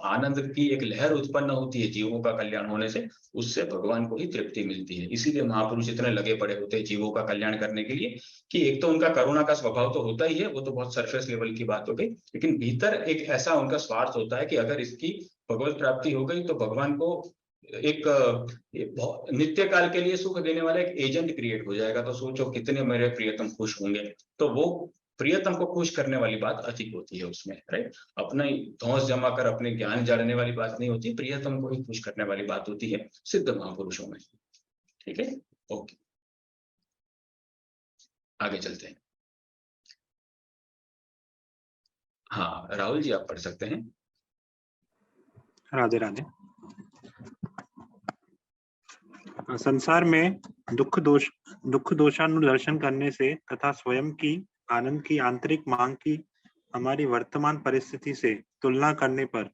आनंद की एक लहर उत्पन्न होती है जीवों का कल्याण होने से, उससे भगवान को ही तृप्ति मिलती है। इसीलिए महापुरुष इतने लगे पड़े होते हैं जीवों का कल्याण करने के लिए, कि एक तो उनका करुणा का स्वभाव तो होता ही है, वो तो बहुत सरफेस लेवल की बात हो गई, लेकिन भीतर एक ऐसा उनका स्वार्थ होता है कि अगर इसकी भगवत प्राप्ति हो गई तो भगवान को एक नित्य काल के लिए सुख देने वाला एक एजेंट क्रिएट हो जाएगा। तो सोचो कितने मेरे प्रियतम खुश होंगे। तो वो प्रियतम को खुश करने वाली बात अधिक होती है उसमें, राइट। अपना धौंस जमा कर अपने ज्ञान जाड़ने वाली बात नहीं होती, प्रियतम को ही खुश करने वाली बात होती है सिद्ध महापुरुषों में। ठीक है, ओके, आगे चलते हैं। हाँ, राहुल जी आप पढ़ सकते हैं। राधे राधे। संसार में दुख दोषानुदर्शन करने से तथा स्वयं की आनंद की आंतरिक मांग की हमारी वर्तमान परिस्थिति से तुलना करने पर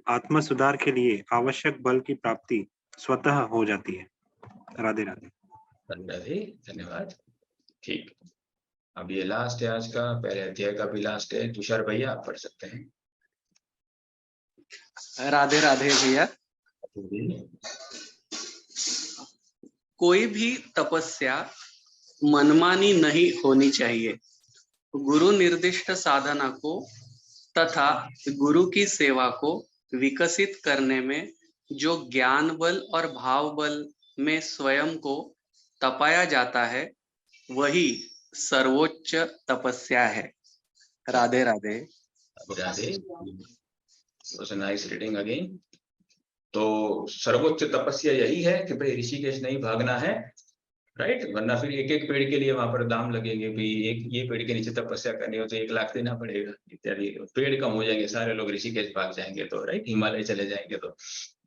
आत्म सुधार के लिए आवश्यक बल की प्राप्ति स्वतः हो जाती है। राधे राधे। राधे, धन्यवाद। ठीक, अब ये लास्ट है आज का, पहले अध्याय का भी लास्ट है। तुषार भैया आप पढ़ सकते हैं। राधे राधे भैया। कोई भी तपस्या मनमानी नहीं होनी चाहिए। गुरु निर्दिष्ट साधना को तथा गुरु की सेवा को विकसित करने में जो ज्ञान बल और भाव बल में स्वयं को तपाया जाता है वही सर्वोच्च तपस्या है। Radhe Radhe. Radhe. Nice reading again. तो सर्वोच्च तपस्या यही है कि भाई ऋषिकेश नहीं भागना है, राइट, वरना फिर एक एक पेड़ के लिए वहां पर दाम लगेंगे भी, एक ये पेड़ के नीचे तपस्या करनी हो तो 1 लाख देना पड़ेगा इत्यादि, पेड़ कम हो जाएंगे, सारे लोग ऋषिकेश भाग जाएंगे तो, राइट, हिमालय चले जाएंगे। तो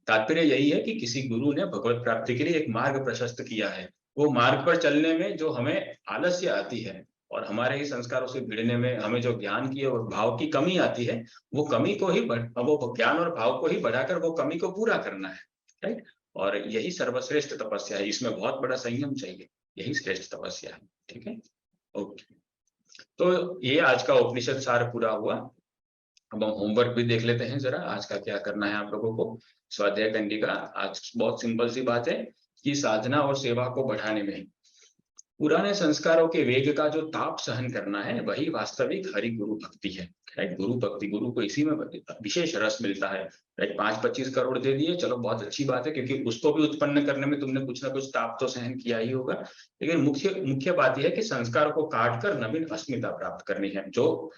तात्पर्य यही है कि किसी गुरु ने भगवत प्राप्ति के लिए एक मार्ग प्रशस्त किया है, वो मार्ग पर चलने में जो हमें आलस्य आती है और हमारे ही संस्कारों से भिड़ने में हमें जो ज्ञान की और भाव की कमी आती है, वो कमी को ही वो ज्ञान और भाव को ही बढ़ाकर वो कमी को पूरा करना है, राइट। और यही सर्वश्रेष्ठ तपस्या है, इसमें बहुत बड़ा संयम चाहिए, यही श्रेष्ठ तपस्या है, ठीक है। ओके, तो ये आज का उपनिषद सार पूरा हुआ। अब हम होमवर्क भी देख लेते हैं जरा, आज का क्या करना है आप लोगों को। स्वाध्याय कंडिका आज बहुत सिंपल सी बात है कि साधना और सेवा को बढ़ाने में पुराने संस्कारों के वेग का जो ताप सहन करना है वही वास्तविक हरि गुरु भक्ति है, राइट। गुरु भक्ति, गुरु को इसी में विशेष रस मिलता है, राइट। 5-25 करोड़ दे दिए, चलो बहुत अच्छी बात है, क्योंकि उसको भी उत्पन्न करने में तुमने कुछ ना कुछ ताप तो सहन किया ही होगा, लेकिन मुख्य बात यह है कि संस्कारों को काट कर नवीन अस्मिता प्राप्त करनी है, जो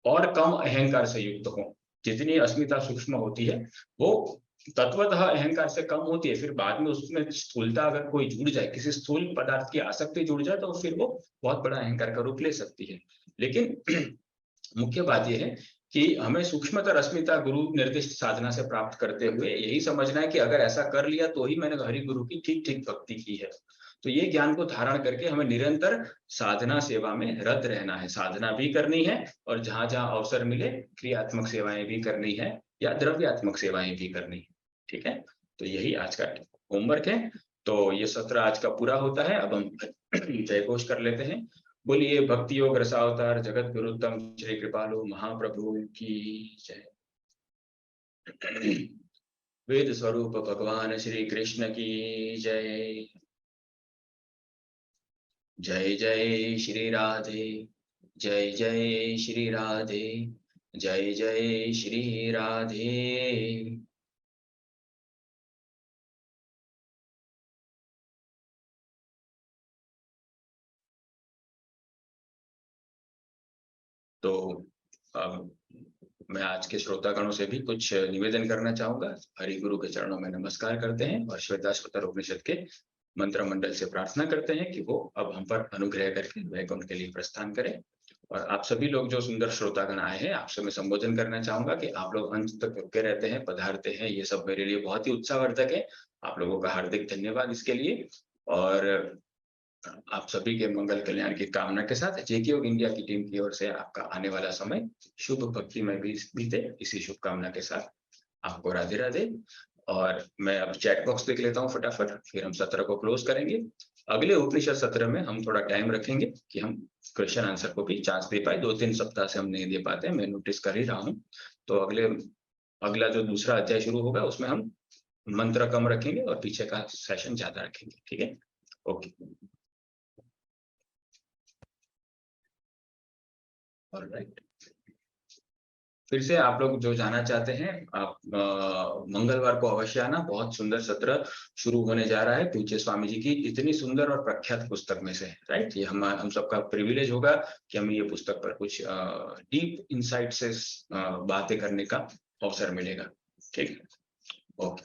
और कम अहंकार से युक्त हो। जितनी अस्मिता सूक्ष्म होती है वो तत्वतः अहंकार से कम होती है, फिर बाद में उसमें स्थूलता अगर कोई जुड़ जाए, किसी स्थूल पदार्थ की आसक्ति जुड़ जाए तो फिर वो बहुत बड़ा अहंकार का रूप ले सकती है। लेकिन मुख्य बात यह है कि हमें सूक्ष्मतर अस्मिता गुरु निर्दिष्ट साधना से प्राप्त करते हुए यही समझना है कि अगर ऐसा कर लिया तो ही मैंने हरि गुरु की ठीक ठीक भक्ति की है। तो ये ज्ञान को धारण करके हमें निरंतर साधना सेवा में रत रहना है, साधना भी करनी है और जहां जहां अवसर मिले क्रियात्मक सेवाएं भी करनी है या द्रव्यात्मक सेवाएं भी करनी है, ठीक है। तो यही आज का होमवर्क है। तो ये सत्र आज का पूरा होता है। अब हम जय घोष कर लेते हैं। बोलिए भक्ति योग रसावतार जगत गुरुतम श्री कृपालु महाप्रभु की जय। वेद स्वरूप भगवान श्री कृष्ण की जय। जय जय श्री राधे, जय जय श्री राधे, जय जय श्री राधे। तो मैं आज के श्रोतागणों से भी कुछ निवेदन करना चाहूंगा। हरि गुरु के चरणों में नमस्कार करते हैं और श्वेताश्वतर उपनिषद के मंत्र मंडल से प्रार्थना करते हैं कि वो अब हम पर अनुग्रह करके वैकुंठ के लिए प्रस्थान करें। और आप सभी लोग जो सुंदर श्रोतागण आए हैं, आपसे मैं संबोधन करना चाहूंगा कि आप लोग अंत तक रुके रहते हैं, पधारते हैं, ये सब मेरे लिए बहुत ही उत्साहवर्धक है। आप लोगों का हार्दिक धन्यवाद इसके लिए। और आप सभी के मंगल कल्याण की कामना के साथ जेके योग इंडिया की टीम की ओर से आपका आने वाला समय शुभ भक्ति में भी बीते, इसी शुभकामना के साथ आपको राधे राधे। और मैं अब चैट बॉक्स देख लेता हूँ फटाफट, फिर हम सत्र को क्लोज करेंगे। अगले उपनिषद सत्र में हम थोड़ा टाइम रखेंगे कि हम क्वेश्चन आंसर को भी चांस दे पाए। 2-3 सप्ताह से हम नहीं दे पाते, मैं नोटिस कर ही रहा हूँ। तो अगला जो दूसरा अध्याय शुरू होगा उसमें हम मंत्र कम रखेंगे और पीछे का सेशन ज्यादा रखेंगे, ठीक है। Okay, alright. फिर से आप लोग जो जाना चाहते हैं, आप मंगलवार को अवश्य आना। बहुत सुंदर सत्र शुरू होने जा रहा है पूज्य स्वामी जी की इतनी सुंदर और प्रख्यात पुस्तक में से, राइट। ये हम सबका प्रिविलेज होगा कि हमें ये पुस्तक पर कुछ डीप इंसाइट से बातें करने का अवसर मिलेगा, ठीक है। ओके।